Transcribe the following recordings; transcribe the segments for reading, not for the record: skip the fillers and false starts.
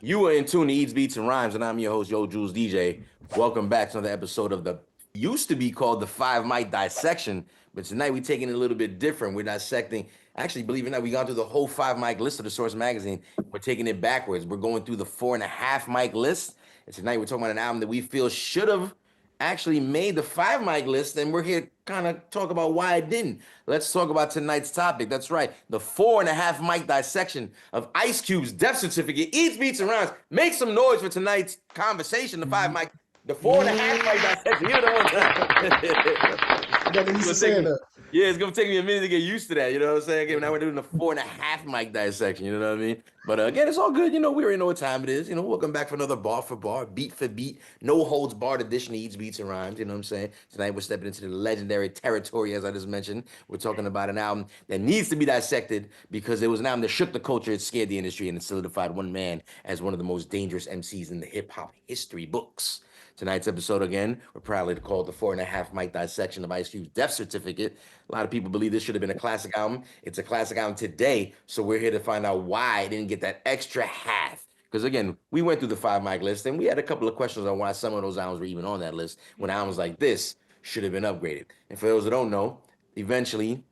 You are in tune to Eats, Beats, and Rhymes, and I'm your host, Yo Jules DJ. Welcome back to another episode of the used to be called the Five Mic Dissection, but tonight we're taking it a little bit different. We're dissecting, actually, believe it or not, we gone through the whole five mic list of the Source magazine. We're taking it backwards. We're going through the 4.5 mic list, and tonight we're talking about an album that we feel should have actually made the five mic list, and we're here to kind of talk about why it didn't. Let's talk about tonight's topic. That's right, the 4.5 mic dissection of Ice Cube's death certificate. Eats, beats, and rhymes. Make some noise for tonight's conversation. The five mic, the 4.5 mic dissection. Give it one time. Got used to saying that. Yeah, it's gonna take me a minute to get used to that. You know what I'm saying? Again, now we're doing the 4.5 mic dissection. You know what I mean? But again, it's all good. You know, we already know what time it is. You know, welcome back for another bar for bar, beat for beat, no holds barred edition of Eats, Beats, and Rhymes. You know what I'm saying? Tonight we're stepping into the legendary territory, as I just mentioned. We're talking about an album that needs to be dissected because it was an album that shook the culture, it scared the industry, and it solidified one man as one of the most dangerous MCs in the hip hop history books. Tonight's episode, again, we're proudly to call it the 4.5 mic dissection of Ice Cube's death certificate. A lot of people believe this should have been a classic album. It's a classic album today, so we're here to find out why it didn't get that extra half. Because again, we went through the five mic list, and we had a couple of questions on why some of those albums were even on that list when albums like this should have been upgraded. And for those that don't know, eventually,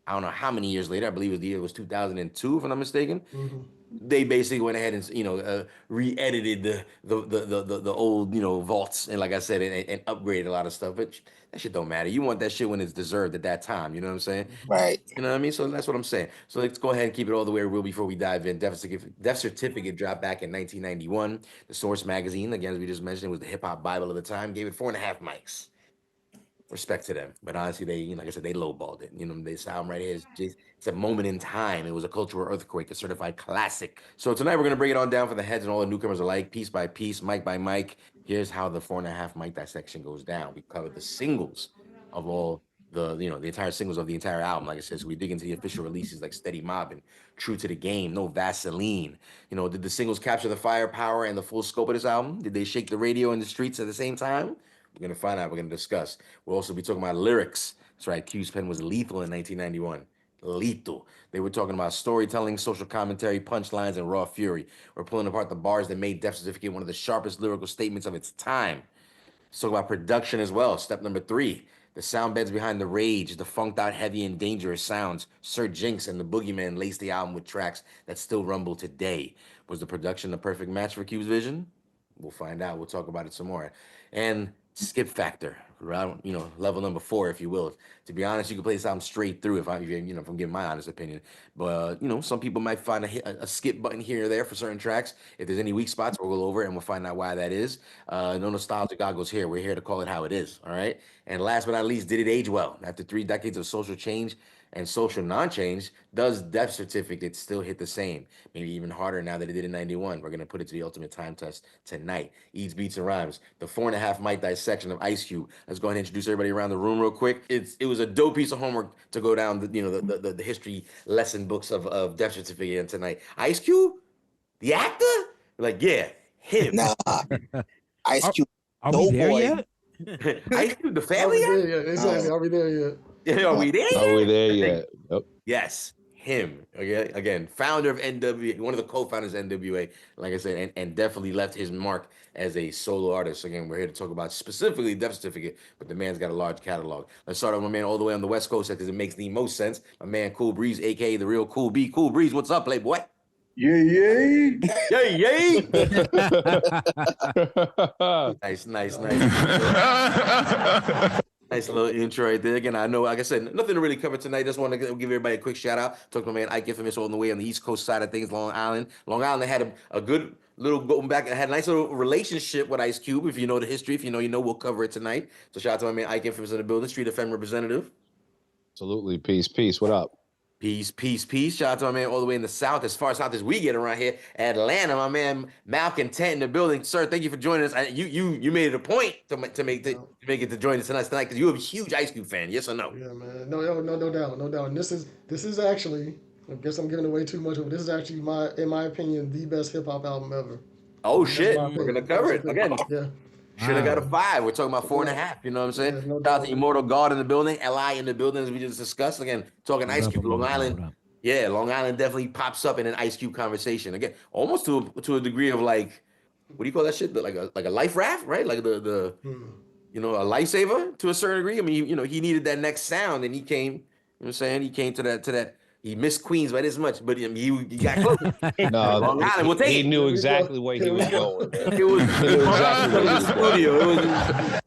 I don't know how many years later, I believe the year was 2002, if I'm not mistaken. They basically went ahead and re-edited the old vaults, and like I said, and upgraded a lot of stuff. But that shit don't matter. You want that shit when it's deserved at that time. You know what I'm saying? Right. You know what I mean? So that's what I'm saying. So let's go ahead and keep it all the way real before we dive in. Death Certificate dropped back in 1991. The Source magazine, again, as we just mentioned, was the hip hop Bible of the time. Gave it 4.5 mics. Respect to them, but honestly, like I said, they lowballed it. You know, this album right here is just, it's a moment in time. It was a cultural earthquake, a certified classic. So tonight we're gonna break it on down for the heads and all the newcomers alike, piece by piece, mic by mic. Here's how the 4.5 mic dissection goes down. We cover the singles of all the entire singles of the entire album. Like I said, so we dig into the official releases like Steady Mobbin', True to the Game, No Vaseline. You know, did the singles capture the firepower and the full scope of this album? Did they shake the radio in the streets at the same time? We're going to find out. We're going to discuss. We'll also be talking about lyrics. That's right. Q's pen was lethal in 1991. Lethal. They were talking about storytelling, social commentary, punchlines, and raw fury. We're pulling apart the bars that made Death Certificate one of the sharpest lyrical statements of its time. Let's talk about production as well. Step number 3. The sound beds behind the rage, the funked out, heavy, and dangerous sounds. Sir Jinx and the Boogeyman laced the album with tracks that still rumble today. Was the production the perfect match for Q's vision? We'll find out. We'll talk about it some more. And skip factor, around level number 4, if you will. To be honest, you can play this album straight through if I'm giving my honest opinion. But some people might find a skip button here or there for certain tracks. If there's any weak spots, we'll go over it and we'll find out why that is. No nostalgic goggles here. We're here to call it how it is. All right. And last but not least, did it age well? After 3 decades of social change and social non-change, does Death Certificate still hit the same? Maybe even harder now that it did in 91. We're going to put it to the ultimate time test tonight. Eats, Beats, and Rhymes, the 4.5 mic dissection of Ice Cube. Let's go ahead and introduce everybody around the room real quick. It was a dope piece of homework to go down the history lesson books of Death Certificate tonight. Ice Cube? The actor? Like, yeah, him. Nah. Ice Cube. Are we there yet? Ice Cube, the family? Yeah, exactly. Are we there yet? Yeah, are we there yet? Are we there yet? Yep. Yes, him. Okay, again, founder of NWA, one of the co-founders of NWA, like I said, and definitely left his mark as a solo artist. Again, we're here to talk about specifically Death Certificate, but the man's got a large catalog. Let's start with my man all the way on the West Coast because it makes the most sense. My man, Cool Breeze, aka the real Cool B. Cool Breeze, what's up, Playboy? Yay! Yay! Nice. Nice little intro right there. Again, I know, like I said, nothing to really cover tonight. Just want to give everybody a quick shout out. Talk to my man Ike Infamous all the way on the East Coast side of things, Long Island. Long Island had a good little going back. Had a nice little relationship with Ice Cube. If you know the history, if you know, we'll cover it tonight. So shout out to my man Ike Infamous in the building, Street FM representative. Absolutely. Peace. What up? Peace. Shout out to my man all the way in the South, as far south as we get around here, Atlanta. My man Malcolm Tent in the building. Sir, thank you for joining us. You made it a point to make it to join us tonight because you're a huge Ice Cube fan. Yes or no? Yeah, man. No doubt. And this is actually, I guess I'm giving away too much, but this is actually in my opinion, the best hip hop album ever. Oh shit, we're gonna cover it again. Yeah. Should have got a 5. We're talking about 4.5. You know what I'm saying? Yeah, no Shout out to doubt. Immortal God in the building, Li in the building, as we just discussed. Again, talking Ice Cube, Long Island. Yeah, Long Island definitely pops up in an Ice Cube conversation again, almost to a degree of like, what do you call that shit? Like a life raft, right? Like the a lifesaver to a certain degree. I mean, he needed that next sound, and he came. You know what I'm saying? He came to that. He missed Queens by this much, but he got close. No, Long Island will take he it. knew Here we exactly go. where he Here we was go. going. Man. It was He knew exactly where he the was going. studio. It was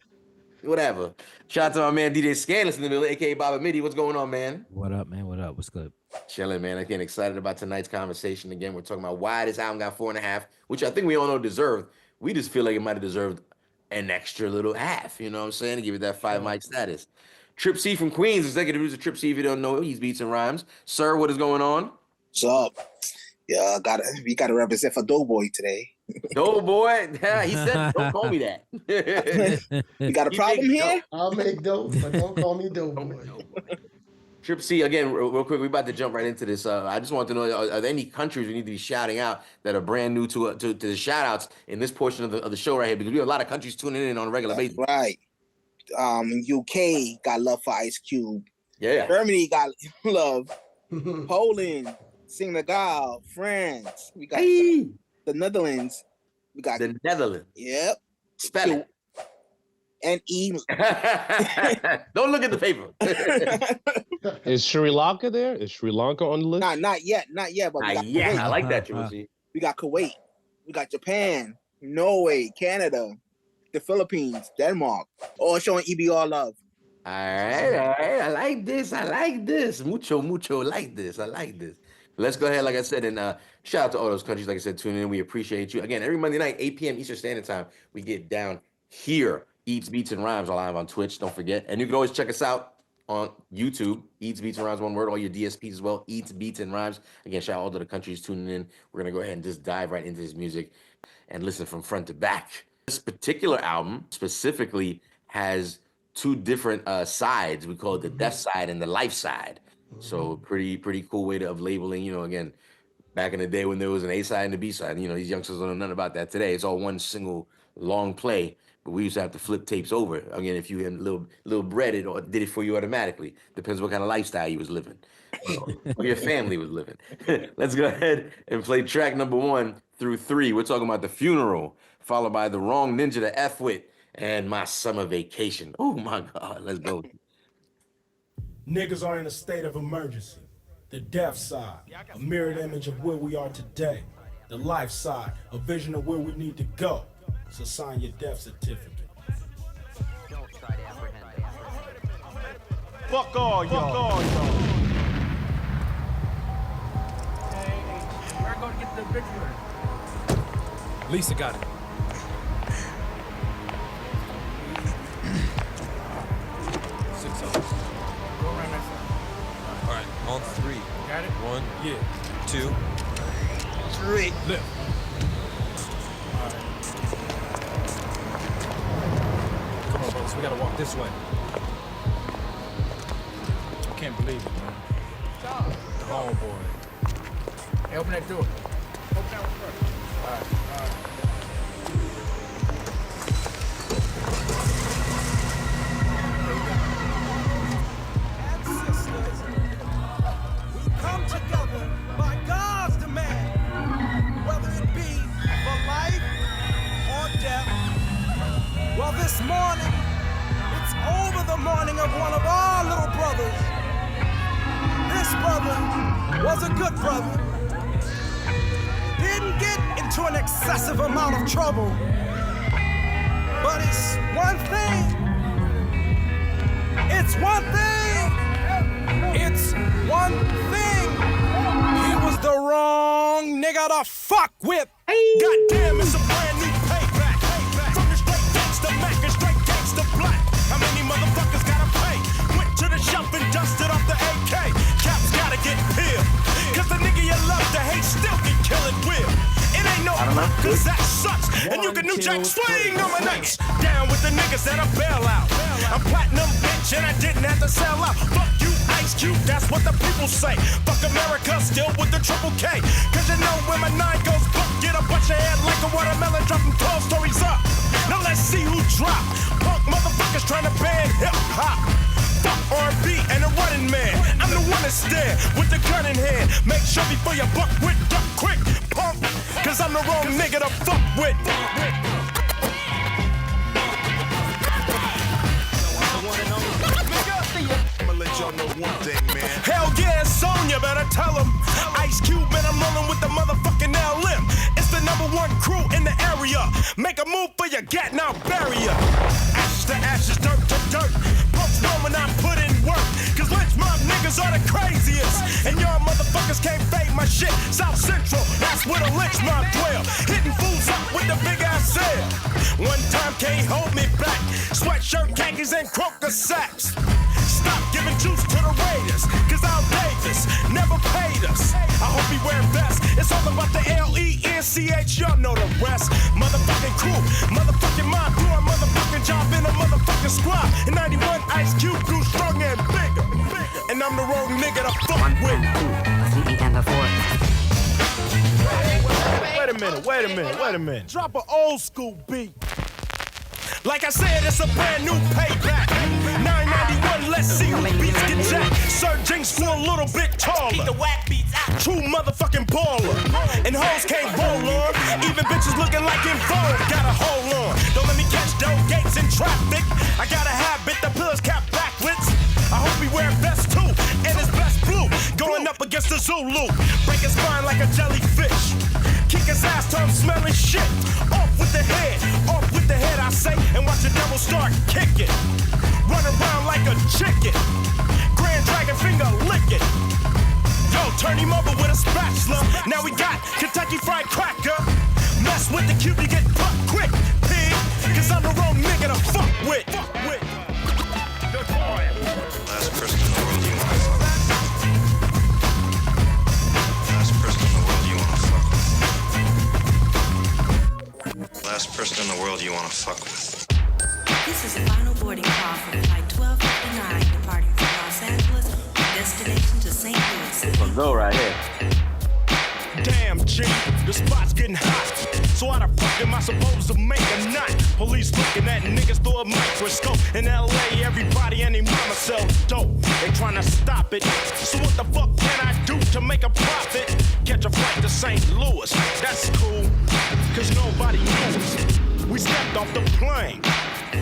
whatever. Shout out to my man DJ Scandalous in the middle, aka Baba Midi. What's going on, man? What up, man? What up? What's good? Chilling, man. Again, excited about tonight's conversation. Again, we're talking about why this album got 4.5, which I think we all know deserved. We just feel like it might have deserved an extra little half. You know what I'm saying? To give it that 5 mic status. Trip C from Queens, executive producer Trip C. If you don't know him, he's Beats and Rhymes. Sir, what is going on? What's up? Yeah, we gotta represent for Doughboy today. Doughboy, he said, "Don't call me that." You got a He problem makes here? I'll make dope, but don't call me dope boy. Trip C, again, real quick, we're about to jump right into this. I just want to know, are there any countries we need to be shouting out that are brand new to the shout outs in this portion of the show right here? Because we have a lot of countries tuning in on a regular basis. Right. UK got love for Ice Cube. Yeah. Germany got love. Poland, Senegal, France. We got Hey, the Netherlands. We got the Netherlands. yep. Spell it. NE. Don't look at the paper. Is Sri Lanka there? Is Sri Lanka on the list? Not yet. But we got Yeah, Kuwait. I like that, Trip C. We got Kuwait. We got Japan, Norway, Canada, the Philippines, Denmark. All showing EBR love. All right. I like this. Mucho like this. I like this. Let's go ahead, like I said, and shout out to all those countries, like I said, tuning in. We appreciate you. Again, every Monday night, 8 p.m. Eastern Standard Time, we get down here. Eats, Beats, and Rhymes are live on Twitch. Don't forget. And you can always check us out on YouTube. Eats, Beats, and Rhymes, one word. All your DSPs as well. Eats, Beats, and Rhymes. Again, shout out all to the countries tuning in. We're going to go ahead and just dive right into this music and listen from front to back. This particular album specifically has two different sides. We call it the death side and the life side. So pretty cool way of labeling, again, back in the day when there was an A side and a B side, these youngsters don't know nothing about that today. It's all one single long play, but we used to have to flip tapes over. Again, if you had a little bread, it or did it for you automatically. Depends what kind of lifestyle you was living or your family was living. Let's go ahead and play track number 1 through 3. We're talking about The Funeral, followed by The Wrong Ninja to F With, and My Summer Vacation. Oh my God, let's go. Niggas are in a state of emergency. The death side, a mirrored image of where we are today. The life side, a vision of where we need to go. So sign your death certificate. Don't try to apprehend. Fuck all y'all. Hey, we're going to get the obituary. Lisa got it. Go around that side. All right, on 3. Got it? 1, Yeah. 2, 3. Lift. Come on, brothers. We gotta walk this way. I can't believe it, man. Oh boy. Hey, open that door. Open that one first. All right. Come together by God's demand, whether it be for life or death. Well, this morning, it's over the morning of one of our little brothers. This brother was a good brother. Didn't get into an excessive amount of trouble. But it's one thing. It's one thing. It's one thing. He was the wrong nigga to fuck with. Goddamn, it's a brand new payback. From the straight gangsta Mac and straight gangsta Black. How many motherfuckers gotta pay? Went to the shop and dusted off the AK. Caps gotta get peeled. Cause the nigga you love to hate still can kill it with. It ain't no cause that sucks. And you can New Jack Swing on my nights. Down with the niggas that I bail out. I'm platinum bitch and I didn't have to sell out. Fuck you, Ice Cube, that's what the people say. Fuck America, still with the triple K. Cause you know when my 9 goes buck, get a bunch of head like a watermelon, dropping 12 stories up. Now let's see who drop. Punk motherfuckers trying to ban hip hop. Fuck R&B and a running man. I'm the one that's there with the gun in hand. Make sure before you buck with, duck quick, punk. Cause I'm the wrong nigga to fuck with. I'ma let y'all know one thing, man. Hell yeah, it's on, you better tell him. Ice Cube and I'm rolling with the motherfucking LM. It's the #1 crew in the area. Make a move for your gat, now bury ya. Ashes to ashes, dirt to dirt. Punks when I put in work. Cause lynch mob niggas are the craziest. And y'all motherfuckers can't fade my shit. South Central, that's where the lynch mob dwell. Hitting fools up with the big ass cell. One time can't hold me back. Sweatshirt, khakis, and croaker sacks. Stop giving juice to the Raiders, cause Al Davis never paid us. I hope he wear vests. It's all about the LENCH, y'all know the rest. Motherfucking crew, motherfucking mob, doing motherfucking job in a motherfucking squad. In 91, Ice Cube grew stronger and bigger. And I'm the wrong nigga to fuck with. Wait a minute. Drop an old school beat. Like I said, it's a brand new payback. 991, let's see who beats get jacked. Surging school a little bit taller. Keep the whack beats out. True motherfucking baller. And hoes can't roll on. Even bitches looking like in vogue. Gotta hold on. Don't let me catch dough gates in traffic. I got a habit, the pillars cap backwards. I hope he wear vest too. And his best blue. Going up against the Zulu. Break his spine like a jellyfish. Kick his ass till I'm smelling shit. Off with the head, I say, and watch the devil start kicking. Run around like a chicken. Grand Dragon finger licking. Yo, turn him over with a spatula. Now we got Kentucky Fried Cracker. Mess with the cube, you get fucked quick, pig. Cause I'm the wrong nigga to fuck with. Last person in the world you wanna fuck with. Last person in the world you wanna fuck with. Last person in the world you wanna fuck with. This is the final boarding call for flight 1259 departing from Los Angeles with destination to St. Louis. Let's go right here. Damn, G, the spot's getting hot. So how the fuck am I supposed to make a knot? Police looking at niggas through a microscope. In LA, everybody and their mama sell dope. They tryna stop it. So what the fuck can I do to make a profit? Catch a flight to St. Louis. That's cool, cause nobody knows. We stepped off the plane.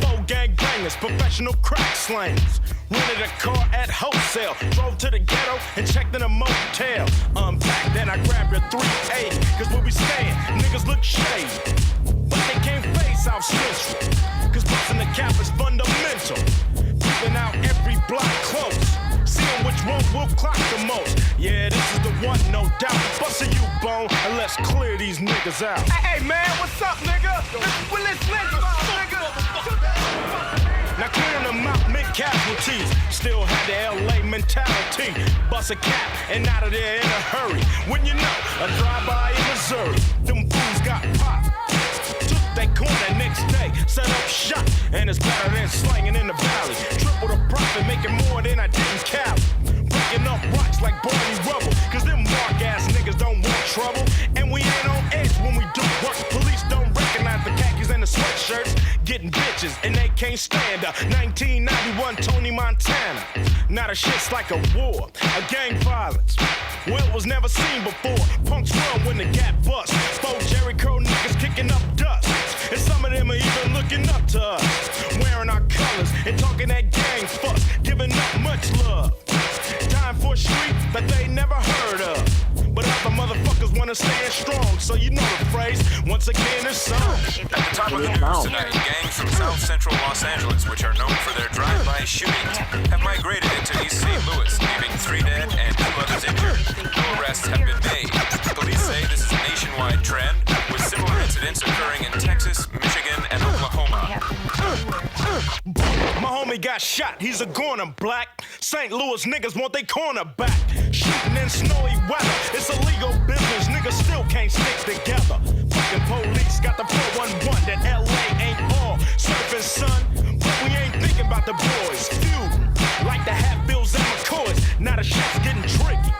4 gangbangers, professional crack slangers. Rented a car at wholesale. Drove to the ghetto and checked in a motel. Unpacked, then I grabbed your 380. Cause where we staying, niggas look shady. But they can't face South Central. Cause busting the cap is fundamental. Keeping out every block close. Seeing which one will clock the most. Yeah, this is the one, no doubt. Bust a U-bone and let's clear these niggas out. Hey, man, what's up, nigga? This is Willis nigga. Now clearing them out, mid-casualties. Still had the LA mentality. Bust a cap and out of there in a hurry. When you know, a drive-by in Missouri. Them fools got popped. Took they corner next day, set up shop. And it's better than slanging in the valley. Triple the profit, making more than I did in Cali. Breaking up rocks like burning rubble. Cause them mark-ass niggas don't want trouble. And we ain't on edge when we do work. Police don't recognize the khakis and the sweatshirts. Getting bitches and they can't stand her. 1991 Tony Montana. Now the shit's like a war, a gang violence. Well, it was never seen before. Punks run when the gap busts. 4 Jerry Curl niggas kicking up dust. And some of them are even looking up to us. Wearing our colors and talking that gang fuss. Giving up much love. Dying for a street that they never heard of. But other motherfuckers wanna stand strong, so you know the phrase. Once again, it's song. At the top of the news tonight, gangs from South Central Los Angeles, which are known for their drive-by shootings, have migrated into East St. Louis, leaving 3 dead and 2 others injured. No arrests have been made. Police say this is a nationwide trend, with similar incidents occurring in Texas, Michigan, and Oklahoma. My homie got shot, he's a goner, black. St. Louis niggas want they corner back. Shooting in snowy weather, it's illegal business, niggas still can't stick together. Fucking police got the 411 that LA ain't all surfing, son. But we ain't thinking about the boys, feuding like the Hatfields and McCoys. Now the shit's getting tricky,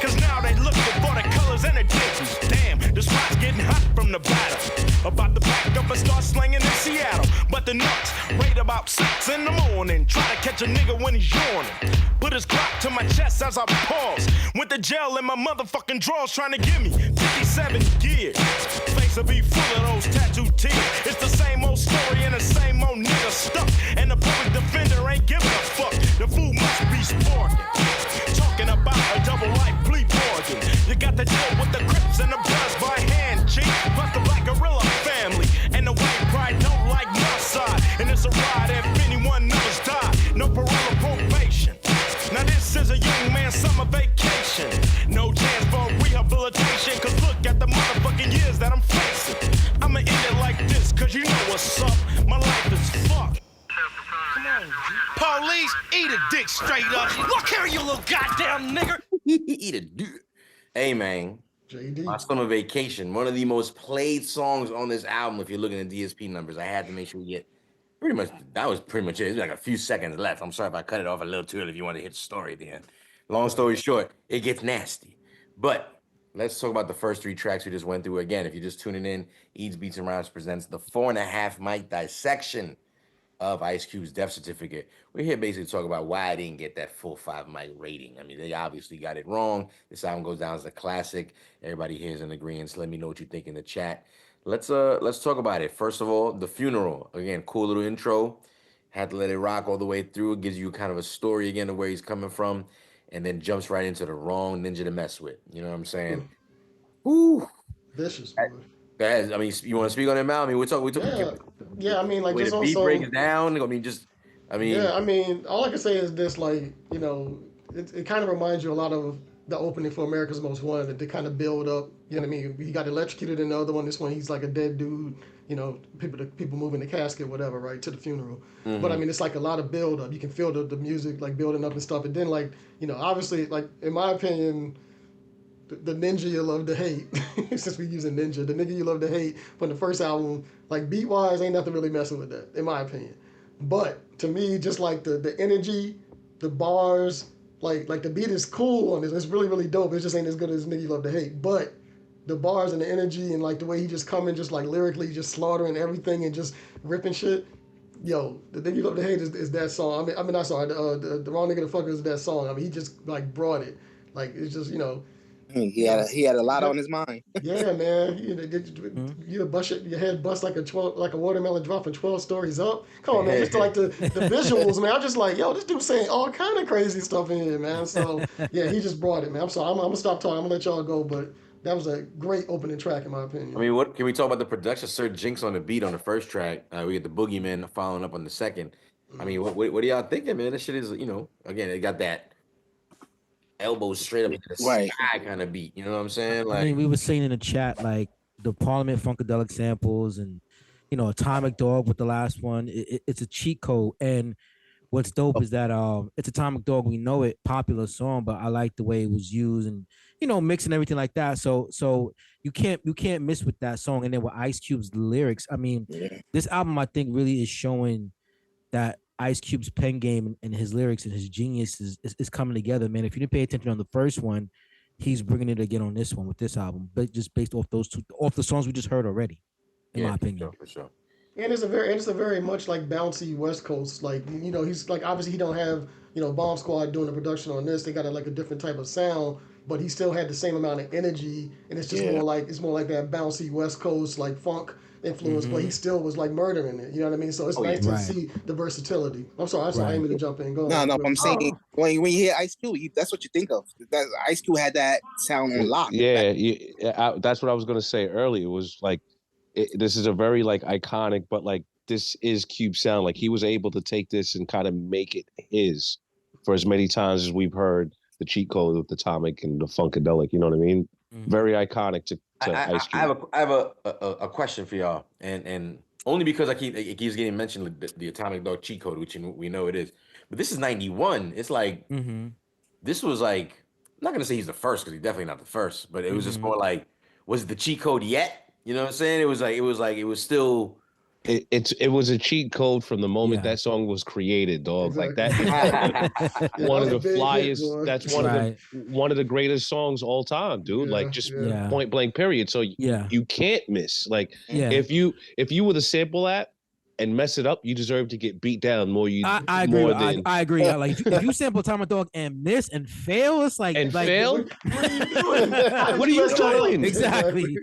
cause now they looking for the colors and the dickies. Damn, the spot's getting hot from the battle. About to back up and start slinging in Seattle. But with the nuts. Right about 6 in the morning. Try to catch a nigga when he's yawning. Put his clock to my chest as I pause. Went to jail in my motherfucking drawers trying to give me 57 years. Face will be full of those tattoo tears. It's the same old story and the same old nigga stuck. And the public defender ain't giving a fuck. The fool must be sparking. Talking about a double life plea bargain. You got to deal with the Crips and the Bloods by hand, G. Plus the Black Gorilla family. And the white pride don't like my side. And it's a ride if anyone knows die. No parole or probation. Now this is a young man's summer vacation. No chance for rehabilitation. Cause look at the motherfucking years that I'm facing. I'ma end it like this, cause you know what's up. My life is fucked. Police, eat a dick straight up. Look here, you little goddamn nigger. Eat a dick. Hey, man. JD. My Summer Vacation, one of the most played songs on this album. If you're looking at DSP numbers, I had to make sure we get pretty much. That was pretty much it. There's like a few seconds left. I'm sorry if I cut it off a little too early. If you want to hit the story at the end. Long story short, it gets nasty. But let's talk about the first 3 tracks we just went through. Again, if you're just tuning in, Eats Beats and Rhymes presents the 4.5 mic dissection of Ice Cube's Death Certificate. We're here basically to talk about why I didn't get that full 5 mic rating. I mean, they obviously got it wrong. This album goes down as a classic. Everybody here is in agreement. So let me know what you think in the chat. Let's talk about it. First of all, The Funeral. Again, cool little intro. Had to let it rock all the way through. It gives you kind of a story again of where he's coming from, and then jumps right into the wrong ninja to mess with. You know what I'm saying? Ooh. Vicious, boy. Guys, I mean, you want to speak on it, Mal? I mean, we talk. Yeah, I mean, like, Way just the beat also. breaks down. I mean, Yeah, I mean, all I can say is this, like, you know, it kind of reminds you a lot of the opening for America's Most Wanted. They kind of build up, you know what I mean? He got electrocuted in the other one. This one, he's like a dead dude, you know, people moving the casket, whatever, right, to the funeral. Mm-hmm. But I mean, it's like a lot of build up. You can feel the music, like, building up and stuff. And then, like, you know, obviously, like, in my opinion, the ninja you love to hate, since we using ninja, the nigga you love to hate from the first album, like, beat-wise, ain't nothing really messing with that, in my opinion. But to me, just like the energy, the bars, like the beat is cool on this. It's really, really dope. It just ain't as good as Nigga You Love to Hate. But the bars and the energy and like the way he just coming, just like lyrically, just slaughtering everything and just ripping shit. Yo, the Nigga You Love to Hate is that song. I mean, not sorry. The Wrong Nigga to Fuck is that song. I mean, he just like brought it. Like, it's just, you know. He had a lot on his mind. Yeah, man. You bust your head bust like a watermelon dropping 12 stories up. Come on, man. Just like the visuals, man. I'm just like, yo, this dude saying all kind of crazy stuff in here, man. So yeah, he just brought it, man. I'm sorry. I'm gonna stop talking. I'm gonna let y'all go, but that was a great opening track in my opinion. I mean, what can we talk about the production? Sir Jinx on the beat on the first track. We get the Boogeyman following up on the second. I mean, what are y'all thinking, man? This shit is, you know, again, it got that elbows straight up into the sky kind of beat. You know what I'm saying? Like, I mean, we were saying in the chat, like the Parliament Funkadelic samples and, you know, Atomic Dog with the last one. It's a cheat code. And what's dope is that it's Atomic Dog. We know it, popular song, but I like the way it was used and, you know, mixing everything like that. So you can't miss with that song. And then with Ice Cube's lyrics, I mean, this album I think really is showing that Ice Cube's pen game and his lyrics and his genius is coming together, man. If you didn't pay attention on the first one, he's bringing it again on this one with this album, but just based off off the songs we just heard already, in my opinion. For sure. And it's a very much like bouncy West Coast. Like, you know, he's like, obviously he don't have, you know, Bomb Squad doing the production on this. They got a different type of sound, but he still had the same amount of energy, and it's just more like that bouncy West Coast like funk influence, but he still was like murdering it. You know what I mean? So it's nice to see the versatility. I'm sorry, I didn't mean to jump in. Go no, ahead. I'm saying when you hear Ice Cube, that's what you think of. That Ice Cube had that sound on lock. That's what I was gonna say earlier. It was like this is a very like iconic, but like this is Cube sound. Like he was able to take this and kind of make it his for as many times as we've heard the cheat code with the Atomic and the Funkadelic. You know what I mean? Very iconic to Ice Cube. I have a question for y'all, and only because it keeps getting mentioned the Atomic Dog cheat code, which we know it is, but this is 91. It's like this was like, I'm not gonna say he's the first because he's definitely not the first, but it was just more like, was it the cheat code yet? You know what I'm saying? It was still. It was a cheat code from the moment that song was created, dog. Exactly. Like that one of the flyest. That's one of the greatest songs all time, dude. Like just point blank period. So you can't miss. Like if you were to sample that and mess it up, you deserve to get beat down more. I agree. I agree. Like if you sample Atomic Dog and miss and fail, it's like fail. What are you doing? What are you doing? Exactly.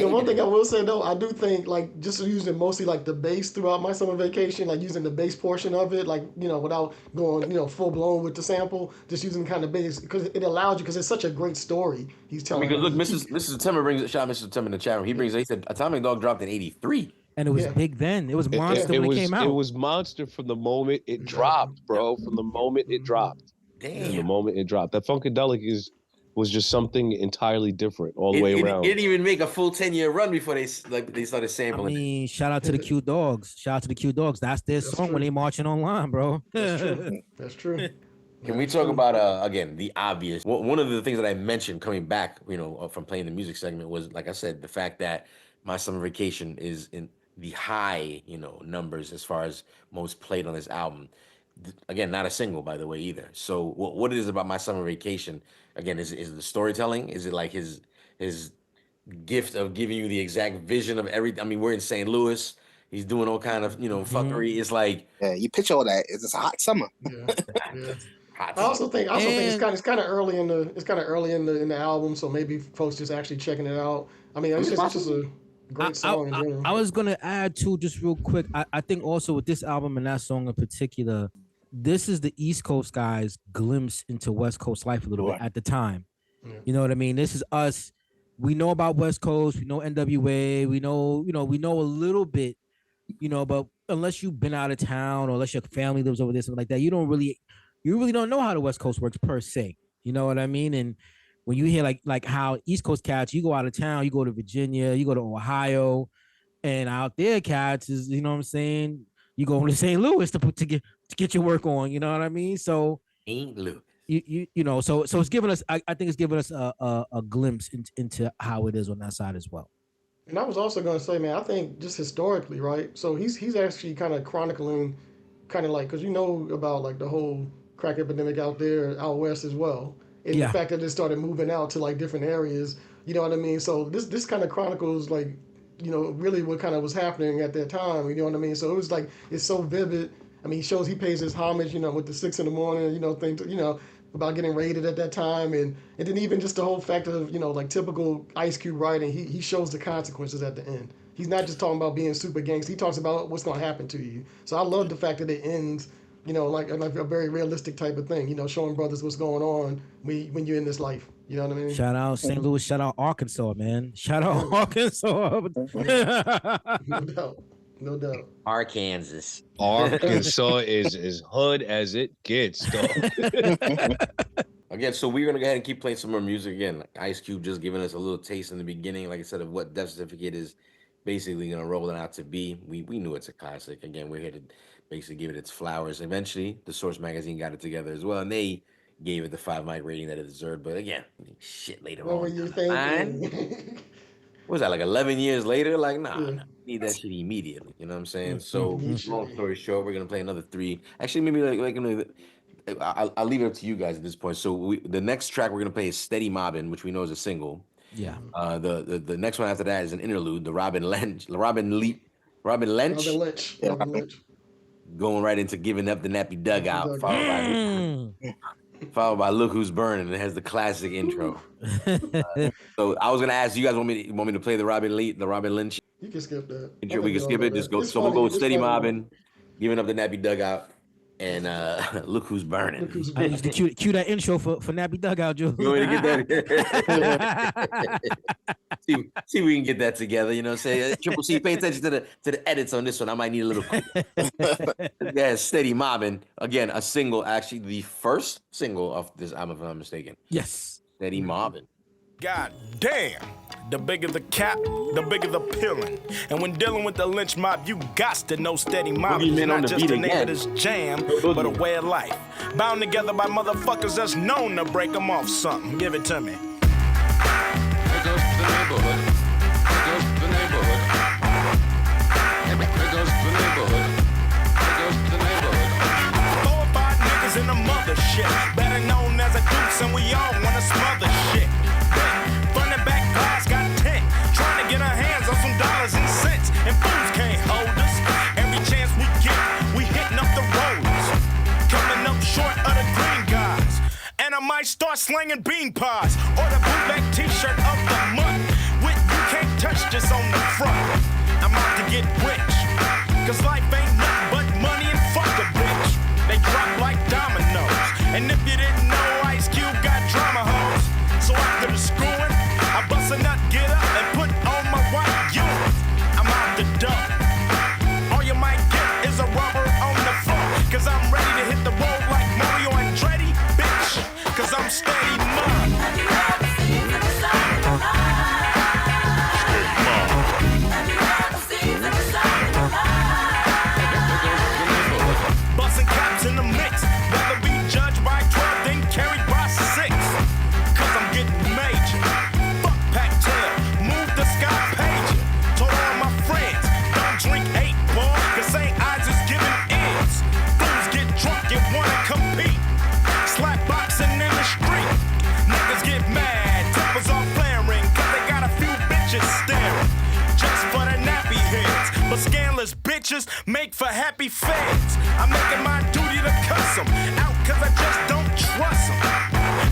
One thing I will say though, I do think like just using mostly like the bass throughout my summer vacation, like using the bass portion of it, like without going full blown with the sample, just using kind of bass because it allows you because it's such a great story he's telling. Because look, Mrs. September brings a shot. Mrs. September in the chat room. He said Atomic Dog dropped in '83. And it was big then. It was monster when it came out. It was monster from the moment it dropped, bro. From the moment it dropped. Damn. From the moment it dropped. That Funkadelic was just something entirely different all the way around. It didn't even make a full 10-year run before they started sampling. I mean, shout out to the Q Dogs. Shout out to the Q Dogs. That's their song when they marching online, bro. That's true. That's true. Can we talk about again the obvious? One of the things that I mentioned coming back, from playing the music segment was, like I said, the fact that my summer vacation is in the high, numbers as far as most played on this album. Again, not a single, by the way, either. So what it is about my summer vacation? Again, is the storytelling? Is it like his gift of giving you the exact vision of everything? I mean, we're in St. Louis. He's doing all kind of fuckery. It's like you picture all that. It's a hot summer. Yeah. I also think it's kind of early in the album, so maybe folks just actually checking it out. I mean, it's just a great song. I was gonna add too, just real quick. I think also with this album and that song in particular, this is the East Coast guys' glimpse into West Coast life a little bit at the time. Yeah. You know what I mean? This is us. We know about West Coast. We know NWA. We know a little bit. But unless you've been out of town or unless your family lives over there, something like that, you really don't know how the West Coast works per se. You know what I mean? And when you hear like how East Coast cats, you go out of town, you go to Virginia, you go to Ohio, and out there cats is, what I'm saying, you go to St. Louis to get your work on. You know what I mean? So St. Louis. So it's giving us. I think it's giving us a glimpse into how it is on that side as well. And I was also going to say, man, I think just historically, right? So he's actually kind of chronicling, kind of like, because about like the whole crack epidemic out there, out west as well. And the fact that it started moving out to like different areas, you know what I mean? So this kind of chronicles like, really what kind of was happening at that time, you know what I mean? So it was like, it's so vivid. I mean, he pays his homage, with the 6 a.m, things, about getting raided at that time. And then even just the whole fact of, like typical Ice Cube writing, he shows the consequences at the end. He's not just talking about being super gangster. He talks about what's going to happen to you. So I love the fact that it ends, like a very realistic type of thing, showing brothers what's going on when you're in this life. You know what I mean? Shout out St. Louis. Shout out Arkansas, man. Shout out Arkansas. No doubt. Arkansas is as hood as it gets, though. Again, so we're gonna go ahead and keep playing some more music. Again, like Ice Cube just giving us a little taste in the beginning, like I said, of what Death Certificate is basically gonna roll it out to be. We knew it's a classic. Again, we're here to basically give it its flowers. Eventually, the Source magazine got it together as well, and they gave it the 5 mic rating that it deserved. But again, shit later on. What were you thinking? What was that, like 11 years later? Like, nah, need that shit immediately. You know what I'm saying? So, long story short, we're gonna play another 3. Actually, maybe I'll leave it up to you guys at this point. So, the next track we're gonna play is "Steady Mobbin'," which we know is a single. Yeah. The next one after that is an interlude, the Robin Lynch. Going right into "Giving Up the Nappy Dugout," followed by "Look Who's Burning." And it has the classic intro. So I was gonna ask you guys want me to play the Robin Lynch? You can skip that. Intro, we can skip it. Just go. So we'll go with "Steady Mobbin'," "Giving Up the Nappy Dugout," and "Look Who's Burning." I used to cue that intro for Nappy Dugout, Joe. You want me to get that? see if we can get that together. Say Triple C, pay attention to the edits on this one. I might need a little. Yeah, "Steady Mobbin'." Again, a single. Actually, the first single of this album, if I'm not mistaken. Yes. "Steady Mobbin'." God damn. The bigger the cap, the bigger the pillin'. And when dealing with the lynch mob, you got to know steady mobbing is not just the name of this jam, but a way of life. Bound together by motherfuckers that's known to break them off something. Give it to me. Here goes the neighborhood. Here goes the neighborhood. Here goes the neighborhood. Here goes the neighborhood. 4 or 5 niggas in the mothership, better known as a dukes, and we all wanna smother shit. Front and back glass got tint, trying to get a hand dollars and cents, and fools can't hold us. Every chance we get, we hitting up the rollers. Coming up short of the green guys. And I might start slinging bean pies or the bootleg t-shirt of the month with "You Can't Touch This" on the front. I'm out to get rich, cause life ain't nothing but money and fuck a bitch. They drop like dominoes, and if you didn't know, Ice Cube got drama hoes. So after the screwing, I bust a nut, get up, and put on my white unit. I'm out the door. All you might get is a rubber on the floor, cause I'm ready to hit the road like Mario Andretti, bitch, cause I'm steady mine. Busting caps in the mix, rather be judged by 12 than carried by 6. Cause I'm getting major. Fuck Pac-Tail, move the sky pager. Told all my friends, don't drink 8 ball, cause St. Ides is giving ends. Fools get drunk and wanna compete. Slap boxing in the street. Niggas get mad, tempers all flaring, cause they got a few bitches staring. Just for the nappy heads, but scandalous bitches make for happy feds. I'm making my duty to cuss them out, cause I just don't trust them.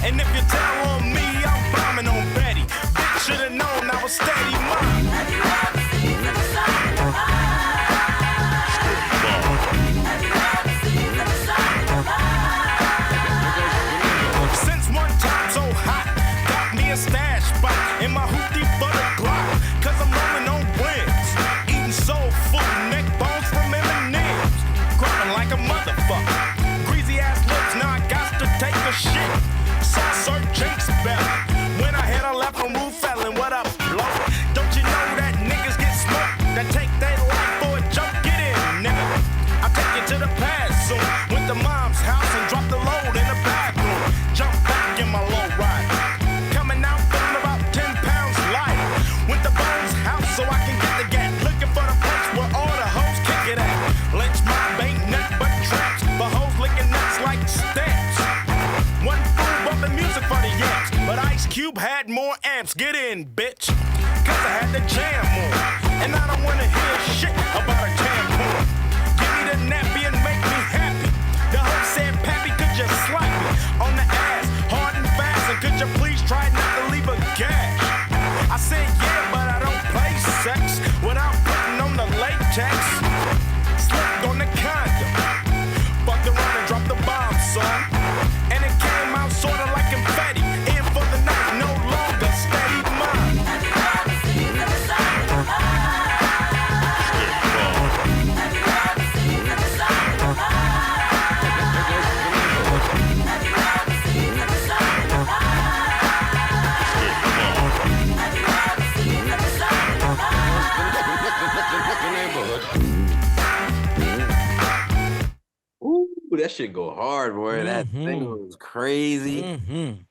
And if you tell on me, I'm bombing on Betty. Bitch should've known I was steady mine. Since one time so hot, got me a stash spot in my hoopty butter Glock, cause I'm rolling on rims, eating soul food, neck bones from M&M's, growing like a motherfucker, greasy ass lips, now I got to take a shit, saucer jinx belly, when I hit a left on roof felon, what up, blow? Don't you know that niggas get smoked, that take their life for a joke, get in, nigga, I'll take you to the pad soon, went to mom's house and dropped the load in the bathroom, jump back in my low ride, coming out feeling about 10 pounds lighter, went to Bones house so I can get the gat, looking for the place where all the hoes kick it at, lynch mob ain't nothing but traps, but hoes licking nuts like stamps, one fool bumping music for the yanks, but Ice Cube had more amps, get in bitch, cause I had the jam on, and I don't wanna hear shit about a tampon, give me the nappy and make me happy, the hoe said Pappy could you slap me on the ass, hard and fast, and could you please try not to leave a gash, I said yeah, but I don't play sex, without putting on the latex, slipped on the condom, fucked around and dropped the bomb, son, and it came out sorta like confetti, in for the night, no longer steady mine. Ooh, that shit go hard, boy. That thing was crazy. Again,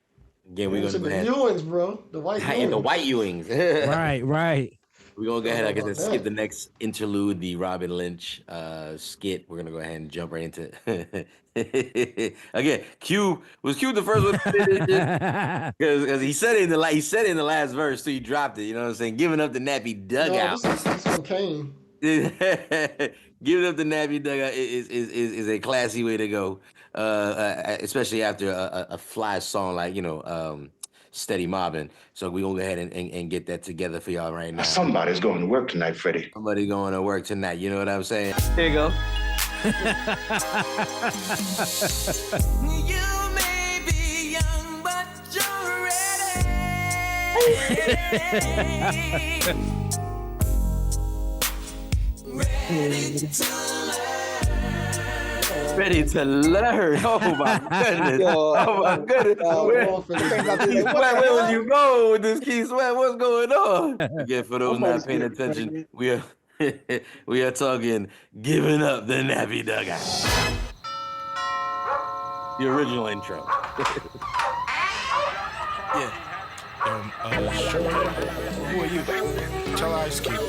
we're gonna go the ahead. Ewings, bro. The white Ewings. And the white Ewings. Right. We're gonna go ahead, like I said, about skip that. the next interlude, the Robin Lynch skit. We're gonna go ahead and jump right into it. Again, Q the first one because he said it in the last verse, so he dropped it. You know what I'm saying? Giving up the nappy dugout. No, this is from Kane. Giving up the nappy dugout is a classy way to go, especially after a fly song like Steady Mobbin'. So we're gonna go ahead and get that together for y'all right now. Somebody's going to work tonight, Freddie. Somebody going to work tonight. You know what I'm saying? Here you go. You may be young, but you're Ready to learn. Oh my goodness. Oh my goodness. Where would you go with this Key Sweat? What's going on? Again, for those not paying attention, we are talking giving up the nappy dugout. The original intro. Yeah. Who are you? Tell Ice Cube.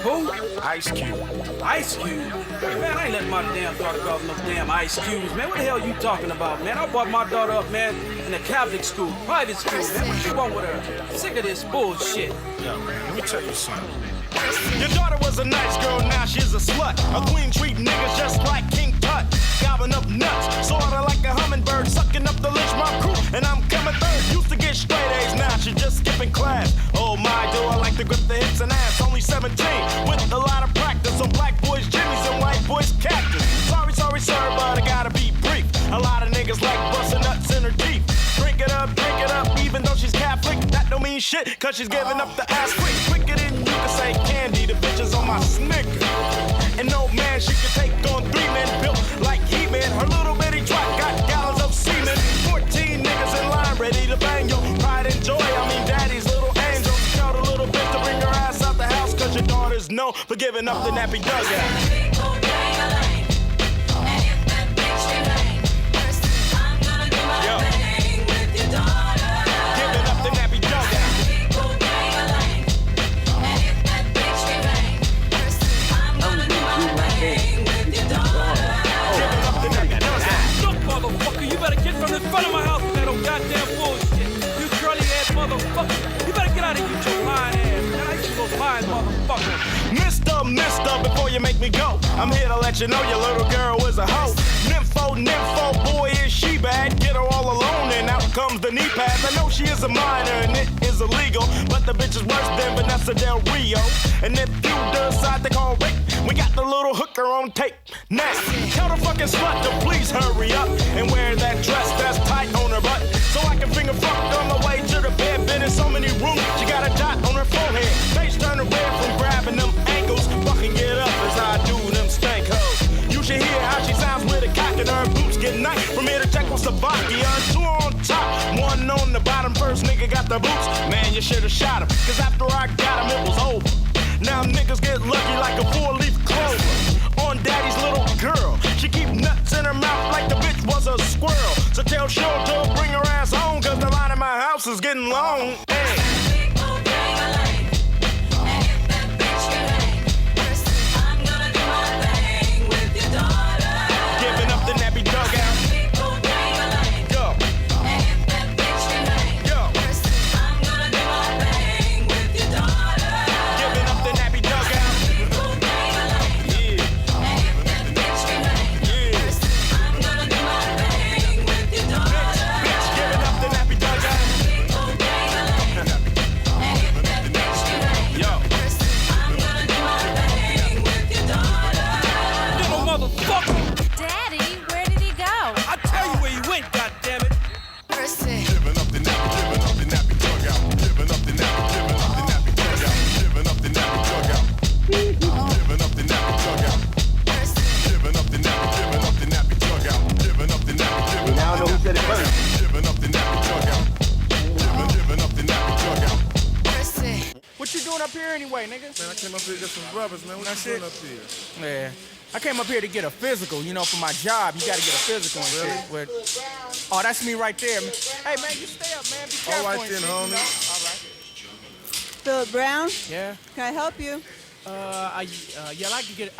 Who? Ice Cube. Ice Cube? Man, I ain't letting my damn daughter go to no damn Ice Cubes, man. What the hell are you talking about, man? I brought my daughter up, man, in a Catholic school, private school, man. What you want with her? I'm sick of this bullshit. Yo, man, let me tell you something. Your daughter was a nice girl, now she's a slut. A queen treat niggas just like King Tut. Gobbling up nuts, sorta like a hummingbird, sucking up the lynch mob crew. And I'm coming third. Used to get straight A's, now she's just skipping class. Oh my, do I like to grip the hips and ass. Only 17, with a lot of practice on black boys' jimmies and white boys' cactus. Sorry, sir, but I gotta be brief. A lot of niggas like busting nuts in her teeth. Drink it up, even though she's Catholic. That don't mean shit, cause she's giving up the ass quick. Quicker than you can say candy, the bitches on my Snicker. And no man, she can take on 3 men built like He-Man. Her little bitty truck got gallons of semen. 14 niggas in line ready to bang yo. Pride and joy, I mean daddy's little angel. Tell the little bitch to bring her ass out the house, cause your daughters know for giving up the nappy dugout. From the front of my house with that old goddamn bullshit. You curly ass motherfucker. You better get out of here with your lying ass, man. I used to go lying motherfucker. Mister, before you make me go, I'm here to let you know your little girl is a hoe. Nympho, boy, is she bad. Get her all alone and out comes the knee pads. I know she is a minor and it is illegal, but the bitch is worse than Vanessa Del Rio. And if you decide to call rape, we got the little hooker on tape. Next, tell the fucking slut to please hurry up and wear that dress that's tight on her butt, so I can finger fuck on my way to the bed. Been in so many rooms, she got a dot on her forehead. Face turning red from grabbing them ankles. Fucking get up as I do them stank hoes. You should hear how she sounds with a cock in her boots. Get nice from here to Czechoslovakia. 2 on top, 1 on the bottom. First nigga got the boots. Man, you should have shot him, cause after I got him, it was over. Now niggas get lucky like a 4-leaf clover. On daddy's little girl, she keep nuts in her mouth like the bitch was a squirrel. So tell Short to bring her ass home, cause the line in my house is getting long. Hey. Giving up the nappy dugout. Go. Yo. Giving up the nappy dugout. Daddy, where did he go? I'll tell you where he went, goddammit. Percy. Giving up the nappy dugout. Giving up the nappy dugout. Giving up the nappy dugout. Giving up the nappy dugout. Giving up the nappy dugout. Giving up the nappy. Now I know who said it first. Giving up the nappy dugout. Giving up the nappy dugout. Percy. What you doing up here anyway, nigga? Man, I came up here to get some brothers, man. What you doing up here? Yeah. I came up here to get a physical, you know, for my job. You gotta get a physical and shit. With... Oh, that's me right there. Hey, man, you stay up, man. Be careful. All right then, homie. All right. Philip Brown? Yeah. Can I help you? I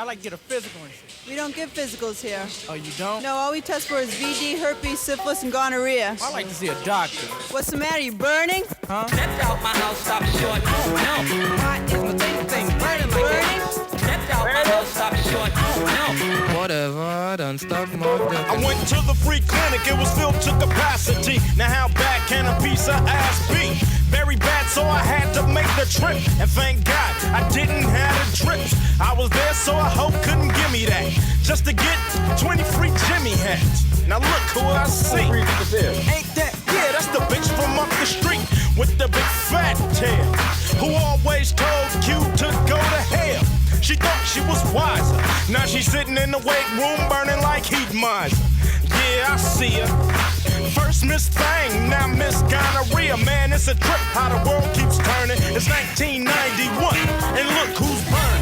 like to get a physical and shit. We don't give physicals here. Oh, you don't? No, all we test for is VD, herpes, syphilis, and gonorrhea. I like to see a doctor. What's the matter? You burning? Huh? Stepped out my house, stop short. Oh, no. Why is my thing burning like that? Stepped out my house, stop short. Oh, no. Whatever, I done stuck my dick. I went to the free clinic, it was filled to capacity. Now how bad can a piece of ass be? Very bad, so I had to make the trip. And thank God, I didn't have a trip. I was there, so I hope couldn't give me that. Just to get 20 free Jimmy hats. Now look who I see. Ain't that, yeah, that's the bitch from up the street with the big fat tail, who always told Q to go to hell. She thought she was wiser. Now she's sitting in the weight room burning like heat miser. Yeah, I see her. First Miss Thing, now Miss Gonorrhea. Man, it's a trip how the world keeps turning. It's 1991, and look who's burning.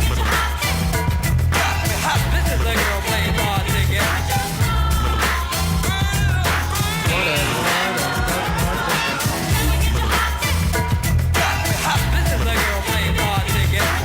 This is a girl playing politics, yeah. This is a girl playing politics, yeah.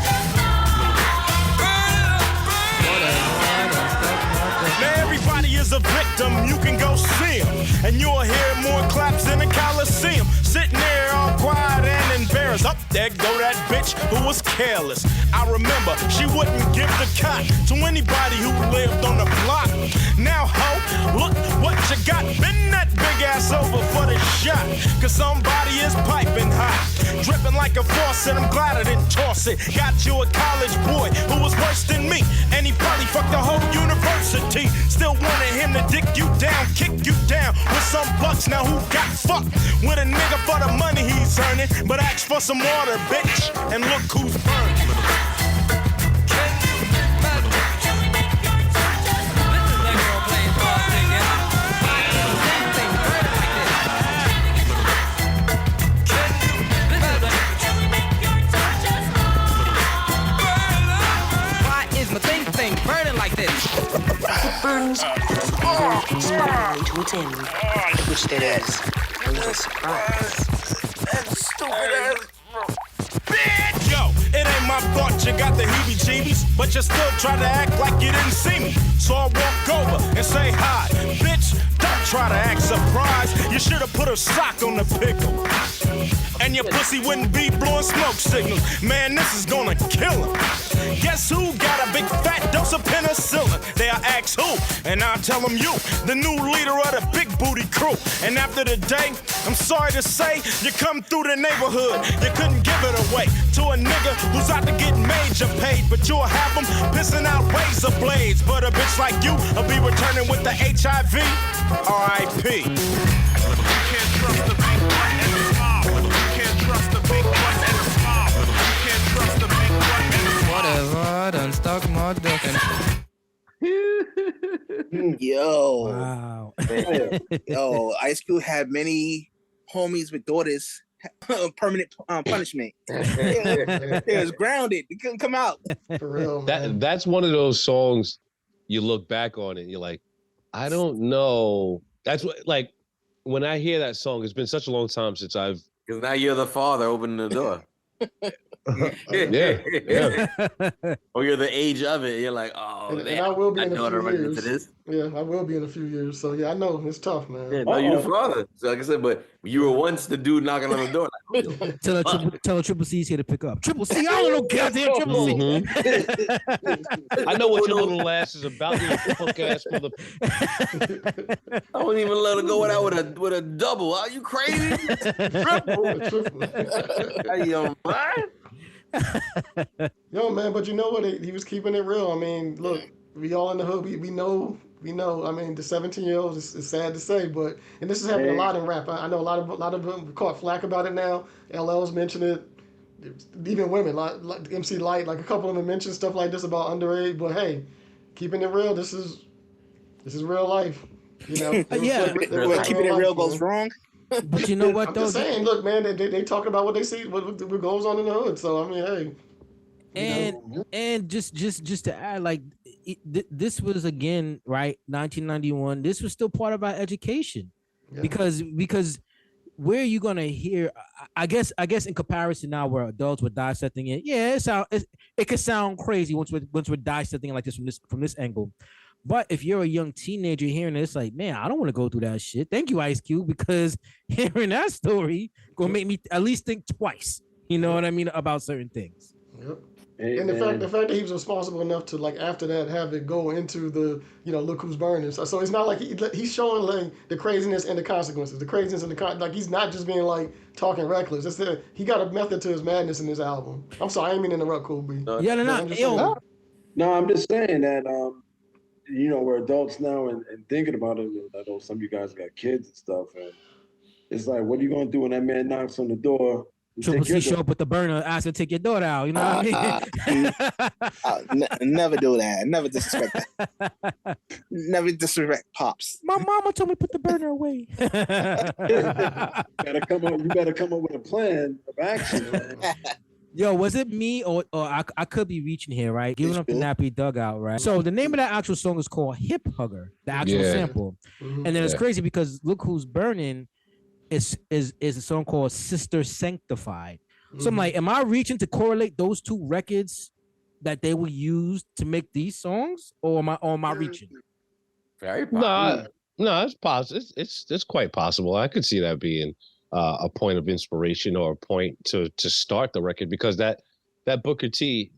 Now everybody is a victim, you can go see him, and you'll hear more claps in the Coliseum. Sitting there all quiet and embarrassed. Up there go that bitch who was careless. I remember she wouldn't give the cot to anybody who lived on the block. Now, ho, look what you got. Bend that big ass over for the shot. Cause somebody is piping hot. Dripping like a faucet, I'm glad I didn't toss it. Got you a college boy who was worse than me. And he probably fucked the whole university. Still wanted him to dick you down, kick you down with some bucks. Now who got fucked with a nigga for the money he's earning? But ask for some water, bitch, and look who's burning. Burning like this. It burns inspiring to its end, which there is no surprise. That stupid ass. Bitch! Yo, it ain't my fault you got the heebie-jeebies, but you still try to act like you didn't see me. So I walk over and say hi. Bitch, don't try to act surprised. You should have put a sock on the pickle. And your pussy wouldn't be blowing smoke signals. Man, this is gonna kill him. Guess who got a big fat dose of penicillin? They'll ask who, and I'll tell them you, the new leader of the big booty crew. And after the day, I'm sorry to say, you come through the neighborhood, you couldn't give it away to a nigga who's out to get major paid. But you'll have them pissing out razor blades. But a bitch like you will be returning with the HIV. R.I.P. You can't trust the big one and the small. You can't trust the big one and the small. You can't trust the big one and the small. Whatever, I done stuck my dick in. Yo. Wow. Yo, Ice Cube had many homies with daughters. Permanent punishment. They was grounded. They couldn't come out. For real, man. That's one of those songs you look back on it and you're like, I don't know. That's what, like, when I hear that song, it's been such a long time since I've. Because now you're the father opening the door. Yeah. Or you're the age of it. You're like, oh, And I will be my in a daughter few running years. into this. Yeah, I will be in a few years. So yeah, I know it's tough, man. Yeah, no, you're the father. So like I said, but you were once the dude knocking on the door. Like, Tell her Triple C's here to pick up. Triple C, I don't know goddamn Triple C. I know what your little ass is about, you fuck ass mother. I wouldn't even let her go out with a double. Are you crazy? Triple. Are you on mind? Yo, man, but you know what? He was keeping it real. I mean, look, we all in the hood. We know. I mean, the 17-year-olds. It's sad to say, but and this is happening a lot in rap. I know a lot of them caught flack about it now. LL's mentioned it. Even women like MC Light, like a couple of them mentioned stuff like this about underage. But hey, keeping it real. This is real life. You know. Yeah. Keeping it real goes wrong. But you know what, I'm though? just saying, look, man, they talk about what they see, what goes on in the hood. So I mean, hey. And just to add, like this was again, right, 1991. This was still part of our education, because where are you gonna hear? I guess in comparison now, where adults were dissecting it, it could sound crazy once we're dissecting it like this from this angle. But if you're a young teenager hearing this, like, man, I don't want to go through that shit. Thank you, Ice Cube, because hearing that story gonna make me at least think twice. You know what I mean about certain things. Yep. And the fact that he was responsible enough to, like, after that have it go into the, look who's burning. So it's not like he's showing like the craziness and the consequences, like he's not just being like talking reckless. It's that he got a method to his madness in this album. I'm sorry, I ain't mean to interrupt, Cool B. No, I'm just saying that we're adults now and thinking about it. I know some of you guys got kids and stuff, and it's like, what are you gonna do when that man knocks on the door? Triple C show up with the burner, ask her to take your daughter out. You know what I mean? Never do that. Never disrespect that. Never disrespect pops. My mama told me put the burner away. You better come up with a plan of action, man. Yo, was it me or I could be reaching here, right? Giving up the nappy dugout, right? So the name of that actual song is called Hip Hugger, the actual sample. Mm-hmm. And then it's crazy because Look Who's Burning is a song called Sister Sanctified. So I'm like, am I reaching to correlate those two records that they were used to make these songs, or am I reaching? Very possible. No, it's possible. It's quite possible. I could see that being a point of inspiration or a point to start the record, because that that Booker T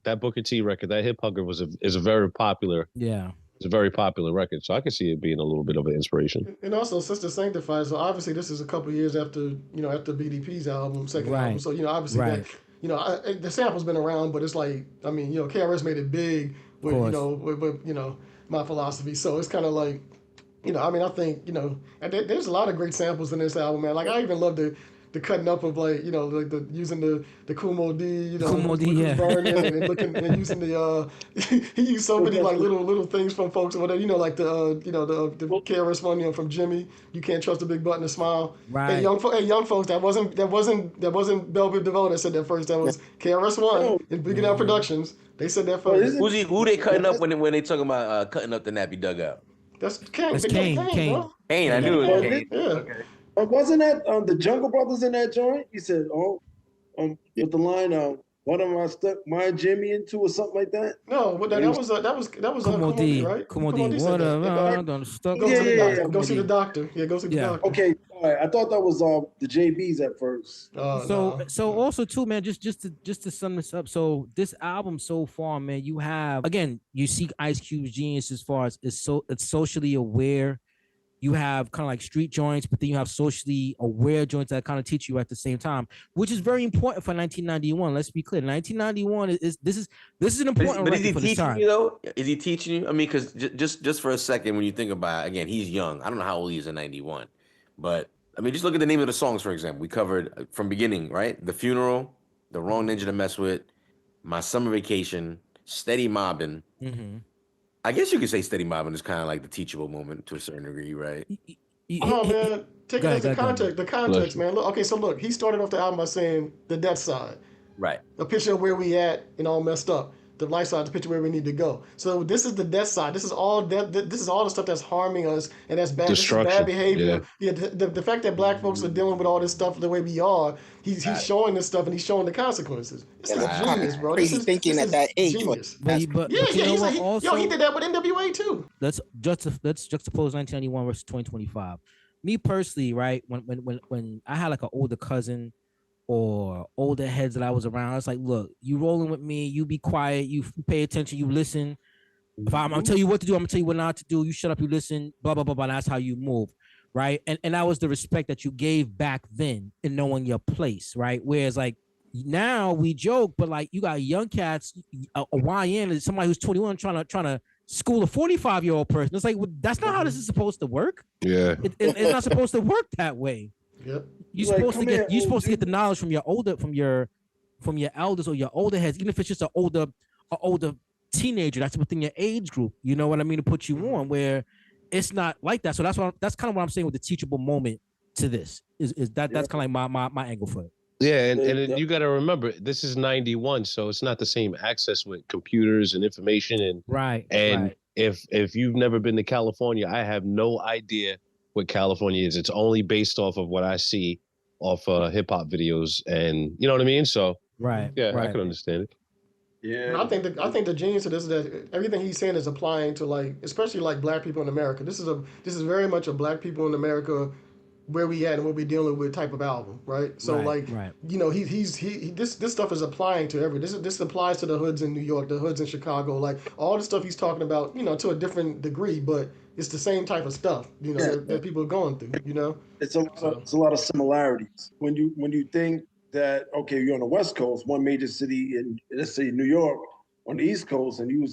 record, that Hip Hugger is a very popular. Yeah. It's a very popular record, so I can see it being a little bit of an inspiration. And also, Sister Sanctified. So obviously, this is a couple of years after after BDP's album, second album. So obviously that the sample's been around, but it's like KRS made it big with with My Philosophy. So it's kind of like I think and there's a lot of great samples in this album, man. Like I even love the cutting up of like like the using the Kumo D, Kumo D, yeah. burning and looking and using the he used so many like little things from folks or whatever, like the KRS one from Jimmy, You Can't Trust a Big Button to Smile. Right. Hey young folks, that wasn't Bellevue DeVoe that said that first. That was KRS One and Big Out Productions. They said that first. Who they cutting up when they talking about cutting up the nappy dugout? That's Kane. That's Kane. Bro. Kane, I knew it was Kane. Yeah. Okay. Wasn't that the Jungle Brothers in that joint? He said, with the line, what am I stuck my Jimmy into or something like that? No, but that was Kumo D, right? Kumo D. What Go see the doctor. Yeah, go see the doctor. Okay, all right. I thought that was the JBs at first. So also too, man, just to sum this up. So this album so far, man, you have again, you see Ice Cube's genius as far as it's socially aware. You have kind of like street joints, but then you have socially aware joints that kind of teach you at the same time, which is very important for 1991. Let's be clear, 1991 is an important. But is he for this teaching time. you though? Is he teaching you? I mean, because just for a second, when you think about it, again, he's young. I don't know how old he is in 91, but I mean, just look at the name of the songs, for example. We covered from beginning, right? The Funeral, The Wrong Ninja to Mess With, My Summer Vacation, Steady Mobbin'. Mm-hmm. I guess you could say Steady Mobbin' is kind of like the teachable moment to a certain degree, right? Oh man, take it as the context. The context, man. Look, look, he started off the album by saying the death side, right? A picture of where we at and all messed up. The light side, the picture where we need to go. So this is the death side. This is all this is all the stuff that's harming us and that's bad. This is bad behavior. Yeah, the fact that black folks are dealing with all this stuff the way we are, he's showing this stuff and he's showing the consequences. This is genius, bro. Crazy thinking at that age. But you know what? Also, he did that with NWA too. Let's juxtapose 1991 versus 2025. Me personally, right? When I had like an older cousin or older heads that I was around, I was like, look, you rolling with me, you be quiet, you pay attention, you listen. If I'm gonna tell you what to do, I'm gonna tell you what not to do. You shut up, you listen, blah, blah, blah, blah. That's how you move, right? And that was the respect that you gave back then in knowing your place, right? Whereas like now we joke, but like you got young cats, a YN is somebody who's 21 trying to school a 45-year-old person. It's like, well, that's not how this is supposed to work. Yeah. It's not supposed to work that way. Yep. You're supposed to get the knowledge from your elders or your older heads, even if it's just an older teenager that's within your age group. You know what I mean? To put you on where it's not like that. So that's kind of what I'm saying with the teachable moment to this. That's kind of like my angle for it. Yeah, and you got to remember, this is 91, so it's not the same access with computers and information and right. If you've never been to California, I have no idea what California is. It's only based off of what I see off hip hop videos, and you know what I mean. So I can understand it. Yeah, I think the genius of this is that everything he's saying is applying to like, especially like black people in America. This is very much a black people in America where we at and what we dealing with type of album, right? So this stuff is applying to this applies to the hoods in New York, the hoods in Chicago, like all the stuff he's talking about, to a different degree, but it's the same type of stuff, that people are going through, It's a lot of similarities. When you think that, okay, you're on the West Coast, one major city in, let's say New York, on the East Coast, and you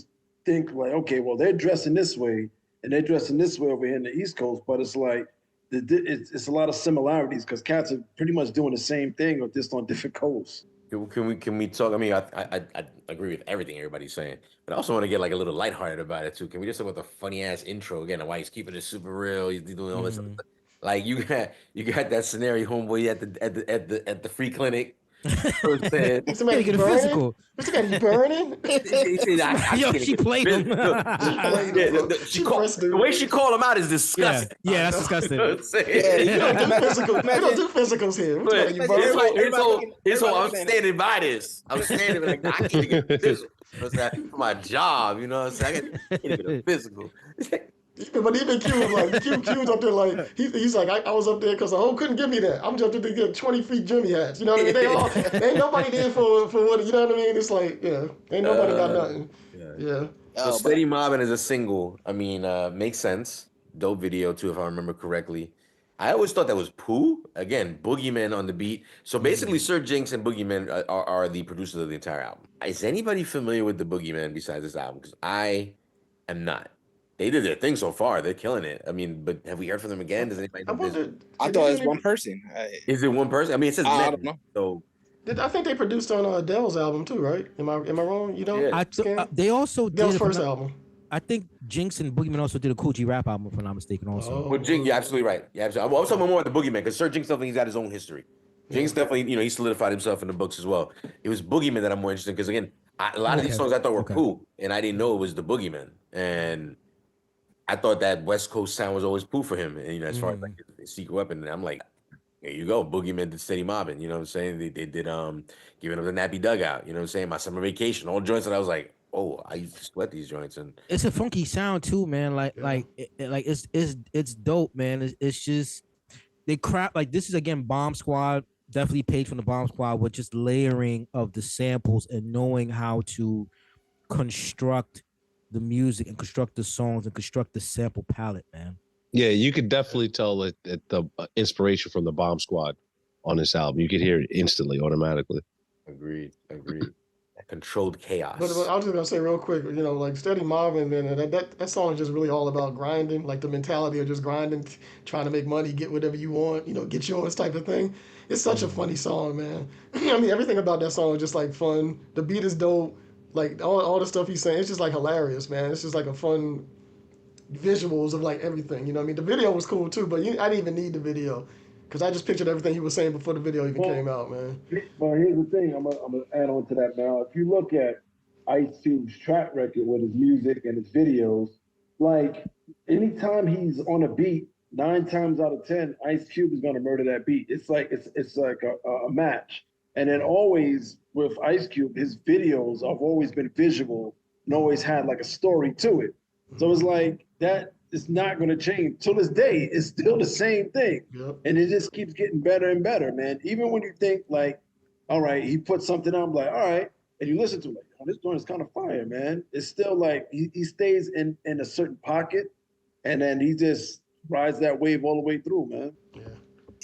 think like, okay, well, they're dressing this way and they're dressing this way over here in the East Coast, but it's like, it's a lot of similarities because cats are pretty much doing the same thing or just on different coasts. Can we talk? I mean, I agree with everything everybody's saying, but I also want to get like a little lighthearted about it too. Can we just talk about the funny ass intro again? And why he's keeping it super real? He's doing all this. Like you got that scenario, homeboy, at the free clinic. Somebody get a physical. Somebody burning. Yo, she played him. The way she called him out is disgusting. Yeah, that's disgusting. You don't do physicals here. I'm standing by this. I'm standing like I can't get a physical. For my job, you know what I'm saying? I can't get a physical. But even Cube, like Cube's up there, like he's like I was up there because the whole couldn't give me that. I'm just up there to get 20 feet Jimmy hats. You know what I mean? Ain't nobody there for what you know what I mean? It's like ain't nobody got nothing. Yeah. Yeah. So Oh, but Steady Mobbin is a single. I mean, makes sense. Dope video too, if I remember correctly. I always thought that was Pooh. Again, Boogeyman on the beat. So basically, Sir Jinx and Boogeyman are the producers of the entire album. Is anybody familiar with the Boogeyman besides this album? Because I am not. They did their thing so far. They're killing it. I mean, but have we heard from them again? Does anybody I know this? wonder. I Did thought they it was do one any, person. Is it one person? I mean, it says I men. don't know. So I think they produced on Adele's album too, right? Am I wrong? You know, yeah. They also Adele's did first album. I think Jinx and Boogeyman also did a Coogee rap album, if I'm not mistaken. Also, Well, Jinx, you're absolutely right. Yeah, absolutely. I was talking more about the Boogeyman because Sir Jinx definitely he's got his own history. Jinx definitely, he solidified himself in the books as well. It was Boogeyman that I'm more interested in because again, a lot of these songs I thought were Pooh, and I didn't know it was the Boogeyman, and I thought that West Coast sound was always Pooh for him. And as far as like the secret weapon, and I'm like, there you go, Boogeyman did Steady Mobbing. You know what I'm saying? They did Giving Up the Nappy Dugout. You know what I'm saying? My Summer Vacation, all joints that I was like, oh, I used to sweat these joints. And it's a funky sound too, man. Like it's dope, man. It's just they crap like this is again Bomb Squad, definitely page from the Bomb Squad with just layering of the samples and knowing how to construct the music and construct the songs and construct the sample palette, man. Yeah, you could definitely tell that the inspiration from the Bomb Squad on this album. You could hear it instantly, automatically. Agreed. Controlled chaos. But I was just gonna say real quick, like Steady Marvin, man, that song is just really all about grinding, like the mentality of just grinding, trying to make money, get whatever you want, get yours type of thing. It's such a funny song, man. I mean, everything about that song is just like fun. The beat is dope. Like all the stuff he's saying, it's just like hilarious, man. It's just like a fun visuals of like everything. You know what I mean? The video was cool too, but I didn't even need the video because I just pictured everything he was saying before the video even came out, man. Well, here's the thing. I'm gonna add on to that now. If you look at Ice Cube's track record with his music and his videos, like anytime he's on a beat, 9 times out of 10, Ice Cube is gonna murder that beat. It's like a match. And then always with Ice Cube, his videos have always been visual and always had like a story to it. So it's like that is not going to change. Till this day, it's still the same thing. Yep. And it just keeps getting better and better, man. Even when you think like, all right, he put something on, I'm like, all right. And you listen to it, like, oh, this joint is kind of fire, man. It's still like he stays in a certain pocket and then he just rides that wave all the way through, man.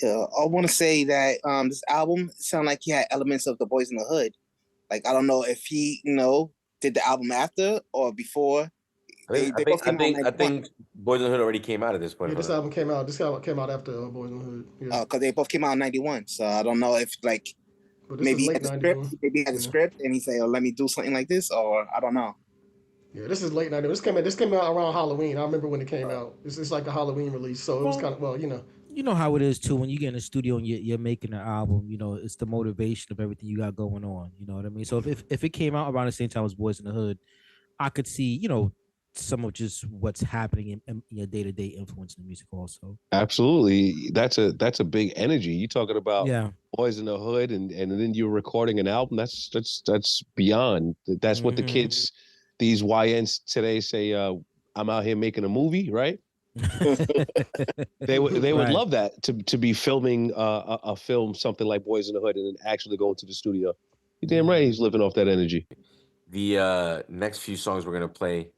Yeah, I want to say that this album sounded like he had elements of the Boys in the Hood. Like, I don't know if he, did the album after or before. I think Boys in the Hood already came out at this point. Yeah, this album came out. This album came out after Boys in the Hood. Yeah. Because they both came out in '91. So I don't know if maybe he had the script. Maybe he had the script and he said, "Oh, let me do something like this," or I don't know. Yeah, this is late '91. This came out around Halloween. I remember when it came out. It's like a Halloween release, so it was kind of You know how it is too when you get in the studio and you're making an album. It's the motivation of everything you got going on. You know what I mean? So if it came out around the same time as Boys in the Hood, I could see some of just what's happening in your day-to-day influence in the music also. Absolutely. That's a big energy. You talking about Yeah. Boys in the Hood and then you're recording an album. That's beyond. That's what the kids, these YNs today say, I'm out here making a movie, right? They would Right. love that to be filming a film, something like Boys in the Hood, and then actually going to the studio. You're damn right he's living off that energy. The next few songs we're gonna play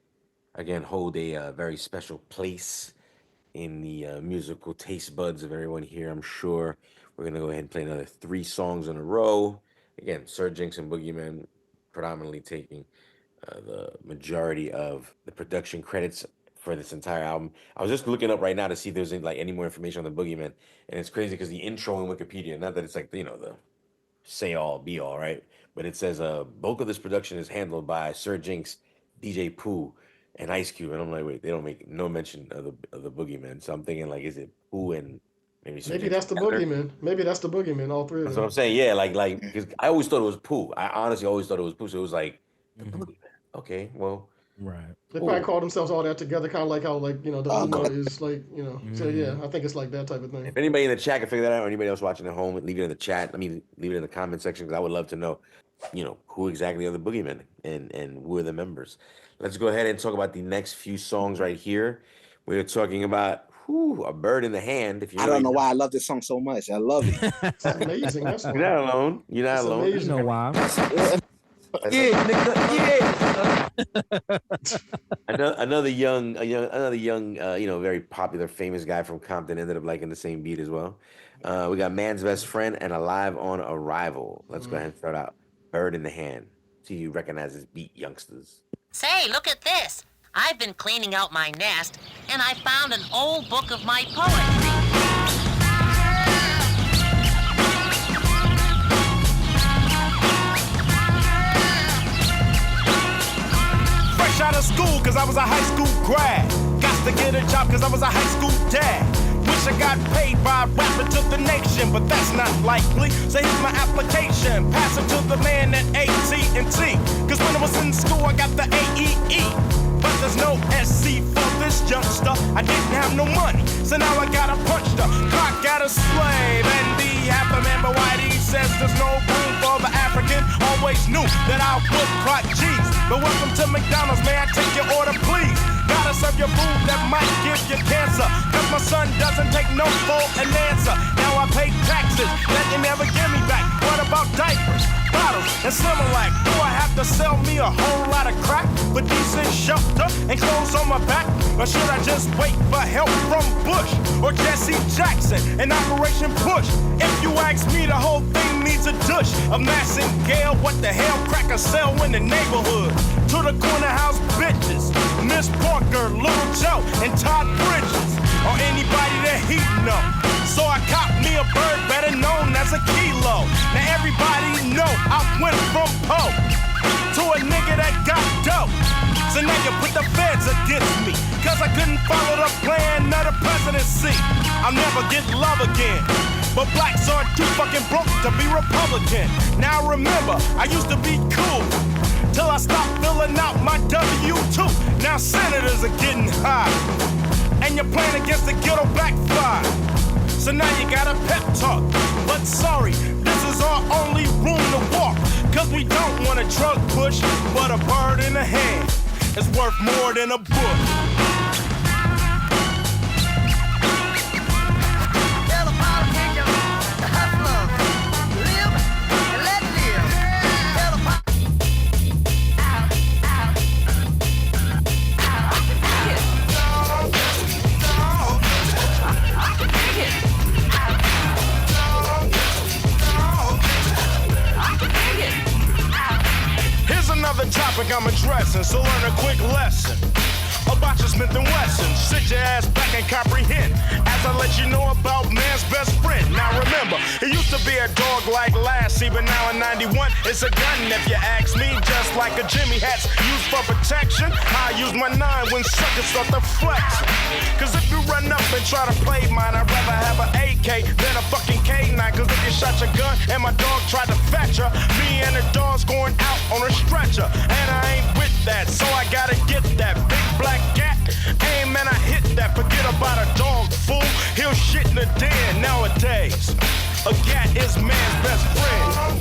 again hold a very special place in the musical taste buds of everyone here. I'm sure we're gonna go ahead and play another 3 songs in a row. Again, Sir Jinx and Boogeyman predominantly taking the majority of the production credits for this entire album. I was just looking up right now to see if there's any more information on the Boogeyman, and it's crazy because the intro in Wikipedia, not that it's like the say all be all, right? But it says bulk of this production is handled by Sir Jinx, DJ Pooh, and Ice Cube. And I'm like, wait, they don't make no mention of the Boogeyman. So I'm thinking like, is it Pooh and maybe Sir maybe Jinx that's the together? Boogeyman. Maybe that's the Boogeyman. All 3 of That's them. what I'm saying. Yeah, like because I always thought it was Pooh. I honestly always thought it was Pooh. So it was like the Boogeyman. Okay, well, right. They probably call themselves all that together, kind of like how the Uma is like So yeah, I think it's like that type of thing. if anybody in the chat can figure that out, or anybody else watching at home, leave it in the chat. I mean, leave it in the comment section because I would love to know, who exactly are the Boogeymen and who are the members. Let's go ahead and talk about the next few songs right here. We're talking about A Bird in the Hand. If you I don't know why I love this song so much. I love it. It's amazing. That's why. You're not alone. You're not It's alone. amazing. You know why? Yeah, another young, very popular, famous guy from Compton ended up liking the same beat as well. We got Man's Best Friend and Alive on Arrival. Let's go ahead and start out. Bird in the Hand. See you recognize this beat, youngsters. Say, look at this. I've been cleaning out my nest, and I found an old book of my poetry. Fresh out of school, cause I was a high school grad. Got to get a job, cause I was a high school dad. Wish I got paid by rapping to the nation, but that's not likely. So here's my application. Pass it to the man at AT&T. Cause when I was in school, I got the AEE. But there's no SC for this youngster. I didn't have no money, so now I gotta punch the clock at a slave and be happy. Man, but Whitey says there's no room for the African. Always knew that I would clock G's. But welcome to McDonald's, may I take your order, please? Gotta serve your food that might give you cancer. Cause my son doesn't take no for an answer. Now I pay taxes that they never give me back. What about diapers, bottles, and Similac? Do I have to sell me a whole lot of crack for decent shelter and clothes on my back? Or should I just wait for help from Bush or Jesse Jackson and Operation Push? If you ask me, the whole thing needs a douche of Massingale. What the hell crackers sell in the neighborhood? To the corner house bitches, Miss Parker, Little Joe, and Todd Bridges, or anybody that he know. So I caught me a bird better known as a kilo. Now everybody know I went from Poe to a nigga that got dope. So now you put the feds against me, cause I couldn't follow the plan of the presidency. I'll never get love again, but blacks are too fucking broke to be Republican. Now remember, I used to be cool, till I stopped filling out my W-2. Now senators are getting high, and your plan against the ghetto backfire. So now you got a pep talk, but sorry, this is our only room to walk. Cause we don't want a drug push, but a bird in the hand is worth more than a book. Another topic I'm addressing, so learn a quick lesson about your Smith & Wesson. Sit your ass back and comprehend as I let you know about man's best friend. Now remember, it used to be a dog like Lassie, but now in 91, it's a gun if you ask me. Just like a Jimmy hat's used for protection, I use my 9 when suckers start to flex. Cause if you run up and try to play mine, I'd rather have an AK than a fucking K9. Cause if you shot your gun and my dog tried to fetch her, me and the dog's going out on a stretcher. And I ain't with that, so I gotta get that big black cat. Aim and I hit that, forget about a dog, fool. He'll shit in the den nowadays. A cat is man's best friend.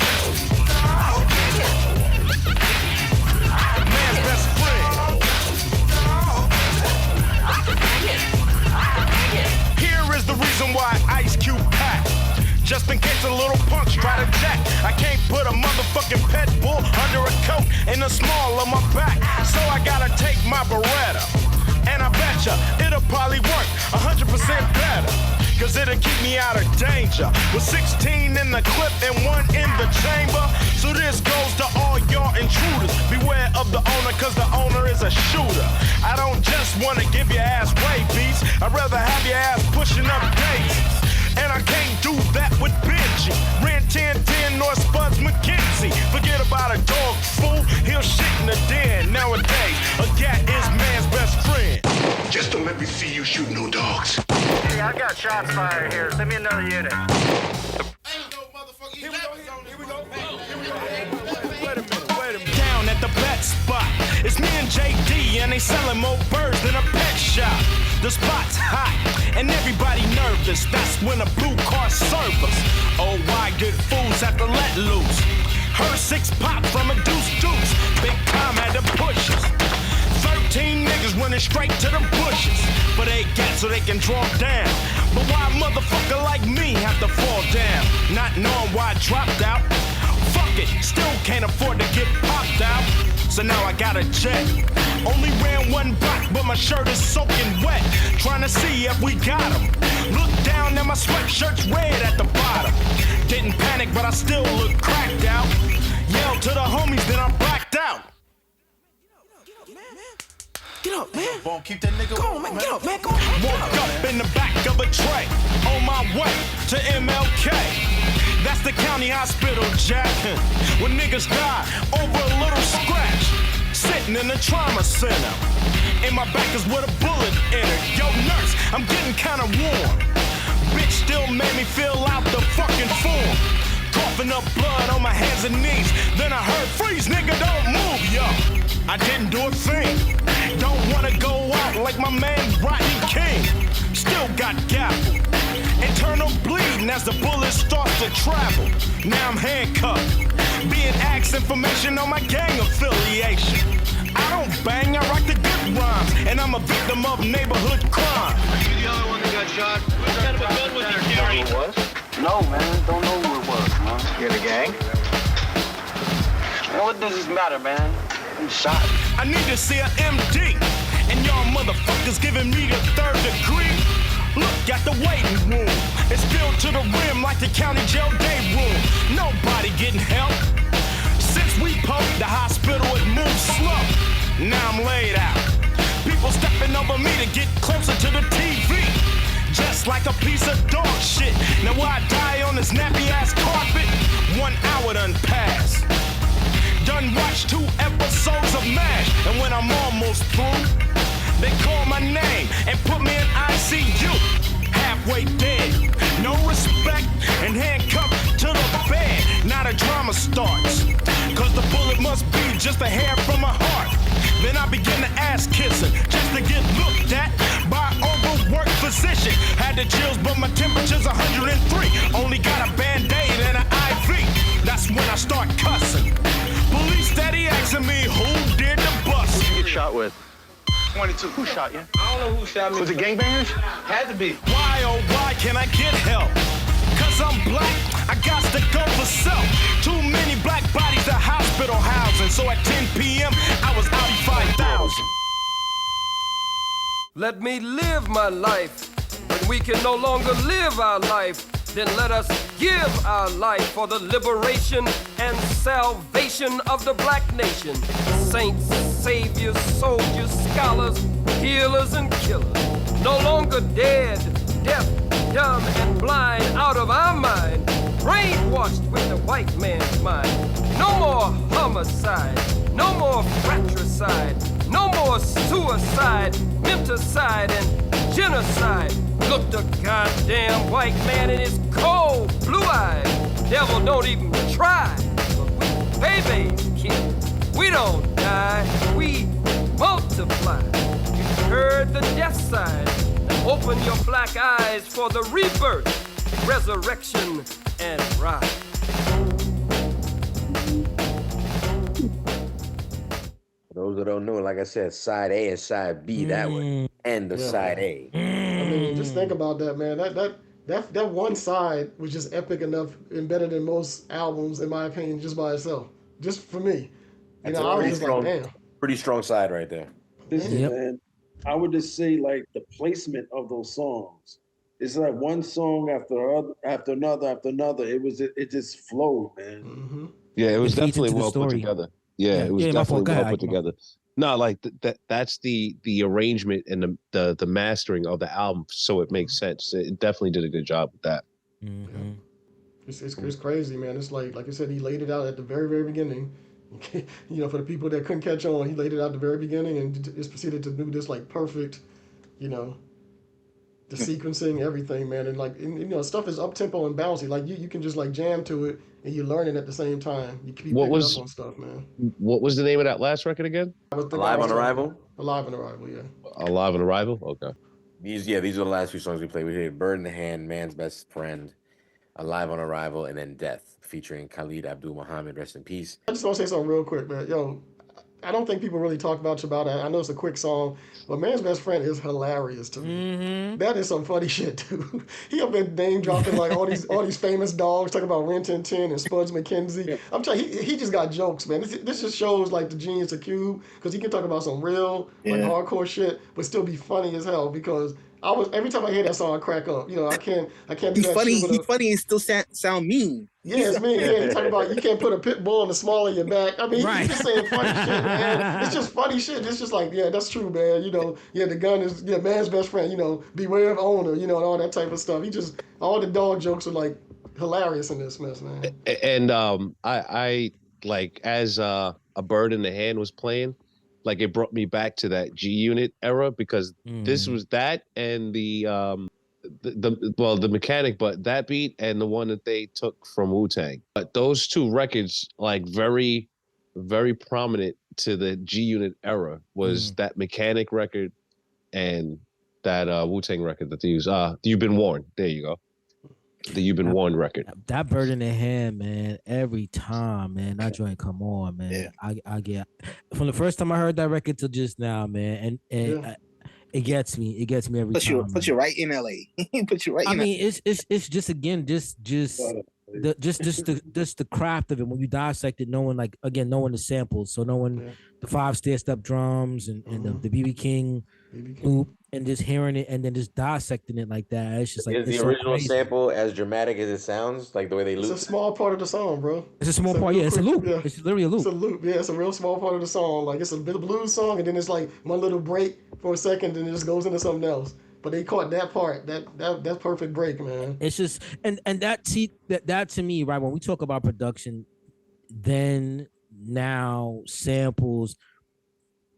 Man's best friend. Here is the reason why Ice Cube packed. Just in case a little punks try to jack. I can't put a motherfucking pet bull under a coat in the small of my back. So I gotta take my Beretta. And I betcha it'll probably work 100% better. Cause it'll keep me out of danger. With 16 in the clip and 1 in the chamber. So this goes to all y'all intruders. Beware of the owner, cause the owner is a shooter. I don't just wanna give your ass rabies. I'd rather have your ass pushing up daisies. And I can't do that with Benji. Ran 1010 North Spuds McKenzie. Forget about a dog, fool. He'll shit in the den. Nowadays, a cat is man's best friend. Just don't let me see you shoot no dogs. Hey, I got shots fired here. Send me another unit. Down at the pet spot, it's me and JD, and they selling more birds than a pet shop. The spot's hot, and everybody nervous. That's when a blue car serve us. Oh, why good fools have to let loose? Her 6 pop from a deuce. Big Tom had to push us. 15 niggas running straight to the bushes for they gas so they can draw down. But why a motherfucker like me have to fall down? Not knowing why I dropped out. Fuck it, still can't afford to get popped out. So now I got a jet. Only ran one block, but my shirt is soaking wet. Trying to see if we got him. Look down and my sweatshirt's red at the bottom. Didn't panic, but I still look cracked out. Yelled to the homies, then I blacked out. Get up, man. Won't keep that nigga Go on, man. Get up, man. Go on. Woke up in the back of a tray, on my way to MLK. That's the county hospital, Jack. When niggas die over a little scratch, sitting in the trauma center. In my back is with a bullet in it. Yo, nurse, I'm getting kinda warm. Bitch still made me fill out the fucking form. Coughing up blood on my hands and knees. Then I heard, freeze, nigga, don't move, yo. I didn't do a thing. Don't wanna go out like my man Rodney King. Still got gappled. Internal bleeding as the bullet starts to travel. Now I'm handcuffed. Being asked information on my gang affiliation. I don't bang, I rock the good rhymes. And I'm a victim of neighborhood crime. Are you the other one that got shot? What kind of a gun was you carrying? No, man. Don't know who it was, man. You're in a gang? What does this matter, man? I'm shot. I need to see an MD. And y'all motherfuckers giving me the 3rd degree. Look at the waiting room. It's filled to the rim like the county jail day room. Nobody getting help. Since we poked, the hospital had moved slow. Now I'm laid out. People stepping over me to get closer to the TV. Just like a piece of dog shit. Now why I die on this nappy ass carpet? 1 hour done passed. Done watched 2 episodes of MASH. And when I'm almost through, they call my name and put me in ICU. Halfway dead, no respect, and handcuffed to the bed. Now the drama starts, cause the bullet must be just a hair from my heart. Then I begin to ass kissing, just to get looked at by an overworked physician. Had the chills, but my temperature's 103. Only got a Band-Aid and an IV. That's when I start cussing. Police steady asking me who did the bust. Who'd you get shot with? 22. Who shot you? I don't know who shot me. Was it gangbangers? Had to be. Why, oh, why can I get help? Cause I'm black, I got to go for self. Too many black bodies at hospital housing. So at 10 p.m., I was out 5,000. Let me live my life. When we can no longer live our life, then let us give our life for the liberation and salvation of the black nation. Saints, saviors, soldiers, scholars, healers, and killers. No longer dead, deaf, dumb, and blind out of our mind. Brainwashed with the white man's mind. No more homicide, no more fratricide, no more suicide, menticide, and genocide. Look the goddamn white man in his cold blue eyes. Devil don't even try, but we babies kid. We don't die, we multiply. You heard the death sign. Now open your black eyes for the rebirth, resurrection, and rise. For those that don't know, like I said, side A and side B that way, and the side A. I mean, just think about that, man. That one side was just epic enough and better than most albums, in my opinion, just by itself. Just for me. You know, I was just like, damn. Pretty strong side right there. Listen, man, I would just say like the placement of those songs. It's like one song after another. It just flowed, man. Mm-hmm. Yeah, it was It feeds definitely into the well put story. together. Yeah, it was Yeah, my fault. definitely Go well ahead, put together. No, like that's the arrangement and the mastering of the album, so it makes sense. It definitely did a good job with that. Mm-hmm. It's crazy, man. It's like I said, he laid it out at the very, very beginning. You know, for the people that couldn't catch on, he laid it out at the very beginning and just proceeded to do this like perfect, you know, the sequencing, everything, man. And you know, stuff is up tempo and bouncy. Like you can just like jam to it and you're learning at the same time. You keep picking up on stuff, man. What was the name of that last record again? Alive on Arrival? Alive on Arrival, yeah. Alive on Arrival? Okay. These are the last few songs we played. We did Bird in the Hand, Man's Best Friend, Alive on Arrival, and then Death, featuring Khalid Abdul Muhammad, rest in peace. I just want to say something real quick, man. Yo, I don't think people really talk much about it. I know it's a quick song, but Man's Best Friend is hilarious to me. That is some funny shit too. He up been name dropping like all these famous dogs, talking about Rin Tin Tin and Spuds McKenzie. I'm telling you, he just got jokes, man. This just shows like the genius of Cube, because he can talk about some real like hardcore shit, but still be funny as hell. Because I was every time I hear that song, I crack up. You know, I can't do He's that funny. shit with He's funny and still sound mean. yeah, it's me. Yeah, you talk about you can't put a pit bull in the small of your back. I mean, he's just saying funny shit, man. It's just funny shit. It's just like, yeah, that's true, man. You know, yeah, the gun is man's best friend. You know, beware of owner. You know, and all that type of stuff. He just all the dog jokes are like hilarious in this mess, man. And I like as a Bird in the Hand was playing, like it brought me back to that G Unit era, because this was that and the Mechanic, but that beat and the one that they took from Wu-Tang. But those two records, like very, very prominent to the G Unit era, was that Mechanic record and that Wu-Tang record that they use. You've Been Warned. There you go. The You've Been Warned record. That Bird in the Hand, man. Every time, man, that joint come on, man. I get from the first time I heard that record to just now, man, and it gets me. It gets me every time. Put you right in LA. Put you right. I mean, it's just again, just the craft of it when you dissect it, knowing knowing the samples, so knowing the 5 stair-step drums and the BB King loop, and just hearing it and then just dissecting it like that. It's just like is the original sample as dramatic as it sounds? Like the way they loop. It's a small part of the song, bro. It's a small part. Yeah, it's a loop. Yeah. It's literally a loop. It's a loop. Yeah, it's a real small part of the song. Like it's a bit of blues song, and then it's like one little break for a second, and it just goes into something else. But they caught that part, that perfect break, man. It's just and that to me, right, when we talk about production, then now samples,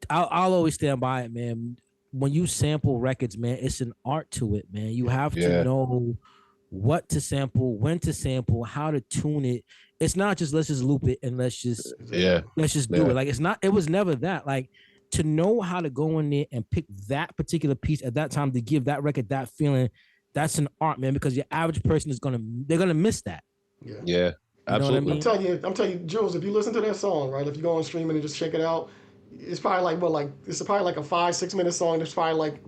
I'll always stand by it, man. When you sample records, man, it's an art to it, man. You have to know what to sample, when to sample, how to tune it. It's not just let's just loop it and let's just do it. Like it was never that. Like to know how to go in there and pick that particular piece at that time to give that record that feeling, that's an art, man, because your average person they're gonna miss that. Yeah. Absolutely. I'm telling you, Jules, if you listen to that song, right, if you go on streaming and just check it out, it's probably like a 5-6 minute song. There's probably like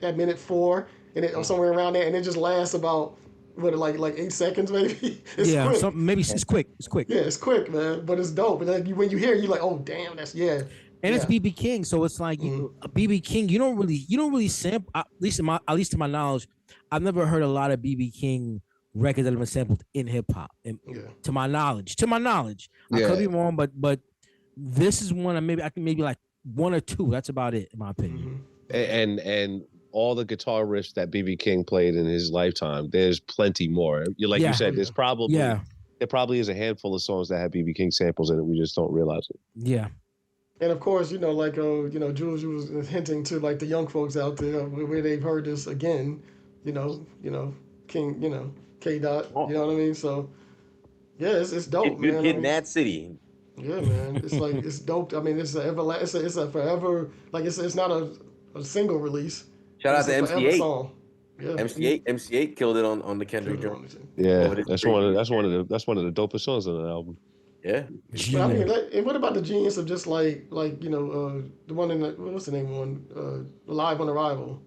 that minute 4 and it or somewhere around there, and it just lasts about like 8 seconds maybe. It's quick. Maybe it's quick. It's quick. Yeah, it's quick, man. But it's dope. And like when you hear it, you're like, oh damn, that's And it's BB King, so it's like BB King. You don't really sample. At least to my knowledge, I've never heard a lot of BB King records that have been sampled in hip hop. To my knowledge, I could be wrong, but this is one. I can maybe like 1 or 2. That's about it, in my opinion. And all the guitar riffs that BB King played in his lifetime, there's plenty more. You said, there's probably there probably is a handful of songs that have BB King samples in it. We just don't realize it. Yeah. And of course, Jules, you was hinting to like the young folks out there where they've heard this again. King, K Dot. You know what I mean? So yeah, it's dope, man. Good kid in that city. Yeah, man. It's like it's dope. I mean, it's a forever. Like it's not a single release. Shout out to MC8. Song. Yeah. MC8 killed it on the Kendrick joint. Yeah, that's one of the dopest songs on the album. Yeah. But I mean, and what about the genius of just the one in what's the name one Live on Arrival,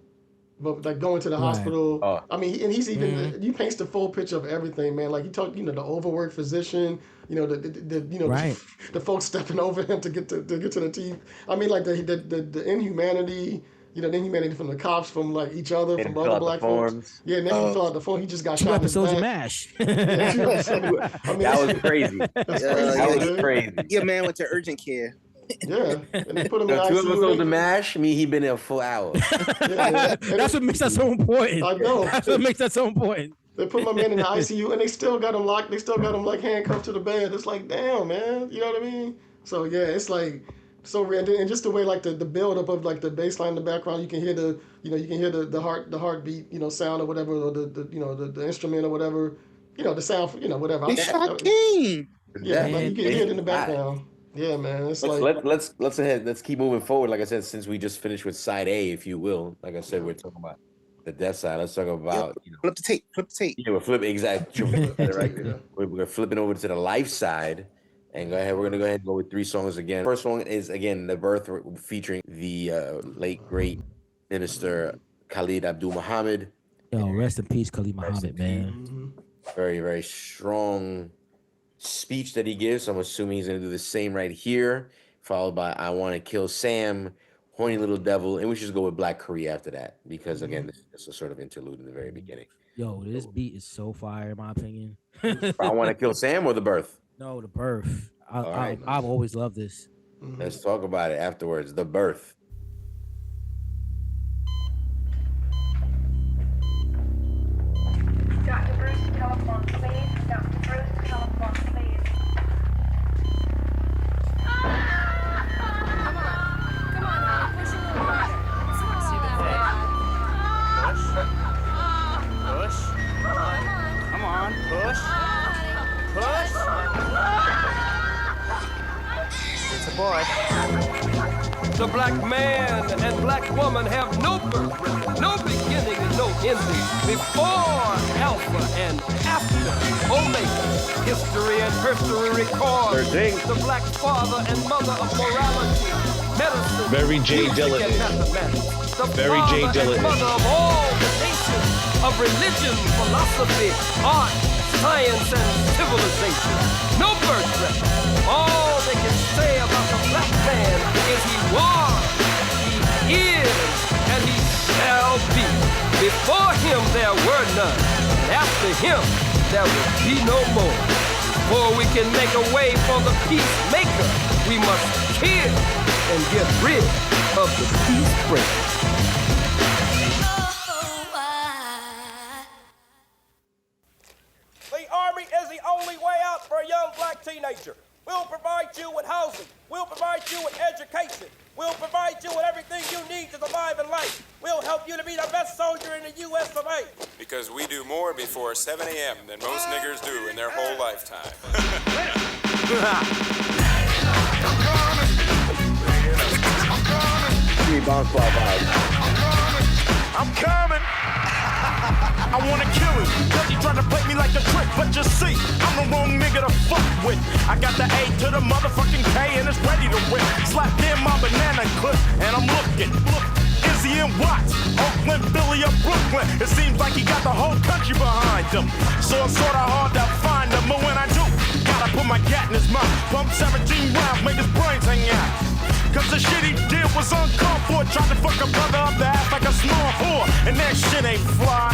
but like going to the hospital. I mean, and he's even he paints the full picture of everything, man. Like he talked, the overworked physician, the folks stepping over him to get to the teeth. I mean, like the inhumanity. The inhumanity from the cops, from like each other, from other black folks. Yeah, and then he fill out the phone. He just got 2 shot. 2 episodes of MASH. That was crazy. That was crazy. Your man went to urgent care. Yeah, and they put him in 2 ICU. episodes of MASH. He been there a full hour. That's what makes that so important. I know. That's what makes that so important. They put my man in the ICU, and they still got him locked. They still got him like handcuffed to the bed. It's like, damn, man. You know what I mean? So yeah, it's like. So rare, and just the way like the build up of like the bass line in the background, you can hear the heartbeat, sound or whatever, or the instrument or whatever, the sound, whatever. Yeah, like you can hear it in the background. Yeah, man. It's let's keep moving forward. Like I said, since we just finished with side A, if you will. Like I said, we're talking about the death side. Let's talk about flip the tape. Yeah, we're flipping exactly right. We're flipping over to the life side. And go ahead. We're gonna go ahead and go with 3 songs again. First one is again "The Birth," featuring the late great minister Khalid Abdul Muhammad. Yo, rest in peace, Khalid Rest Muhammad, in man. Very, very strong speech that he gives. I'm assuming he's gonna do the same right here, followed by "I Want to Kill Sam," "Horny Little Devil," and we should just go with "Black Korea" after that because again, this is a sort of interlude in the very beginning. Yo, this beat is so fire, in my opinion. "I Want to Kill Sam" or "The Birth"? No, The Birth. All right. I've always loved this. Let's talk about it afterwards. "The Birth." Dr. Bruce, telephone, please. Dr. Bruce, telephone, please. Come on, honey, push a little harder. See the Push. Come on, push. Push. It's a boy. The black man and black woman have no birth, no beginning and no ending. Before Alpha and after Omega. History and history record the black father and mother of morality, medicine, Very J. music, Dillon. and mathematics. The Very J. father Dillon. and mother of all the nations of religion, philosophy, art, science, and civilization. No birthright. All they can say about the black man is he was, he is, and he shall be. Before him there were none, and after him there will be no more. Before we can make a way for the peacemaker, we must kill and get rid of the peace breaker. The Army is the only way out for a young black teenager. We'll provide you with housing. We'll provide you with education. We'll provide you with everything you need to survive in life. We'll help you to be the best soldier in the U.S. of A. Because we do more before 7 a.m. than most niggers do in their whole lifetime. I'm coming. I wanna kill him, cause he tried to play me like a trick. But you see, I'm the wrong nigga to fuck with. I got the A to the motherfucking K and it's ready to rip. Slapped in my banana clip and I'm looking. Izzy and Watts, Oakland, Philly, or Brooklyn. It seems like he got the whole country behind him. So it's sorta hard to find him, but when I do, gotta put my gat in his mouth. Pump 17 rounds, make his brains hang out. Cause the shit he did was uncalled for. Tried to fuck a brother up the ass like a small whore, and that shit ain't fly.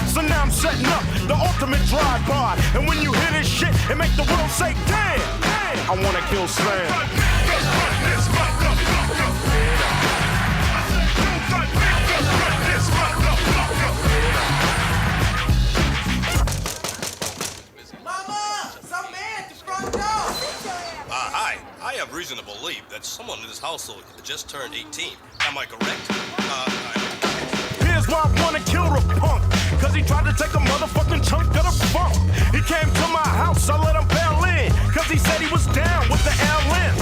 So now I'm setting up the ultimate drive-by. And when you hear this shit, it make the world say, damn, damn. I wanna kill Slam. Hi. I have reason to believe that someone in this household just turned 18. Am I correct? Here's why I wanna kill the punk. Cause he tried to take a motherfucking chunk of the funk. He came to my house, I let him bail in. Cause he said he was down with the LN.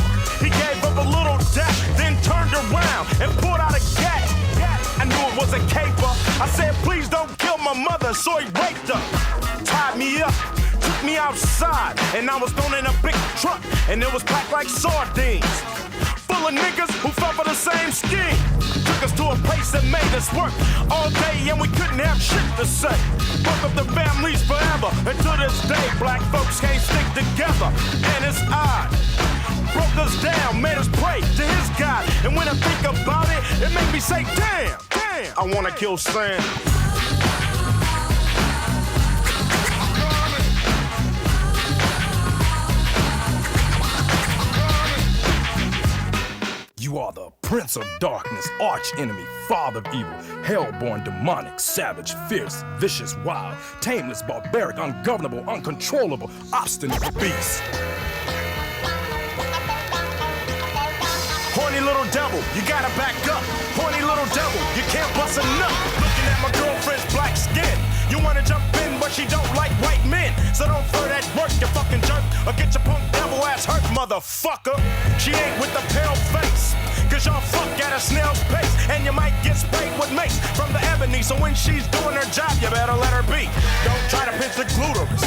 He gave up a little dap, then turned around and pulled out a gat. I knew it was a caper. I said, please don't kill my mother, so he raped her. Tied me up, took me outside, and I was thrown in a big truck, and it was packed like sardines. Full of niggas who fell for the same scheme. Took us to a place that made us work all day, and we couldn't have shit to say. Broke up the families forever, and to this day, black folks can't stick together. And it's odd. Broke us down, made us pray to his God. And when I think about it, it made me say, damn, damn, I wanna kill Sam. You are the Prince of Darkness, arch enemy, father of evil, hell-born, demonic, savage, fierce, vicious, wild, tameless, barbaric, ungovernable, uncontrollable, obstinate beast. Horny little devil, you gotta back up. Horny little devil, you can't bust a nut. Looking at my girlfriend's black skin. You wanna jump in, but she don't like white men. So don't throw that work, you fucking jerk, or get your punk devil ass hurt, motherfucker. She ain't with the pale face, cause y'all fuck at a snail's pace. And you might get sprayed with mace from the ebony. So when she's doing her job, you better let her be. Don't try to pinch the clitoris.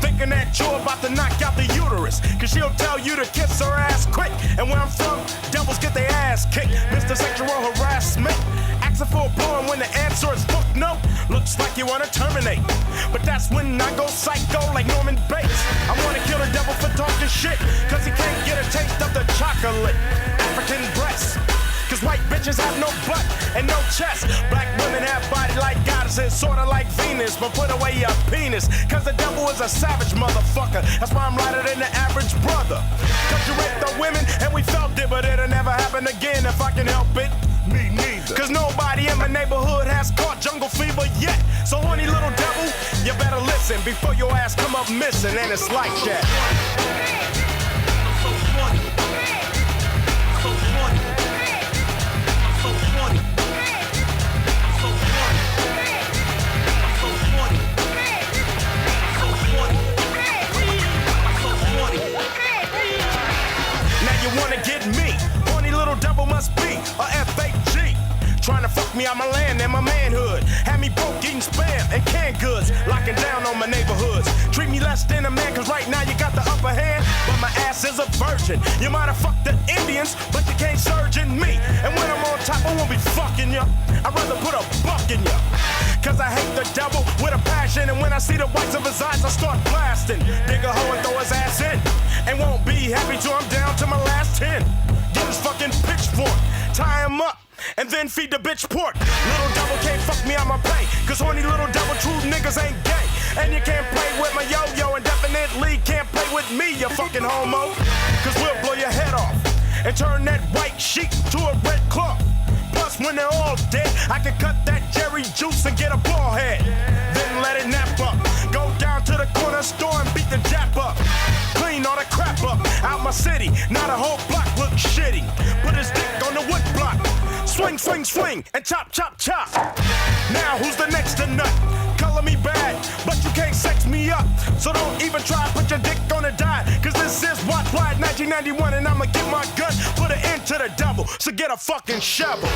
Think looking at you about to knock out the uterus. Cause she'll tell you to kiss her ass quick. And where I'm from, devils get their ass kicked. Mr. Sexual Harassment. Asking for a blowing when the answer is fuck no. Looks like you wanna terminate. But that's when I go psycho like Norman Bates. I wanna kill the devil for talking shit. Cause he can't get a taste of the chocolate. African breasts. Cause white bitches have no butt and no chest. Black women have body like goddesses, sorta like Venus, but put away your penis. Cause the devil is a savage motherfucker. That's why I'm lighter than the average brother. Cause you raped the women and we felt it, but it'll never happen again if I can help it. Me neither. Cause nobody in my neighborhood has caught jungle fever yet. So horny little devil, you better listen before your ass come up missing, and it's like that. Wanna get me? Horny little devil must be a FAG. Trying to fuck me out my land and my manhood. Had me broke eating spam and canned goods. Locking down on my neighborhoods. Treat me less than a man, cause right now you got the upper hand. But my ass is a virgin. You might have fucked the Indians, but you can't surge in me. And when I'm on top, I won't be fucking you. I'd rather put a buck in you. Cause I hate the devil with a passion. And when I see the whites of his eyes, I start blasting. Dig a hoe and throw his ass in. And won't be happy till I'm down to my last 10. Get his fucking pitchfork, tie him up, and then feed the bitch pork. Little devil can't fuck me on my pay. Cause horny little devil true niggas ain't gay. And you can't play with my yo-yo, and definitely can't play with me, you fucking homo. Cause we'll blow your head off and turn that white sheet to a red cloth. Plus when they're all dead, I can cut that Jerry juice and get a ball head. Then let it nap up. Go down to the corner store and beat the jap up. Clean all the crap up out my city. Now the whole block look shitty. Put his dick on the wood block. Swing, swing, swing, and chop, chop, chop. Now who's the next to nut? Color me bad, but you can't sex me up. So don't even try to put your dick on a dime. Cause this is Watch Wide 1991 and I'ma get my gun. Put an end to the devil, so get a fucking shovel.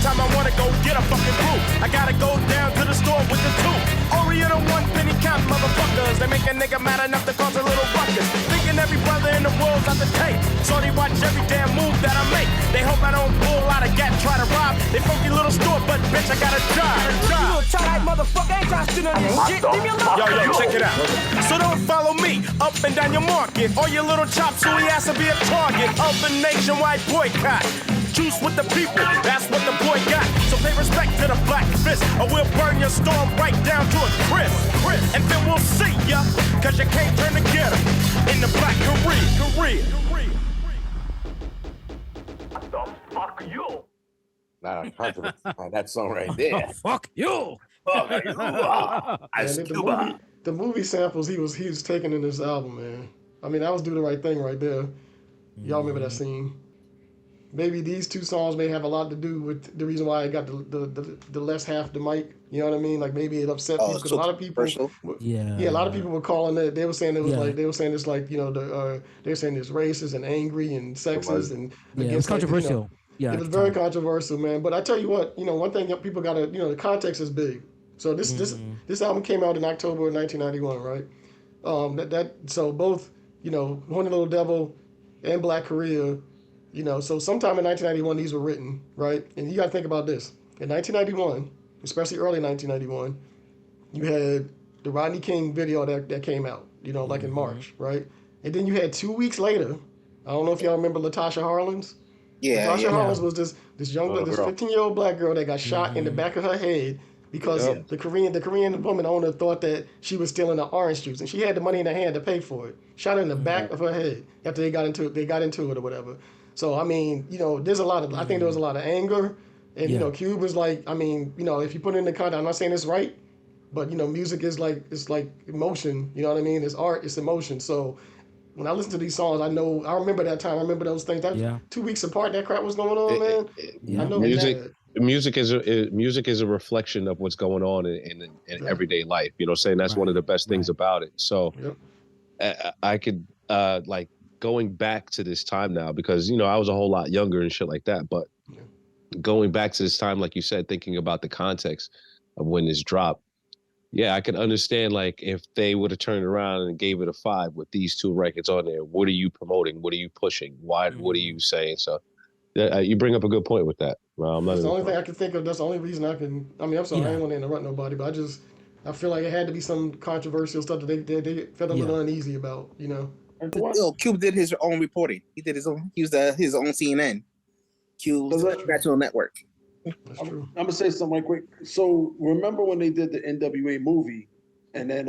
Time I wanna go get a fucking brew, I gotta go down to the store with the two Oriental 1 penny count motherfuckers. They make a nigga mad enough to cause a little ruckus. Thinking every brother in the world's out the tape, so they watch every damn move that I make. They hope I don't pull out a gat, try to rob they funky little store, but bitch I gotta drive. You little tight motherfucker, ain't trying to steal none of this shit. Leave me alone. Yo, check it out. So don't follow me up and down your market. All your little chop suey ass will be a target of the nationwide boycott. Juice with the people, that's what the boy got. So pay respect to the black fist, or we'll burn your storm right down to a crisp. And then we'll see ya, cause you can't turn the ghetto in the black career. What the fuck you? Nah, that song right there. Fuck you. Fuck you. Ice Cuba. The movie samples he was taking in this album, man. I mean, that was Do the Right Thing right there. Y'all remember that scene? Maybe these two songs may have a lot to do with the reason why I got the less half the mic. You know what I mean? Like maybe it upset people because a lot of people. A lot of people were calling it. They were saying it was it's like they were saying it's racist and angry and sexist and it was controversial. It was very controversial, man. But I tell you what, one thing that people gotta, the context is big. So this album came out in October of 1991, right? So both Horny Little Devil and Black Korea. So sometime in 1991, these were written, right? And you got to think about this. In 1991, especially early 1991, you had the Rodney King video that came out, like in March, right? And then you had 2 weeks later, I don't know if y'all remember Latasha Harlins. Latasha Harlins was this young, this 15-year-old black girl that got shot in the back of her head because the Korean woman owner thought that she was stealing the orange juice, and she had the money in her hand to pay for it. Shot her in the back of her head after they got into it or whatever. So, I mean, there's a lot of, I think there was a lot of anger. And, Cube was like, I mean, if you put it in the context, I'm not saying it's right, but, music is like, it's like emotion, you know what I mean? It's art, it's emotion. So when I listen to these songs, I remember that time. I remember those things. That Yeah. 2 weeks apart, that crap was going on, man. I know Music, that. music is a reflection of what's going on in everyday life. You know, what I'm saying that's one of the best things about it. So I could like going back to this time now because you know I was a whole lot younger and shit like that. But going back to this time, like you said, thinking about the context of when this dropped, yeah, I can understand like if they would have turned around and gave it a 5 with these 2 records on there. What are you promoting? What are you pushing? Why? What are you saying? So you bring up a good point with that. Well, I'm not That's the even only thing I can think of. That's the only reason I can. I mean, I'm sorry, I ain't want to interrupt nobody, but I feel like it had to be some controversial stuff that they felt a little uneasy about. You know. Cube did his own reporting. He did his own. He was his own CNN. Cube's National Network. I'm gonna say something right quick. So remember when they did the NWA movie, and then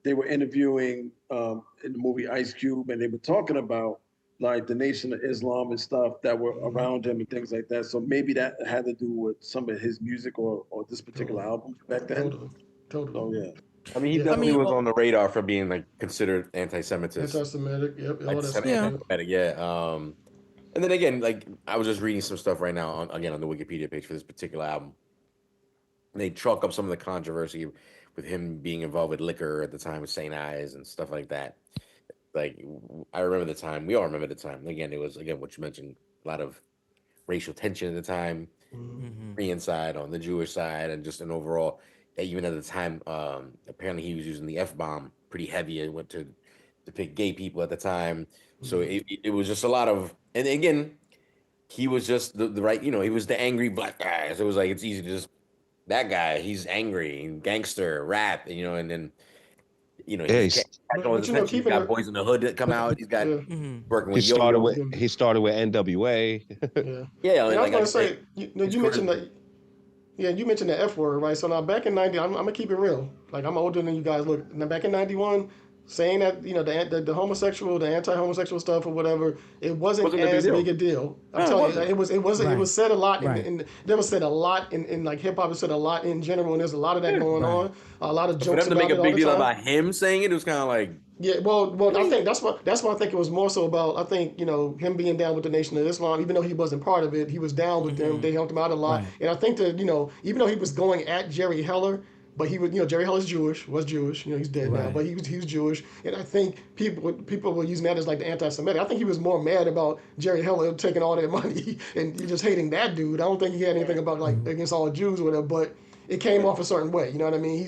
they were interviewing in the movie Ice Cube, and they were talking about like the Nation of Islam and stuff that were around him and things like that. So maybe that had to do with some of his music or this particular album back then. Totally. So yeah. I mean, he definitely was on the radar for being like considered anti-Semitic. Anti-Semitic, yep, all that stuff. Anti-Semitic, yeah. And then again, like I was just reading some stuff right now on the Wikipedia page for this particular album. They chalk up some of the controversy with him being involved with liquor at the time with St. Ives and stuff like that. Like I remember the time. We all remember the time. Again, it was what you mentioned, a lot of racial tension at the time, Korean side, on the Jewish side, and just an overall. Even at the time, apparently he was using the F-bomb pretty heavy. It went to depict gay people at the time, so it was just a lot of. And again, he was just the right. You know, he was the angry black guy. So it was like it's easy to just that guy. He's angry and gangster rap. You know, and then. You know, he's got Boys in the Hood that come out. He's got working with Yo-Yo. He started with NWA. Yeah, I was like gonna say, you mentioned that. Yeah, you mentioned the F word, right? So now back in '90, I'm gonna keep it real. Like I'm older than you guys look. Now back in '91, saying that the homosexual, the anti-homosexual stuff or whatever, it wasn't as big a deal. I'm telling you, it was said a lot. And there was said a lot in like hip hop. It said a lot in general, and there's a lot of that going on. A lot of jokes for them to make a big deal about him saying it was kind of like. Yeah, well, I think that's why I think it was more so about. I think him being down with the Nation of Islam, even though he wasn't part of it, he was down with them. They helped him out a lot, and I think that even though he was going at Jerry Heller, but he was Jerry Heller was Jewish. He's dead now, but he was Jewish, and I think people were using that as like the anti-Semitic. I think he was more mad about Jerry Heller taking all their money and just hating that dude. I don't think he had anything about like against all Jews or whatever, but it came off a certain way. You know what I mean?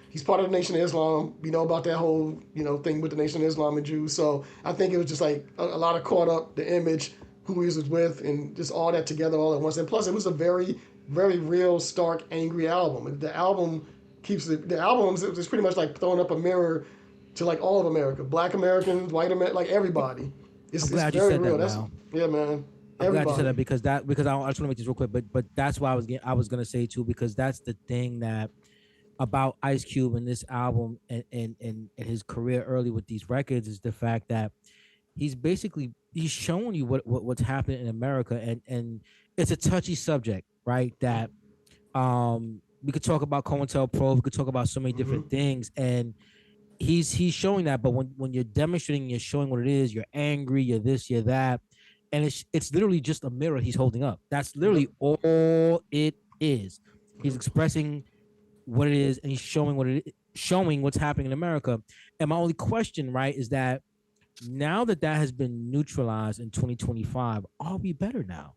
He's part of the Nation of Islam. We know about that whole, thing with the Nation of Islam and Jews. So I think it was just like a lot of caught up, the image, who he was with, and just all that together all at once. And plus, it was a very, very real, stark, angry album. The album is pretty much like throwing up a mirror to like all of America, Black Americans, white Americans, like everybody. It's glad you very said real. that now. Yeah, man. I'm glad you said that because I just want to make this real quick, but that's why I was gonna say too, because that's the thing that about Ice Cube and this album and his career early with these records is the fact that he's showing you what's happening in America, and it's a touchy subject, right? That we could talk about COINTELPRO, we could talk about so many different things, and he's showing that. But when you're demonstrating, you're showing what it is. You're angry, you're this, you're that, and it's literally just a mirror he's holding up. That's literally all it is. He's expressing what it is, and he's showing what's happening in America. And my only question, right, is that now that has been neutralized in 2025, are we better now?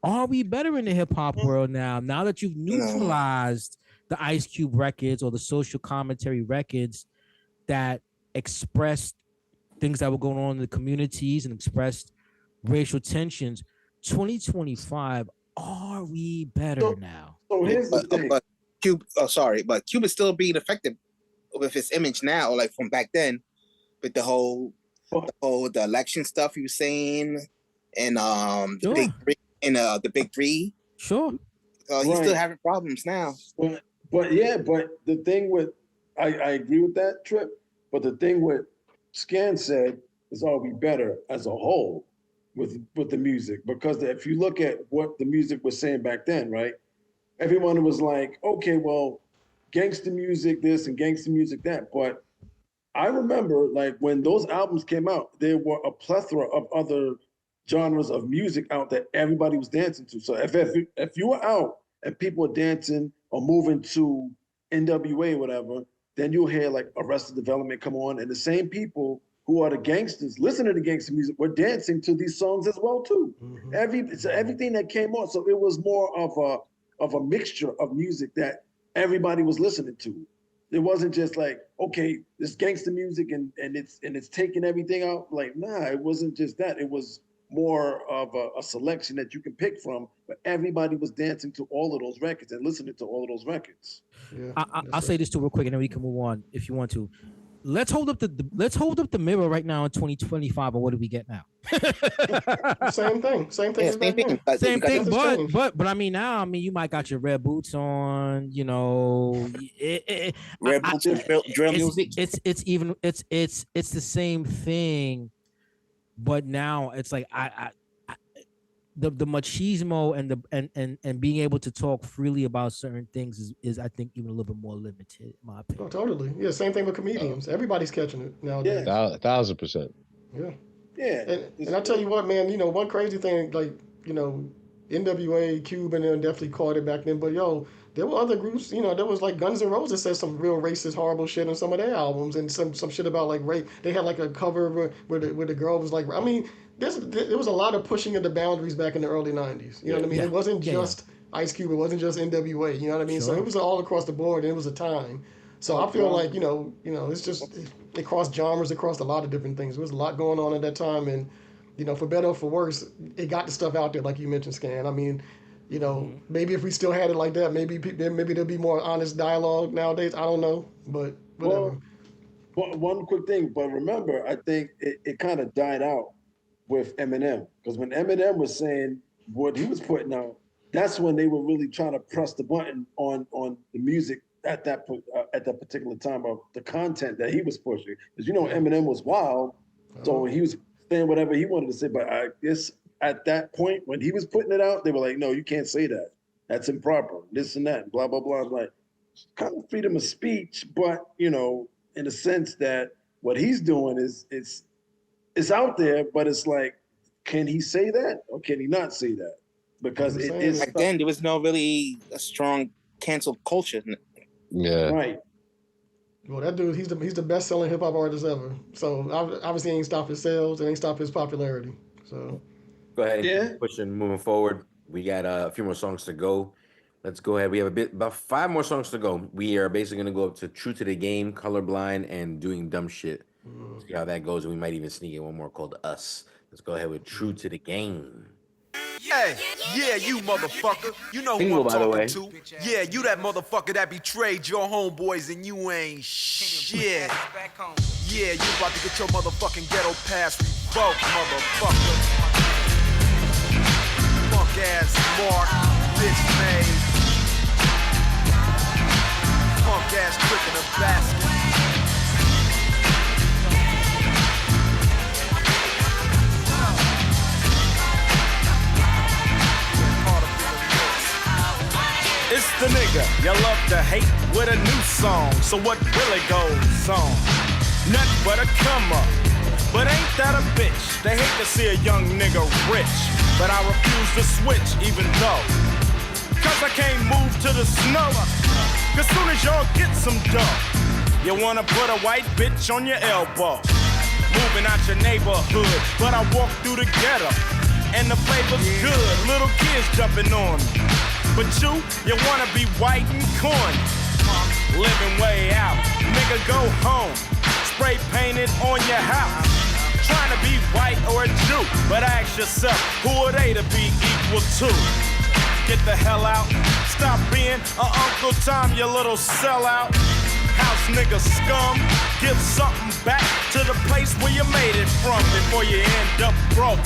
Are we better in the hip hop world now? Now that you've neutralized the Ice Cube records or the social commentary records that expressed things that were going on in the communities and expressed racial tensions, 2025, are we better now? So here's the thing. But Cube is still being effective with his image now, like from back then, with the election stuff he was saying, and the big three. Sure. He's still having problems now. But the thing with I agree with that, Trip. But the thing with Scan said is, are we better as a whole with the music? Because if you look at what the music was saying back then, right? Everyone was like, okay, well, gangster music this and gangster music that. But I remember like when those albums came out, there were a plethora of other genres of music out that everybody was dancing to. So if you were out and people were dancing or moving to NWA or whatever, then you'll hear like Arrested Development come on, and the same people who are the gangsters listening to gangster music were dancing to these songs as well too. So everything that came on, so it was more of a mixture of music that everybody was listening to. It wasn't just like, okay, this gangster music and it's taking everything out. Like, nah, it wasn't just that. It was more of a selection that you can pick from, but everybody was dancing to all of those records and listening to all of those records. Yeah, I'll say this too real quick, and then we can move on if you want to. Let's hold up the mirror right now in 2025, and what do we get now? Same thing. Yeah, Same thing, but I mean now, I mean you might got your red boots on, you know, Red boots and drill music. It's the same thing, but now it's like the machismo and being able to talk freely about certain things is I think even a little bit more limited, in my opinion. Oh, totally. Yeah, same thing with comedians. Everybody's catching it nowadays. Yeah. 1000%. Yeah. Yeah. And I tell you what, man, you know, one crazy thing, like, you know, NWA, Cube, and them definitely caught it back then. But yo, there were other groups, you know, there was like Guns N' Roses said some real racist, horrible shit on some of their albums, and some shit about like rape. They had like a cover where the girl was like, I mean, there was a lot of pushing of the boundaries back in the early 90s. You know what I mean? It wasn't just Ice Cube. It wasn't just NWA. You know what I mean? Sure. So it was all across the board, and it was a time. So I feel like, you know, it's just, it crossed genres, it crossed a lot of different things. There was a lot going on at that time, and, you know, for better or for worse, it got the stuff out there, like you mentioned, Scan. I mean, you know, maybe if we still had it like that, maybe there'd be more honest dialogue nowadays. I don't know, but whatever. Well, one quick thing, but remember, I think it kind of died out with Eminem, because when Eminem was saying what he was putting out, that's when they were really trying to press the button on the music at that particular time of the content that he was pushing. Because you know Eminem was wild, so he was saying whatever he wanted to say. But I guess at that point when he was putting it out, they were like, "No, you can't say that. That's improper. This and that. Blah blah blah." I'm like, kind of freedom of speech, but you know, in the sense that what he's doing is it's out there, but it's like, can he say that or can he not say that? Because it is back then there was no really a strong cancel culture. Yeah. Right. Well, that dude, he's the best selling hip hop artist ever. So obviously, he ain't stop his sales and ain't stop his popularity. So go ahead and keep pushing, moving forward. We got a few more songs to go. Let's go ahead. We have about 5 more songs to go. We are basically gonna go up to True to the Game, Colorblind, and Doing Dumb Shit. See how that goes, and we might even sneak in one more called Us. Let's go ahead with True to the Game. Hey, yeah, you motherfucker. You know who Single, I'm by the way. talking to. Yeah, you that motherfucker that betrayed your homeboys and you ain't shit. Yeah, you about to get your motherfucking ghetto pass revoked, motherfucker. Punk ass Mark, bitch made. Punk ass trick in a basket. It's the nigga you love to hate with a new song. So what really goes on? Nothing but a come up. But ain't that a bitch? They hate to see a young nigga rich. But I refuse to switch even though. Cause I can't move to the snow. Cause soon as y'all get some dough, you wanna put a white bitch on your elbow. Moving out your neighborhood, but I walk through the ghetto. And the flavor's good, little kids jumping on me. But you wanna be white and corny. Living way out, nigga go home. Spray painted on your house. Trying to be white or a Jew, but ask yourself, who are they to be equal to? Get the hell out, stop being a Uncle Tom, you little sellout. House nigga scum, give something back to the place where you made it from before you end up broke.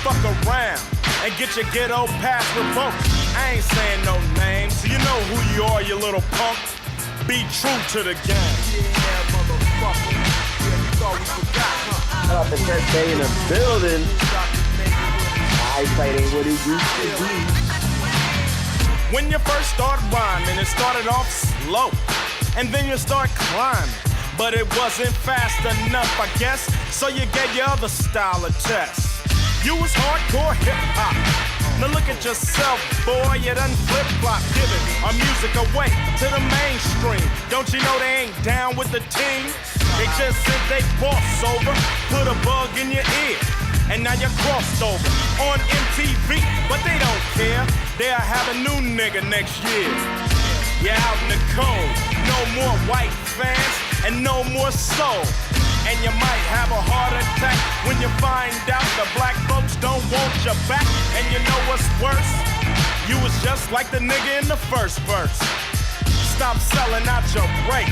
Fuck around and get your ghetto pass revoked. I ain't saying no names, so you know who you are, you little punk. Be true to the game. Yeah, motherfucker. Yeah, you thought we forgot, huh? Shout out to Kurt Day in the building. Eyesight ain't what it used to be. When you first start rhyming, it started off slow, and then you start climbing. but it wasn't fast enough, I guess. So you gave your other style a test. You was hardcore hip-hop. Now look at yourself, boy, you done flip-flop, giving our music away to the mainstream. Don't you know they ain't down with the team? They just said they boss over, put a bug in your ear, and now you're crossed over on MTV, but they don't care. They'll have a new nigga next year. You're out in the cold, no more white fans and no more soul. And you might have a heart attack when you find out the black folks don't want you back. And you know what's worse? You was just like the nigga in the first verse. Stop selling out your race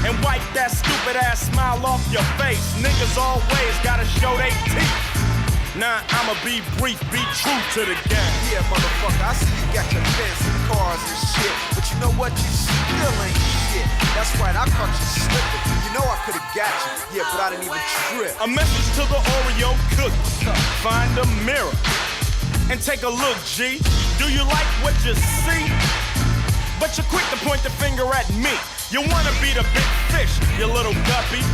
and wipe that stupid ass smile off your face. Niggas always gotta show they teeth. Nah, I'ma be brief, be true to the game. Yeah, motherfucker, I see you got your fancy cars and shit, but you know what? You still ain't shit. That's right, I caught you slipping. You know I could've got you, yeah, but I didn't even trip. A message to the Oreo cookie. Find a mirror and take a look, G. Do you like what you see? But you're quick to point the finger at me. You wanna be the big fish, you little guppy.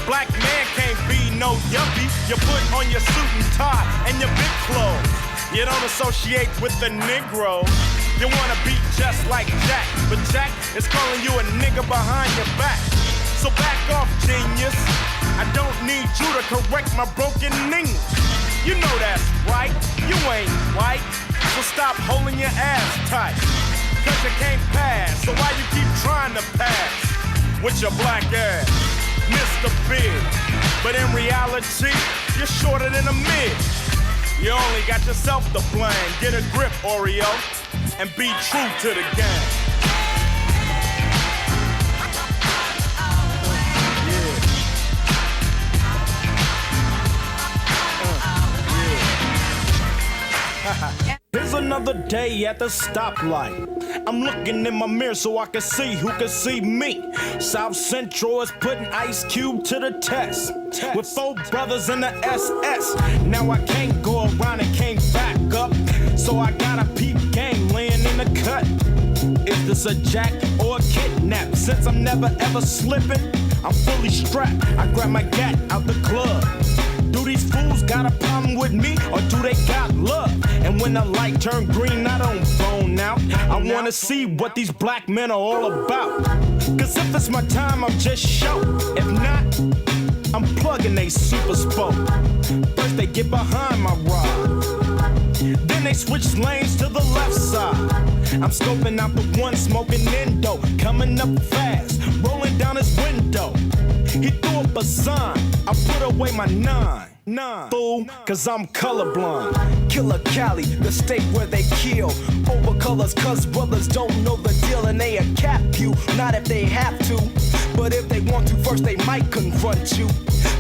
Black man can't be no yuppie. You put on your suit and tie and your big clothes. You don't associate with the Negro. You wanna be just like Jack, but Jack is calling you a nigga behind your back. So back off, genius. I don't need you to correct my broken English. You know that's right, you ain't white. So stop holding your ass tight, cause you can't pass. So why you keep trying to pass with your black ass? Mr. Big, but in reality, you're shorter than a midge. You only got yourself to blame. Get a grip, Oreo, and be true to the game. Here's another day at the stoplight. I'm looking in my mirror so I can see who can see me. South Central is putting Ice Cube to the test. With 4 brothers in the SS. Now I can't go around and can't back up. So I got a peep game laying in the cut. Is this a jack or a kidnap? Since I'm never ever slipping, I'm fully strapped. I grab my gat out the club. Do these fools got a problem with me, or do they got love? And when the light turn green, I don't zone out. I wanna see what these black men are all about. Cause if it's my time, I'm just show. If not, I'm plugging they super spoke. First they get behind my ride, then they switch lanes to the left side. I'm scoping out the one smoking endo, coming up fast, rolling down his window. He threw up a sign, I put away my 9. Fool, cause I'm colorblind. Killer Cali, the state where they kill over colors, cause brothers don't know the deal and they'll cap you. Not if they have to, but if they want to, first they might confront you.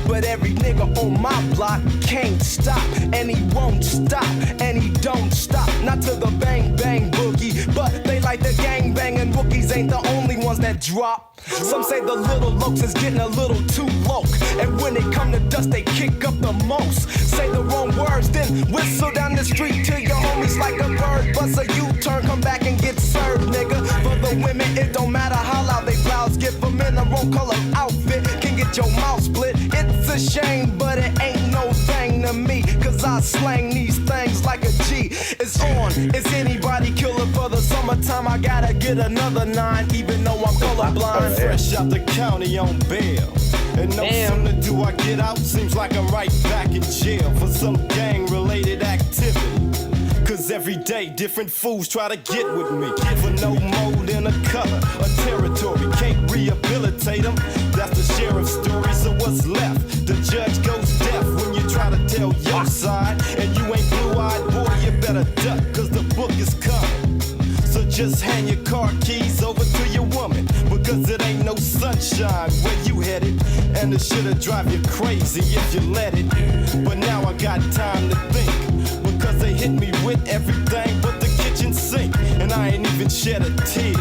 But every nigga on my block can't stop, and he won't stop, and he don't stop. Not to the bang bang boogie, but they like the gang bang, and rookies ain't the only ones that drop. Some say the little lokes is getting a little too low, and when they come to dust, they kick up the most. Say the wrong words, then whistle down the street to your homies like a bird. Bust a U-turn, come back and get served, nigga. For the women, it don't matter how loud they blouse. Get them in the wrong color outfit, can get your mouth split. It's a shame, but it ain't no thing to me, cause I slang these things like a G. It's on, it's anybody killer for the summertime. I gotta get another 9, even though I'm colorblind. Fresh out the county on bail, and no sooner do I get out, seems like I'm right back in jail for some gang-related activity. Cause every day different fools try to get with me for no more than a color, a territory. Can't rehabilitate them, that's the sheriff's story. So what's left? The judge goes deaf when you try to tell your side, and you ain't blue-eyed, boy, you better duck, cause the book is coming. So just hand your car keys over to your woman, because it ain't no sunshine where you headed, and it should've drive you crazy if you let it. But now I got time to think, because they hit me with everything but the kitchen sink, and I ain't even shed a tear.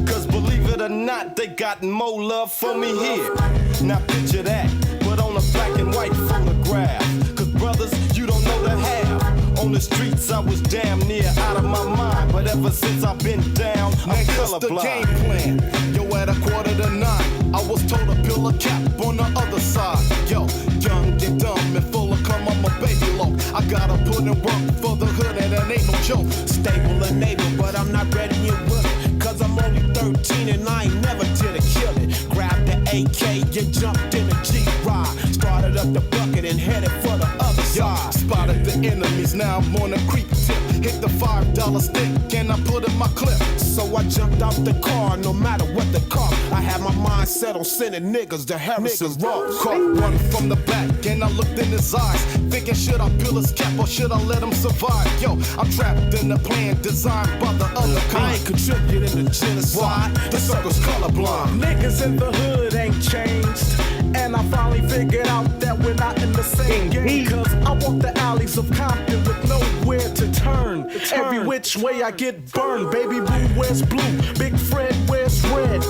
Cause believe it or not, they got more love for me here. Now picture that, but on a black and white photograph. Cause brothers, you don't know the half. On the streets, I was damn near out of my mind, but ever since I've been down, I'm colorblind. The game plan. Your at 8:45, I was told to peel a cap on the other side. Yo, young and dumb and full of cum, I'm a baby low. I gotta put in work for the hood and that ain't no joke. Stable and able, but I'm not ready yet with it. Cause I'm only 13 and I ain't never did a killing. Grabbed the AK and jumped in a G-Ride. Started up the bucket and headed for the other side. Spotted the enemies, now I'm on a creep tip. Hit the $5 stick and I put in my clip. So I jumped out the car, no matter what the cost. I had my mind set on sending niggas to Harrison Ross. Caught one from the back and I looked in his eyes, thinking should I peel his cap or should I let him survive? Yo, I'm trapped in a plan designed by the other kind. I ain't contributing to genocide. The circle's colorblind. Niggas in the hood ain't changed. And I finally figured out that we're not in the same game. Cause I walk the alleys of Compton with nowhere to turn. Every which way I get burned. Baby blue wears blue, Big Fred wears red.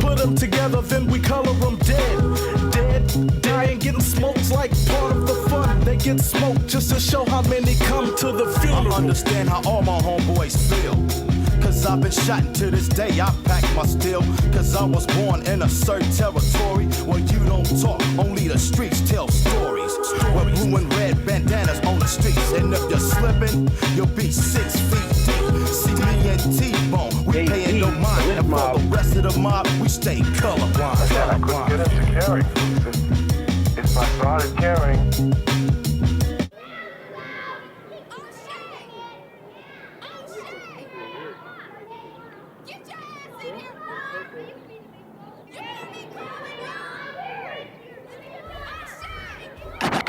Put them together, then we color them dead. Dead, dying, getting smoked like part of the fun. They get smoked just to show how many come to the funeral. I understand how all my homeboys feel. Cause I've been shot and to this day I pack my steel. Cause I was born in a certain territory where you don't talk, only the streets tell stories. Where blue and red bandanas on the streets. And if you're slipping, you'll be 6 feet deep. See me and T-Bone, we paying no mind. And for the rest of the mob, we stay colorblind. I couldn't get into carrying food systems. If I started carrying,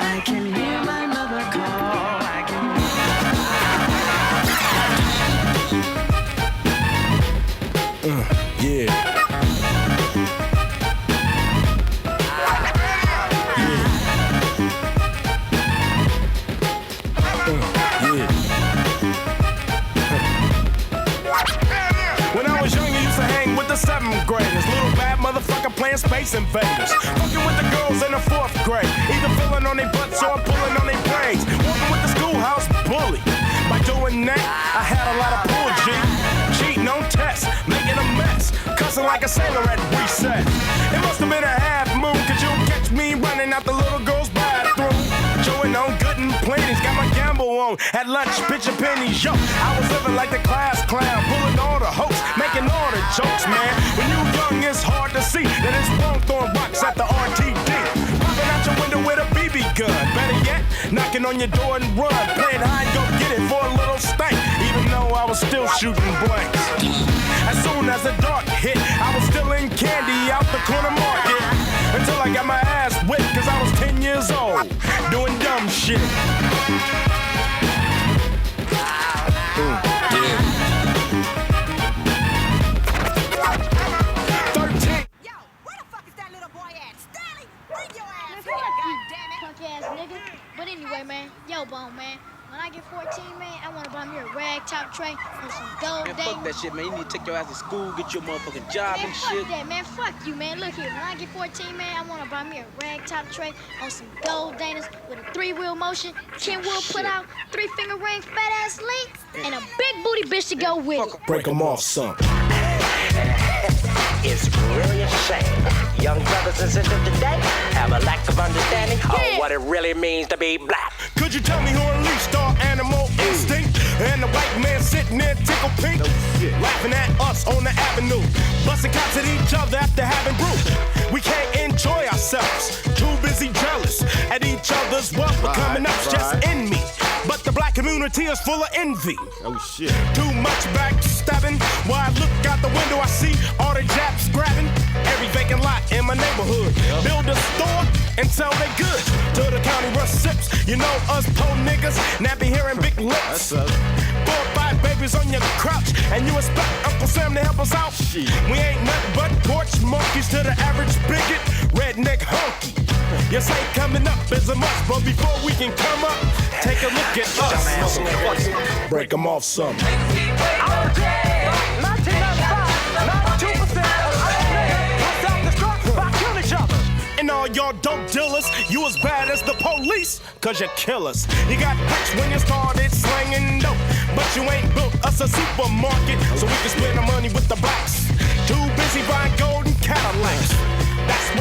I can hear my mother call. I can yeah. When I was young, I used to hang with the 7th graders. Little bad motherfucker playing Space Invaders. Fucking with the girls in the 4th grade. Either filling on their butts or pulling on their braids. Walking with the schoolhouse bully. By doing that, I had a lot of pull, G. Cheating on tests, making a mess. Cussing like a sailor at recess. It must have been a half moon, cause you'll catch me running out the little girl's bathroom. Chewing on good and plenty, got my gamble on. At lunch, pitching pennies, yo. I was living like the class clown, pulling all the hopes, making all the jokes, man. When you young, it's hard to see that it's wrong throwing rocks at the RTD. Popping out your window with a BB gun. Better yet, knocking on your door and run. Playing hide and go get it for a little stank, even though I was still shooting blanks. As soon as the dark hit, I was still in candy out the corner market. Until I got my ass whipped, cause I was 10 years old, doing dumb shit. Yeah. 13. Yo, where the fuck is that little boy at? Stanley, bring your ass here, goddammit. Punk ass nigga. But anyway, man, yo, Bone, man. When I get 14, man, I want to buy me a rag top tray and some gold Man, dating. fuck that shit, man. You need to take your ass to school, get your motherfucking job Man, and fuck shit. that, man. Fuck you, man. Look here. When I get 14, man, I want to buy me a rag top tray on some gold Danas with a 3-wheel motion, Ken Will put out, 3-finger ring, fat ass link, and a big booty bitch to go with it. Break them off, son. It's really a shame. Young brothers and sisters today have a lack of understanding of what it really means to be black. Could you tell me who unleashed our animal instinct? And the white man sitting there tickle pink, laughing at us on the avenue, busting cops at each other after having brew. We can't enjoy ourselves, too busy jealous at each other's wealth, but coming up's just in me. But the black community is full of envy. Oh shit. Too much backstabbing. While I look out the window, I see all the Japs grabbing every vacant lot in my neighborhood. Build a store and sell their goods to the county rush sips. You know us poor niggas, nappy hair and big lips. 4 or 5 babies on your crouch, and you expect Uncle Sam to help us out. We ain't nothing but porch monkeys to the average bigot, redneck honky. You say coming up is a must, but before we can come up, take a look at us. Break them off some. And all y'all dope dealers, you as bad as the police, cause you kill us. You got rich when you started slanging dope, but you ain't built us a supermarket, so we can spend our money with the blacks. Too busy buying gold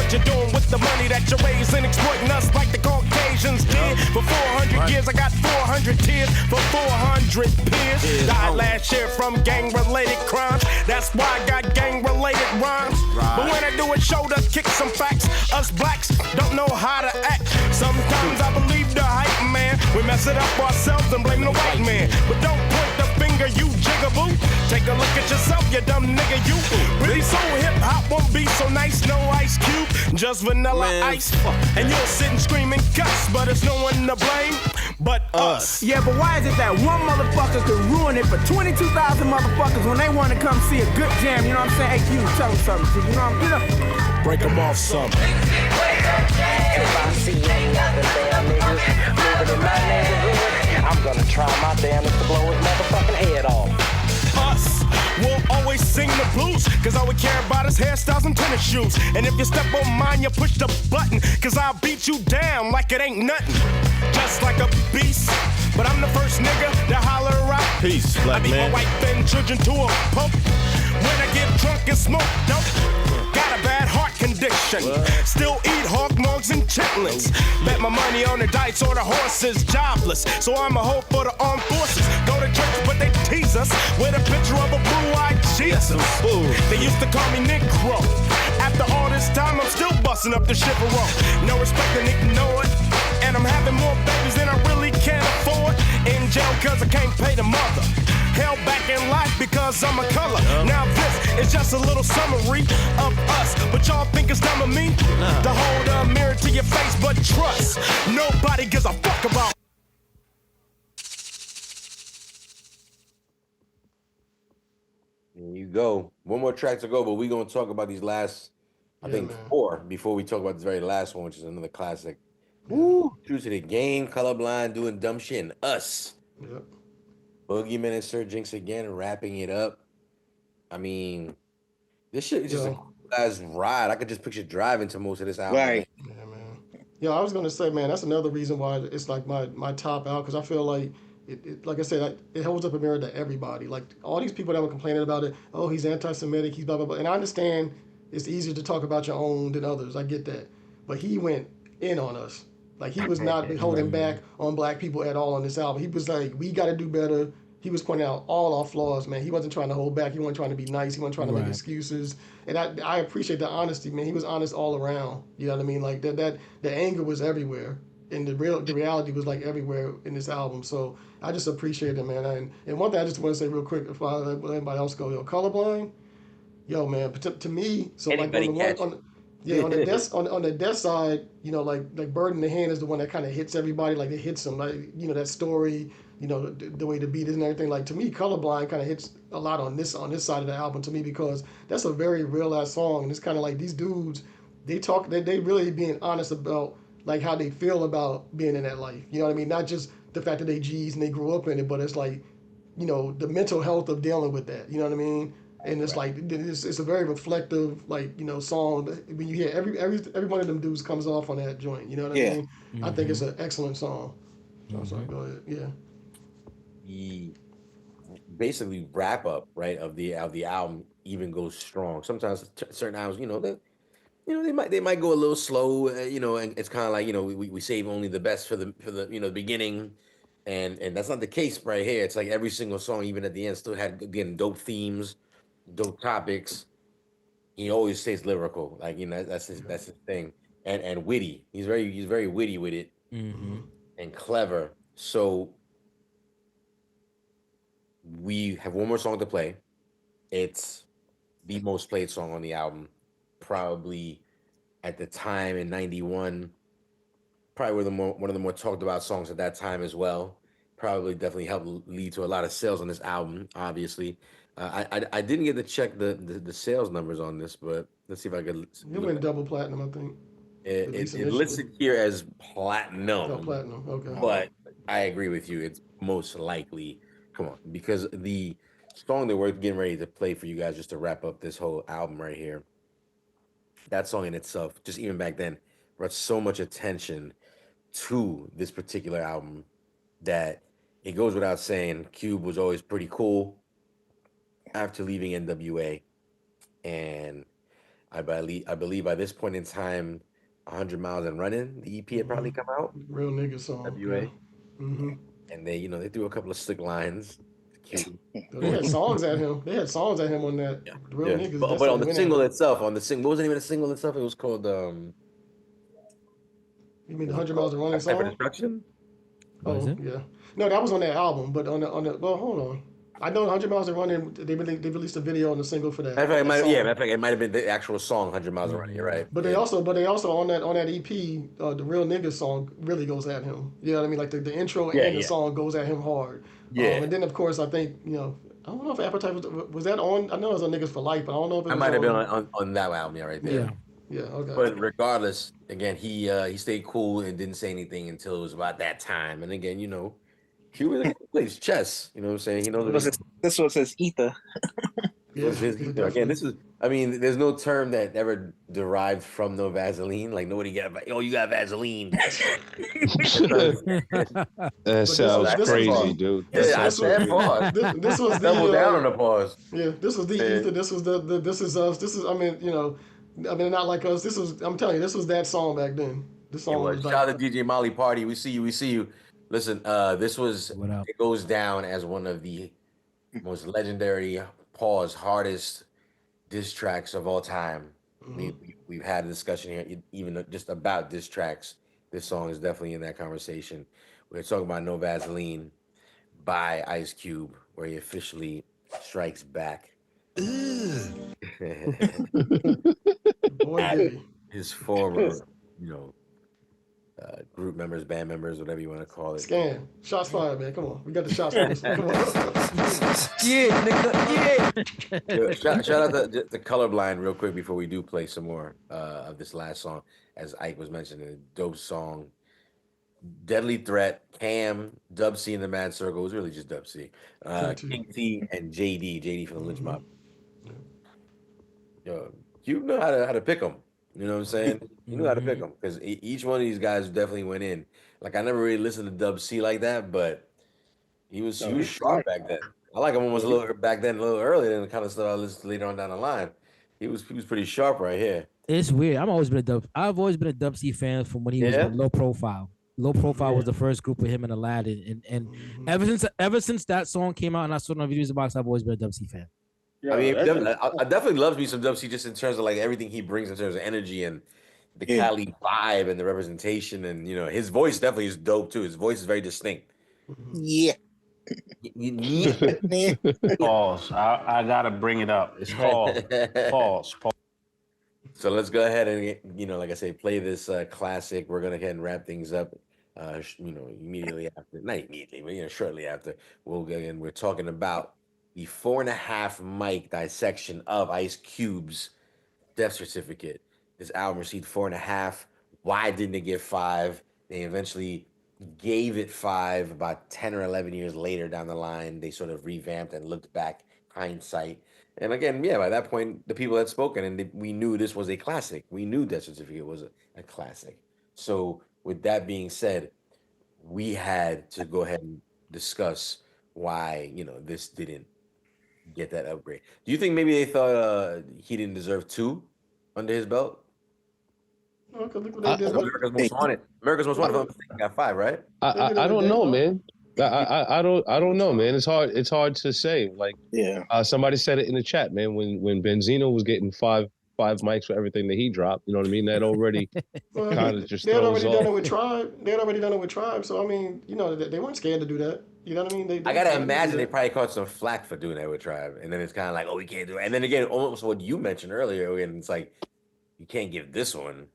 what you're doing with the money that you're raising, exploiting us like the Caucasians did. For 400 years, I got 400 tears for 400 peers. Died last year from gang-related crimes. That's why I got gang-related rhymes. But when I do a show to kick some facts, us blacks don't know how to act. Sometimes I believe the hype man. We mess it up ourselves and blame the white man. But don't point the finger, you jigaboo. Take a look at yourself, you dumb nigga, you. Really so hip-hop won't be so nice, no Ice Cube, just vanilla ice. And you'll sit and scream and cuss, but it's no one to blame but us. Yeah, but why is it that one motherfucker could ruin it for 22,000 motherfuckers when they want to come see a good jam? You know what I'm saying? Hey, Q, tell them something. You know what I'm saying? Break them off some. If I see any other damn niggas living in my neighborhood, I'm gonna try my damnedest to blow his motherfucking head off. Us will always sing the blues, cause all we care about is hairstyles and tennis shoes. And if you step on mine, you push the button, cause I'll beat you down like it ain't nothing. Just like a beast, but I'm the first nigga to holler out. Peace, black I beat man. my wife and children to a pulp. When I get drunk and smoke dope, got a bad heart condition. Still eat hog mugs and chitlins. Bet my money on the dice or the horses. Jobless, so I'm a hope for the armed forces. Go to church, but they tease us with a picture of a blue-eyed Jesus. They used to call me Negro. After all this time, I'm still busting up the Chevrolet. No respect and ignore it. And I'm having more babies than I really can afford. In jail cause I can't pay the mother. Held back in life because I'm a color. Now this is just a little summary of us. But y'all think it's dumb of me to hold a mirror to your face, but trust, nobody gives a fuck about. There you go. One more track to go, but we're gonna talk about these last, I think, 4 before we talk about this very last one, which is another classic. Woo! True to the game, colorblind, doing dumb shit, and us. Yep. Boogeyman and Sir Jinx again, wrapping it up. I mean, this shit is just a cool ass ride. I could just picture driving to most of this album. Right. Yeah, man. Yeah, I was gonna say, man, that's another reason why it's like my top out, because I feel like like I said, it holds up a mirror to everybody. Like all these people that were complaining about it, oh, he's anti-Semitic, he's blah blah blah. And I understand it's easier to talk about your own than others. I get that, but he went in on us. Like he was not holding back on black people at all on this album. He was like, we got to do better. He was pointing out all our flaws, man. He wasn't trying to hold back. He wasn't trying to be nice. He wasn't trying to make excuses. And I appreciate the honesty, man. He was honest all around. You know what I mean? Like that the anger was everywhere, and the reality was like everywhere in this album. So I just appreciate it, man. And one thing I just want to say real quick before I let anybody else go, colorblind, man. To me, so Anybody like on the death side, like Bird in the Hand is the one that kind of hits everybody. Like it hits them, like that story. The way the beat is and everything. Like to me, Colorblind kind of hits a lot on this side of the album to me, because that's a very real ass song, and it's kind of like these dudes, they really being honest about like how they feel about being in that life. You know what I mean? Not just the fact that they G's and they grew up in it, but it's like, the mental health of dealing with that. You know what I mean? And it's like it's a very reflective song. When you hear every one of them dudes comes off on that joint. You know what I mean? Mm-hmm. I think it's an excellent song. Mm-hmm. Sorry, go ahead. Yeah. The basically wrap up of the album even goes strong. Sometimes certain albums, they might go a little slow, and it's kind of like we save only the best for the beginning, and that's not the case right here. It's like every single song, even at the end, still had again dope themes, dope topics. He always stays lyrical, that's his thing, and witty. He's very witty with it, and clever. So we have one more song to play. It's the most played song on the album, probably at the time in '91. Probably one of the more talked about songs at that time as well. Probably definitely helped lead to a lot of sales on this album. Obviously, I didn't get to check the sales numbers on this, but let's see if I could. You went double platinum, I think. It listed here as platinum. Oh, platinum. Okay. But I agree with you. It's most likely. Come on, because the song that we're getting ready to play for you guys, just to wrap up this whole album right here, that song in itself, just even back then, brought so much attention to this particular album that it goes without saying, Cube was always pretty cool after leaving NWA. And I believe by this point in time, 100 Miles and Running, the EP had probably come out. Real nigga song. Yeah. WA. And they threw a couple of slick lines. Cute. They had songs at him. They had songs at him on that. Real Yeah. niggas. But on the single itself, what was the name of the single itself? It was called You mean the 100 Miles of Running Appetite for song? Destruction? Oh, yeah. No, that was on that album, but on the well, hold on. I know 100 Miles of Running. They released a video on the single for that. Matter of fact, that song. matter of fact, it might have been the actual song 100 Miles of Running. You're right. But they also on that EP, the Real Niggas song really goes at him. You know what I mean? Like the intro and the song goes at him hard. Yeah. And then of course I think I don't know if Appetite was that on. I know it was on Niggas for Life, but I don't know if it was might have been on that album, right there. Yeah. Yeah. Okay. But regardless, again, he stayed cool and didn't say anything until it was about that time. And again, Cuba plays chess. You know what I'm saying? He knows. This was his ether. Again, there's no term that ever derived from no Vaseline. Like nobody you got Vaseline. That sounds crazy, dude. This was double down on the pause. Yeah, this was the ether. This was the this is us. This is not like us. I'm telling you, this was that song back then. This song was shout out to DJ Molly Party. We see you. Listen, it goes down as one of the most legendary hardest diss tracks of all time. We've had a discussion here, even just about diss tracks. This song is definitely in that conversation. We're talking about No Vaseline by Ice Cube, where he officially strikes back. At his former, group members, band members, whatever you want to call it. Scan. Shots fired, man. Come on. We got the shots fired. Come on. Yeah, nigga. Yeah. Shout out to Colorblind real quick before we do play some more of this last song. As Ike was mentioning, a dope song. Deadly Threat, Cam, Dub C in the Mad Circle. It was really just Dub C. King T and JD from the Lynch Mob. Yo, you know how to pick them. You know what I'm saying? You know how to pick them because each one of these guys definitely went in. Like I never really listened to Dub C like that, but he was sharp back then. I like him almost a little earlier than the kind of stuff I listened to later on down the line. He was pretty sharp right here. It's weird. I've always been a Dub C fan from when he was Low Profile. Low Profile was the first group with him and Aladdin, and ever since that song came out and I saw it on Videos Box, I've always been a Dub C fan. Yeah, I definitely love me some Dub C just in terms of like everything he brings in terms of energy and the Cali vibe and the representation, and his voice definitely is dope too. His voice is very distinct. Yeah. Pause. I gotta bring it up. It's called pause. So let's go ahead and like I say, play this classic. We're gonna go ahead and wrap things up. Immediately after, not immediately, but shortly after, we'll go in. We're talking about the 4.5 mic dissection of Ice Cube's Death Certificate. This album received 4.5. Why didn't it get 5? They eventually gave it 5 about 10 or 11 years later down the line. They sort of revamped and looked back, hindsight. And again, by that point, the people had spoken and we knew this was a classic. We knew Death Certificate was a classic. So with that being said, we had to go ahead and discuss why, this didn't get that upgrade. Do you think maybe they thought he didn't deserve 2 under his belt? America's Most Wanted. America's Most Wanted got 5, right? I don't know, man. I don't know, man. It's hard to say. Like, somebody said it in the chat, man. When Benzino was getting five mics for everything that he dropped, you know what I mean? That already kind of just they had already throws done it off. with Tribe. They had already done it with Tribe. So I mean, they weren't scared to do that. You know what I mean? I gotta imagine they probably caught some flack for doing that with Tribe, and then it's kind of like, oh, we can't do it. And then again, almost what you mentioned earlier, and it's like you can't give this one,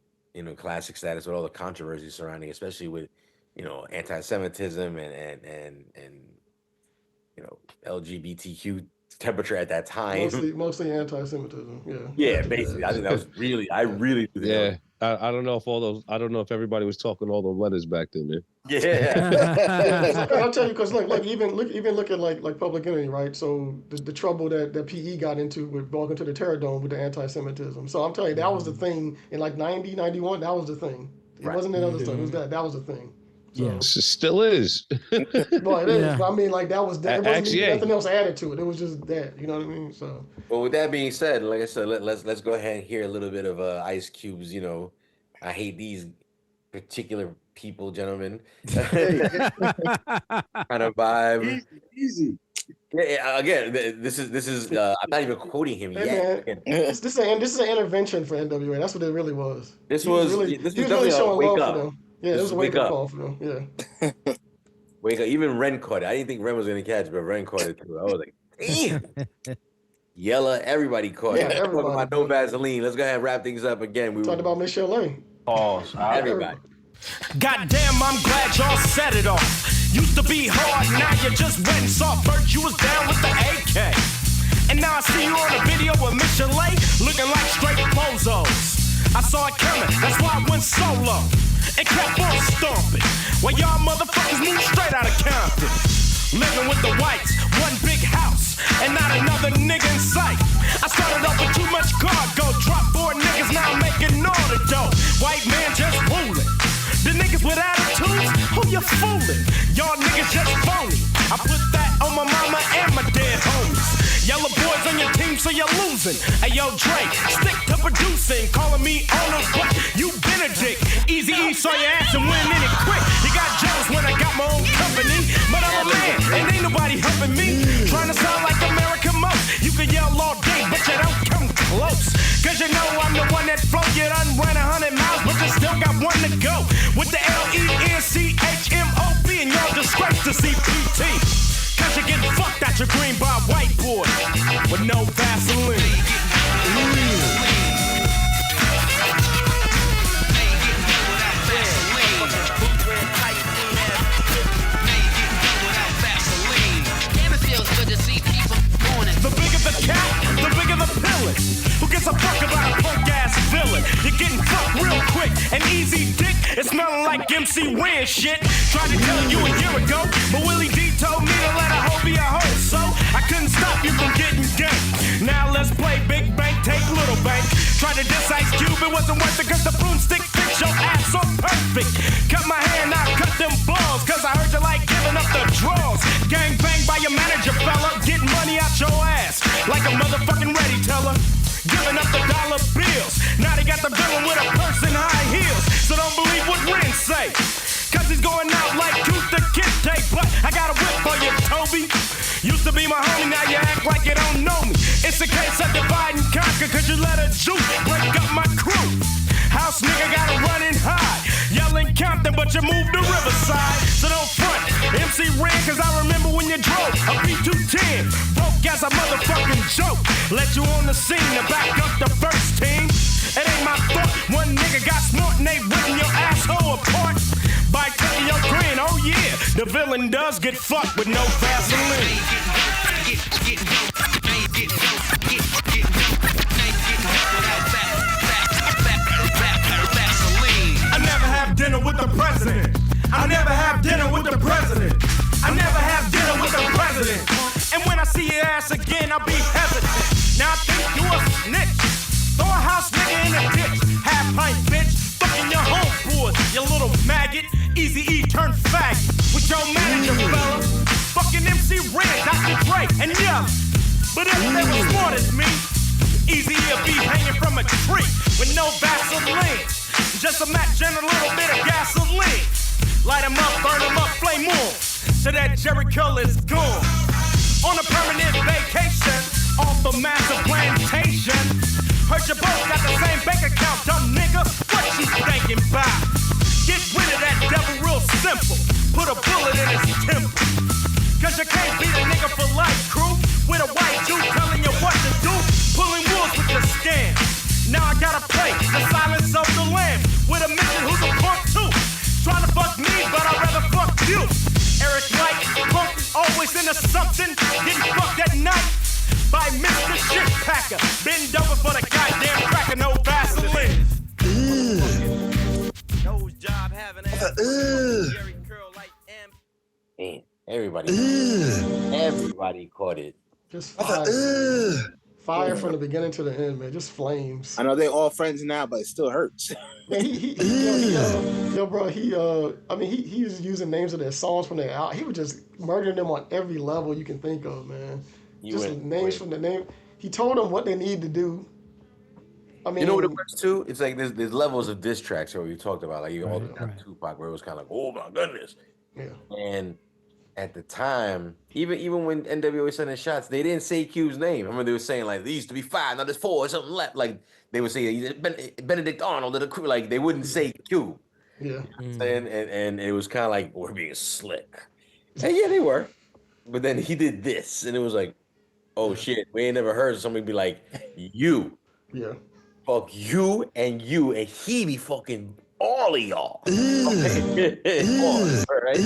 classic status with all the controversy surrounding, especially with, anti-Semitism and LGBTQ temperature at that time. Mostly anti-Semitism. Yeah. Yeah, basically, I think that was really, I really. Yeah, I don't know if everybody was talking all those letters back then, man. Yeah. I'll tell you, because even look at like Public Enemy, right? So the trouble that PE got into with walking to the Terror Dome with the anti-Semitism. So I'm telling you, that was the thing in 90, 91. That was the thing. It wasn't that other stuff. It was that was the thing. So. Yeah. Still is. Well, it is. But I mean, like that wasn't Actually, even nothing else added to it. It was just that. You know what I mean? So. Well, with that being said, like I said, let's go ahead and hear a little bit of Ice Cube's. I hate these particular people, gentlemen. Kind of vibe. Easy. Yeah, again, this is. I'm not even quoting him Hey, yet. man, this is an intervention for NWA. That's what it really was. This He was really definitely showing a wake love up. for them. Yeah, This it was a wake up call for them. Yeah. Wake up. Even Ren caught it. I didn't think Ren was gonna catch, but Ren caught it too. I was like, damn. Yella, everybody caught it. everybody, Talking about no Vaseline. Let's go ahead and wrap things up again. We talked about Michelle Lane. Pause. Everybody. Goddamn, I'm glad y'all set it off. Used to be hard, now you just went and saw Bert. You was down with the AK. And now I see you on a video with Michelet, looking like straight bozos. I saw it coming, that's why I went solo and kept on stomping. While y'all motherfuckers moved straight out of Compton. Living with the whites, one big house, and not another nigga in sight. I started off with too much cargo, dropped 4 niggas, now I'm making all the dough. White man just ruling. The niggas with attitudes, who you fooling? Y'all niggas just phony. I put that on my mama and my dead homies. Yellow boys on your team, so you're losing. Hey, yo, Drake, stick to producing. Calling me owner, but you been a dick. Easy E saw your ass and went in it quick. You got jealous when I got my own company. But I'm a man, and ain't nobody helping me. Trying to sound like America most. You can yell all day, but you don't come close. Cause you know I'm the one that float. You done ran 100 miles, but you still got one to go. With the LENCHMOB, and y'all disgrace to CPT. Cause you're getting fucked out your green by a white boy with no Vaseline. The bigger the cat, the bigger the pillin'. Who gives a fuck about a punk ass villain? You're getting fucked real quick and easy dick. It's smelling like MC Ren shit. Tried to tell you a year ago, but Willie D told me to let a hoe be a hoe, so I couldn't stop you from getting ganked. Now let's play Big Bank, take Little Bank. Tried to diss Ice Cube, it wasn't worth it cause the broomstick fits your ass so perfect. Cut my hair, now cut them balls, cause I heard you like giving up the draws. Gang bang by your manager, fella, getting money out your ass like a motherfucking ready teller. Giving up the dollar bills. Now they got the villain with a purse and high heels. So don't believe what Ren say, cause he's going out like Tooth the Kid tape. But I got a whip for you, Toby. Used to be my homie, now you act like you don't know me. It's a case of divide and conquer, cause you let a juke break up my crew. House nigga gotta run and hide. Yelling Compton, but you moved to Riverside. So don't front, MC Ren, cause I remember when you drove a B210. Broke as a motherfucking joke. Let you on the scene to back up the first team. It ain't my fault, one nigga got smart and they ripping your asshole apart. By taking your grin, oh yeah, the villain does get fucked with no Vaseline. I never have dinner with the president. I never have dinner with the president. I never have dinner with the president. And when I see your ass again, I'll be hesitant. Now I think you a snitch. Throw a house nigga in a ditch. Half pint bitch. Fucking your homeboys, you little maggot. Easy E turn faggot. With your manager, fella. Fucking MC Ren, Dr. Dre, and yeah. But if they were smart as me, Easy E'll be hanging from a tree with no Vaseline. Just a match and a little bit of gasoline. Light 'em up, burn 'em up, flame on. So that Jericho is gone. On a permanent vacation, off the massive plantation. Heard you both got the same bank account, dumb nigga. What you thinking about? Get rid of that devil real simple. Put a bullet in his temple. Cause you can't beat a nigga for life, crew. With a white dude telling you what to do. Pulling wolves with your scam. Now I gotta play the silence of the lamb. With a mission who's a punk too. Trying to fuck me, but I'd rather fuck you. Eric White, punk, always into something. Getting fucked at night by Mr. Shit Packer. Bend over for the goddamn cracker, no Vaseline. Nose job having Man, everybody caught it. Just Fire from the beginning to the end, man. Just flames. I know they're all friends now, but it still hurts. Man, yo, bro, I mean, he was using names of their songs from their out. He was just murdering them on every level you can think of, man. Just names from the name. He told them what they need to do. I mean, you know what it was too? It's like there's levels of diss tracks where you talked about, like you all Tupac, where it was kind of like, oh my goodness. Yeah. And at the time, even when NWA was sending shots, they didn't say Cube's name. I remember they were saying like, there used to be 5, now there's 4 or something left. Like they would say Benedict Arnold of the crew. Like they wouldn't say Cube. Yeah. You know what I'm saying? And it was kind of like, we're being slick. And yeah, they were. But then he did this, and it was like, oh shit, we ain't never heard somebody be like, you. Yeah. Fuck you, and he be fucking all of y'all. Okay? Right?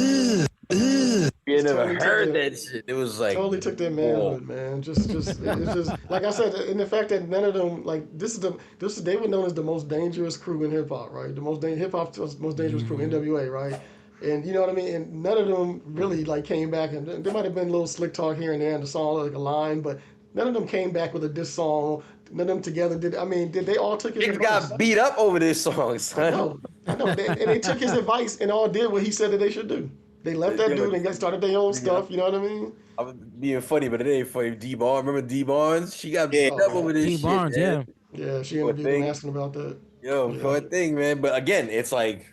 You never heard that shit. It was like totally took their manhood, man. Just it's just like I said, and the fact that none of them like this is they were known as the most dangerous crew in hip hop, right? The most hip hop's most dangerous crew, NWA, right? And you know what I mean? And none of them really like came back, and there might have been a little slick talk here and there in the song, like a line, but none of them came back with a diss song. None of them together did. I mean, did they all took his advice? Got beat up over this song, son. I know. And they took his advice and all did what he said that they should do. They left that dude and got started their own stuff. You know what I mean? I'm being funny, but it ain't funny. D Barnes, remember D Barnes? She got beat up over this shit. D Barnes, yeah. Yeah, she interviewed him asking about that. Yo, for a thing, man. But again, it's like,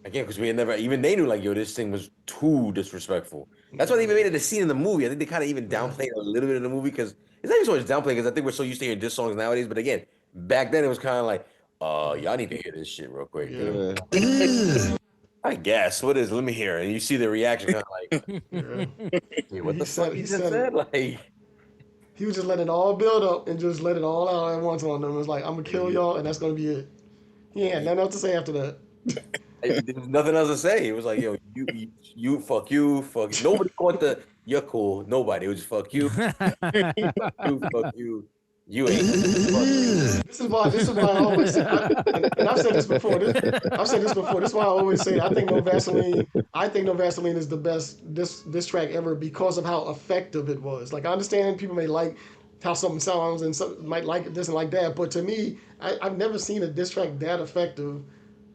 because we had never, even they knew like, yo, this thing was too disrespectful. That's why they even made it a scene in the movie. I think they kind of even downplayed a little bit in the movie because it's not even so much downplaying because I think we're so used to hearing diss songs nowadays. But again, back then it was kind of like, y'all need to hear this shit real quick. Yeah. I guess. What is? Let me hear it. And you see the reaction, kind of like, hey, what the fuck he just said? Like, he was just letting it all build up and just let it all out at once on them. It was like, I'm gonna kill y'all, and that's gonna be it. He ain't had nothing else to say after that. There was nothing else to say. It was like, yo, you, fuck you, fuck you. Nobody caught the, you're cool. Nobody. It was just fuck you, fuck you. You ain't. This is why I always say, and I've said this before. This is why I always say I think No Vaseline is the best this track ever because of how effective it was. Like I understand people may like how something sounds and some might like this and like that, but to me, I've never seen a diss track that effective.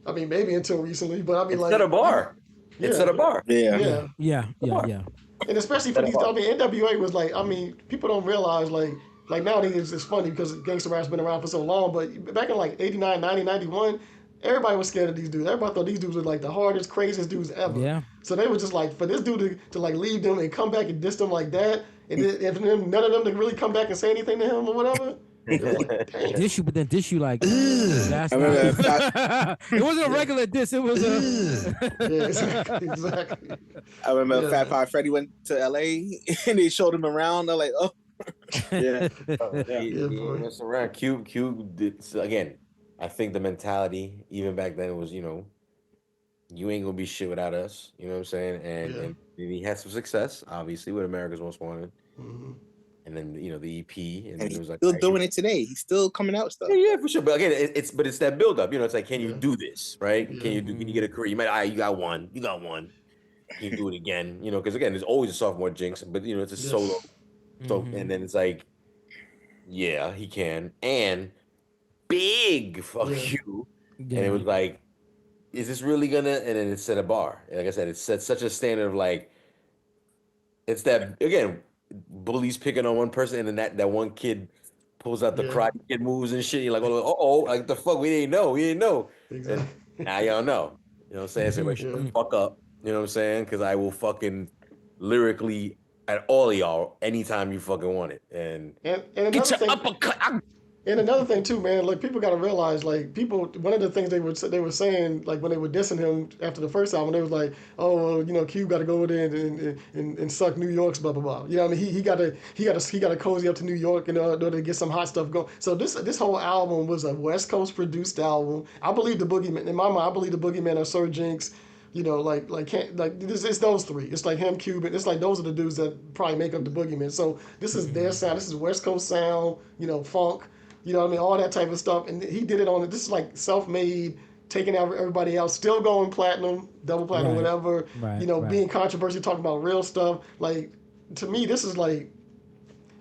I mean, maybe until recently, but I mean, like set a bar. It's at a bar. Yeah. And especially for these, I mean, NWA was like, I mean, people don't realize like nowadays it's funny because gangster rap's been around for so long, but back in like 89, 90, 91, everybody was scared of these dudes. Everybody thought these dudes were like the hardest, craziest dudes ever. Yeah. So they were just like, for this dude to like leave them and come back and diss them like that, and then none of them to really come back and say anything to him or whatever. Like, diss you, but then diss you like that's not, it wasn't a regular diss. It was a exactly. I remember Fat Five Freddy went to LA and they showed him around. They're like, oh. Mess around. Cube did, so again, I think the mentality even back then was, you ain't gonna be shit without us. You know what I'm saying? And he had some success, obviously, with America's Most Wanted. Mm-hmm. And then the EP, and he's it was like still doing it today. He's still coming out stuff. Yeah, for sure. But again, it's that build up. It's like, can you do this, right? Can you get a career? You might, you got one. Can you do it again? Because again, there's always a sophomore jinx, but it's a solo. So and then it's like, yeah, he can, and big fuck you. And it was like, is this really gonna? And then it set a bar. Like I said, it set such a standard of like, it's that again. Bullies picking on one person, and then that one kid pulls out the karate kid moves and shit. You're like, oh, like the fuck, we didn't know. Exactly. And now y'all know. You know what I'm saying? So shut the fuck up. You know what I'm saying? Because I will fucking lyrically at all of y'all anytime you fucking want it. And get your uppercut. And another thing too, man, like people gotta realize, like one of the things they were saying, like when they were dissing him after the first album, they was like, oh, well, Cube got to go over there and suck New York's blah blah blah. You know what I mean? He got to cozy up to New York in order to get some hot stuff going. So this whole album was a West Coast produced album. I believe the Boogeyman, in my mind, I believe the Boogeyman or Sir Jinx. It's those three. It's like him, Cube. It's like those are the dudes that probably make up the Boogeyman. So this is their sound. This is West Coast sound. Funk. You know what I mean? All that type of stuff. And he did it on it. This is like self-made, taking out everybody else, still going platinum, double platinum, whatever. Being controversial, talking about real stuff. Like, to me, this is like,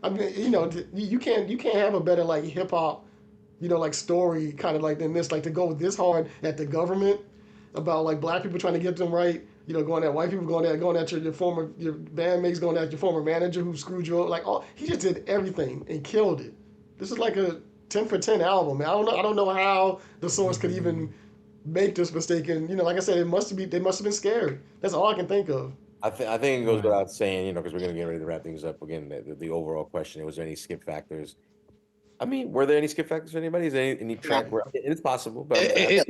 I mean, you can't have a better like hip hop, like story kind of like than this. Like to go this hard at the government about like black people trying to get them right. Going at white people, going at your bandmates, going at your former manager who screwed you up. Like, oh, he just did everything and killed it. This is like a 10 for 10 album. Man. I don't know how the Source could even make this mistake. And like I said, they must have been scared. That's all I can think of. I think it goes without saying, because we're gonna get ready to wrap things up again. The overall question: was there any skip factors? I mean, were there any skip factors for anybody? Is there any track where it's possible? But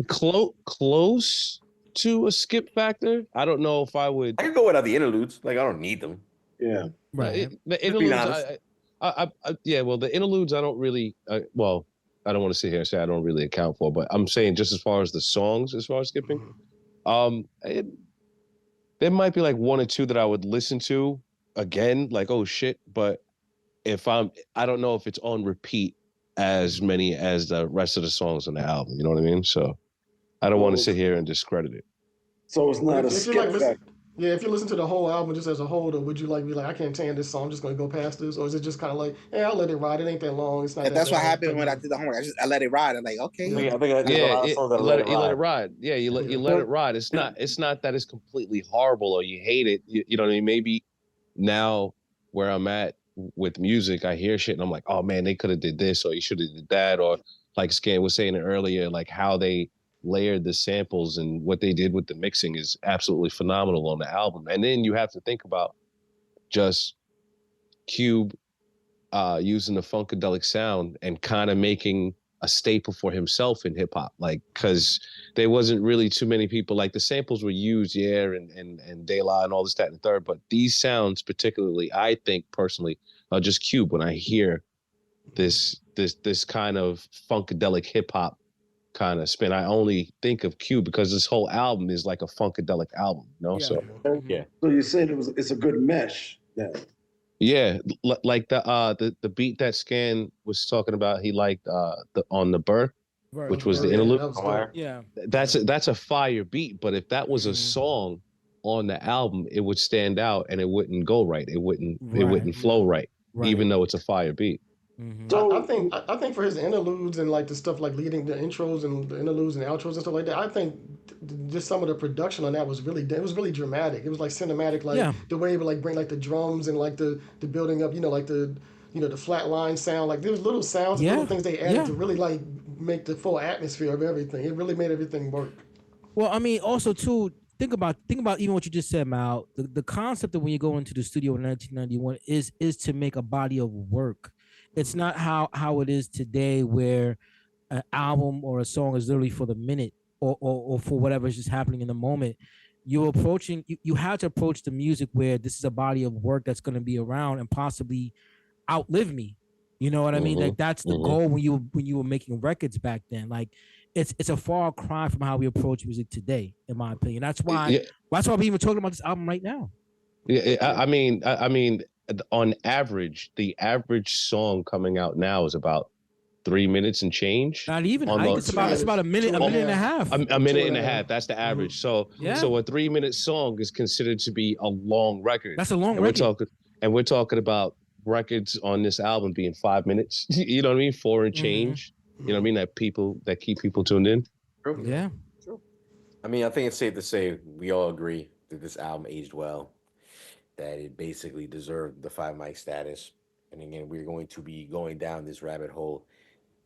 Close to a skip factor. I don't know if I would. I could go without the interludes. Like I don't need them. Yeah, right. The interludes. Yeah. Well, the interludes I don't really. Well, I don't want to sit here and say I don't really account for, but I'm saying just as far as the songs, as far as skipping, there might be like one or two that I would listen to again, like oh shit. But if I don't know if it's on repeat as many as the rest of the songs on the album. You know what I mean? So I don't want to sit here and discredit it. So it's not a skip factor. Yeah, if you listen to the whole album just as a whole, though, would you be like, I can't stand this song, I'm just gonna go past this, or is it just kind of like, yeah, I'll let it ride. It ain't that long. It's not. That's what happened when I did the homework. I let it ride. I'm like, okay. Yeah, I think you let it ride. Yeah, you let it ride. It's not that it's completely horrible or you hate it. You know what I mean? Maybe now where I'm at with music, I hear shit and I'm like, oh man, they could have did this or you should have did that, or like Scan was saying it earlier, like how they layered the samples and what they did with the mixing is absolutely phenomenal on the album. And then you have to think about just Cube using the funkadelic sound and kind of making a staple for himself in hip hop, like because there wasn't really too many people. Like the samples were used, and De La and all this, that, and the third. But these sounds, particularly, I think personally, are just Cube. When I hear this kind of funkadelic hip hop kind of spin, I only think of Cube because this whole album is like a funkadelic album, So you're saying it's a good mesh then. Yeah, like the beat that Scan was talking about, he liked on the Burr, which was the interlude. Yeah, that's a fire beat. But if that was a song on the album, it would stand out and it wouldn't go right. It wouldn't flow right, even though it's a fire beat. So I think for his interludes and like the stuff like leading the intros and the interludes and outros and stuff like that, I think just some of the production on that was really dramatic. It was like cinematic, like the way it would like bring like the drums and like the building up, like the flat line sound. Like there was little sounds and little things they added to really like make the full atmosphere of everything. It really made everything work. Well, I mean, also too, think about even what you just said, Mal. The concept of when you go into the studio in 1991 is to make a body of work. It's not how it is today, where an album or a song is literally for the minute or for whatever is just happening in the moment. You have to approach the music where this is a body of work that's going to be around and possibly outlive me. You know what I mean? Like that's the goal when you were making records back then. Like it's a far cry from how we approach music today, in my opinion. That's why we're even talking about this album right now. Yeah, I mean, on average, the average song coming out now is about 3 minutes and change. Not even. It's about a minute and a half. A minute and a half. That's the average. So a 3 minute song is considered to be a long record. That's a long record. We're talking about records on this album being 5 minutes. You know what I mean? 4 and change. You know what I mean? That keep people tuned in. True. Yeah. True. I mean, I think it's safe to say we all agree that this album aged well, that it basically deserved the 5 mic status. And again, we're going to be going down this rabbit hole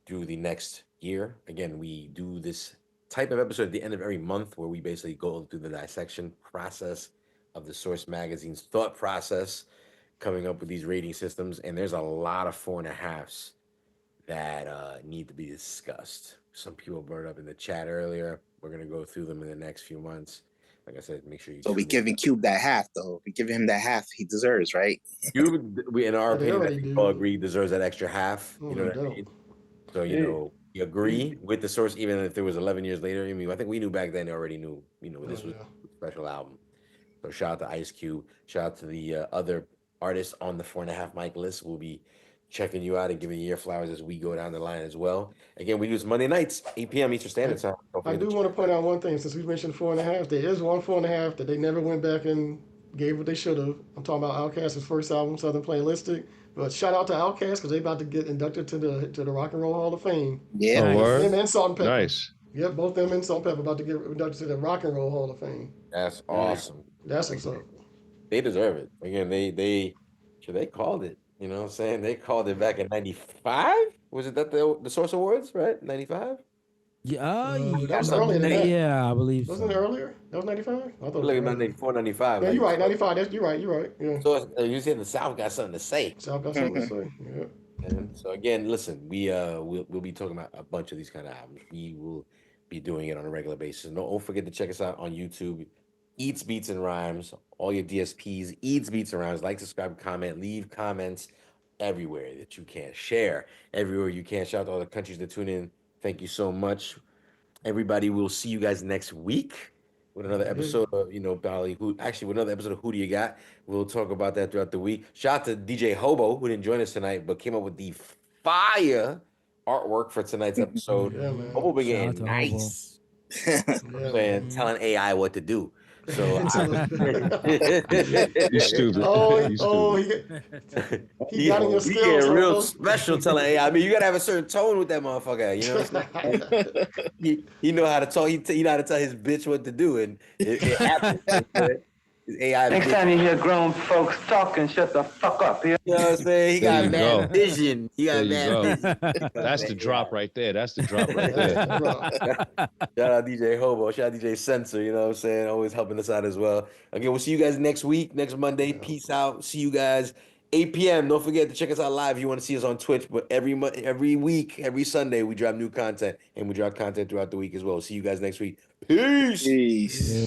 through the next year. Again, we do this type of episode at the end of every month where we basically go through the dissection process of the Source Magazine's thought process, coming up with these rating systems. And there's a lot of 4.5s that need to be discussed. Some people brought it up in the chat earlier. We're going to go through them in the next few months. Like I said, make sure you. So we giving Cube that half, though. We giving him that half he deserves, right? Cube, in our opinion, I think we all agree deserves that extra half. You know what I mean? So you agree with the Source, even if it was 11 years later. I mean, I think we knew back then. They already knew. This was a special album. So shout out to Ice Cube. Shout out to the other artists on the 4.5 mic list. We'll be checking you out and giving you your flowers as we go down the line as well. Again, we do this Monday nights, 8 p.m. Eastern Standard Time. I do want to point out one thing, since we mentioned 4.5. There is one 4.5 that they never went back and gave what they should have. I'm talking about Outkast's first album, Southern Playlistic. But shout out to Outkast because they about to get inducted to the Rock and Roll Hall of Fame. Yeah. Oh, word? Them and Salt and Pepper. Nice. Yep, both them and Salt and Pepper about to get inducted to the Rock and Roll Hall of Fame. That's awesome. That's what's up. They deserve it. Again, they called it. You know what I'm saying? They called it back in '95. Was it that the Source Awards, right? '95. Yeah, that was earlier than that. Yeah, I believe. Wasn't it earlier? That was '95. I thought it was Look at earlier. 94, 95. Yeah, like, you're right. '95. You're right. Yeah. So you said the South got something to say. South got something to say. Yeah. And so again, listen, we'll be talking about a bunch of these kind of albums. We will be doing it on a regular basis. Don't forget to check us out on YouTube. Eats Beats and Rhymes. All your DSPs. Eats Beats and Rhymes. Like, subscribe, comment, leave comments everywhere that you can. Share everywhere you can. Shout out to all the countries that tune in. Thank you so much, everybody. We'll see you guys next week with another episode of Bally. With another episode of Who Do You Got? We'll talk about that throughout the week. Shout out to DJ Hobo, who didn't join us tonight, but came up with the fire artwork for tonight's episode. Yeah, man. Hobo been Shout out getting to nice. Yeah, Saying, telling AI what to do. So You stupid. He got in your he skills. get real Hobo. special telling AI. I mean, you gotta have a certain tone with that motherfucker. You know what I'm saying? he know how to talk. He know how to tell his bitch what to do, and it happens. His AI. Next time you hear grown folks talking, shut the fuck up. You know what I'm saying? He There got you mad go. vision. He got There you mad go. vision. That's the drop right there. That's the drop right there. Shout out DJ Hobo. Shout out DJ Sensor. You know what I'm saying? Always helping us out as well. Again, we'll see you guys next week, next Monday. Peace out. See you guys 8 p.m. Don't forget to check us out live if you want to see us on Twitch. But every week, every Sunday, we drop new content, and we drop content throughout the week as well. See you guys next week. Peace. Peace. Yeah.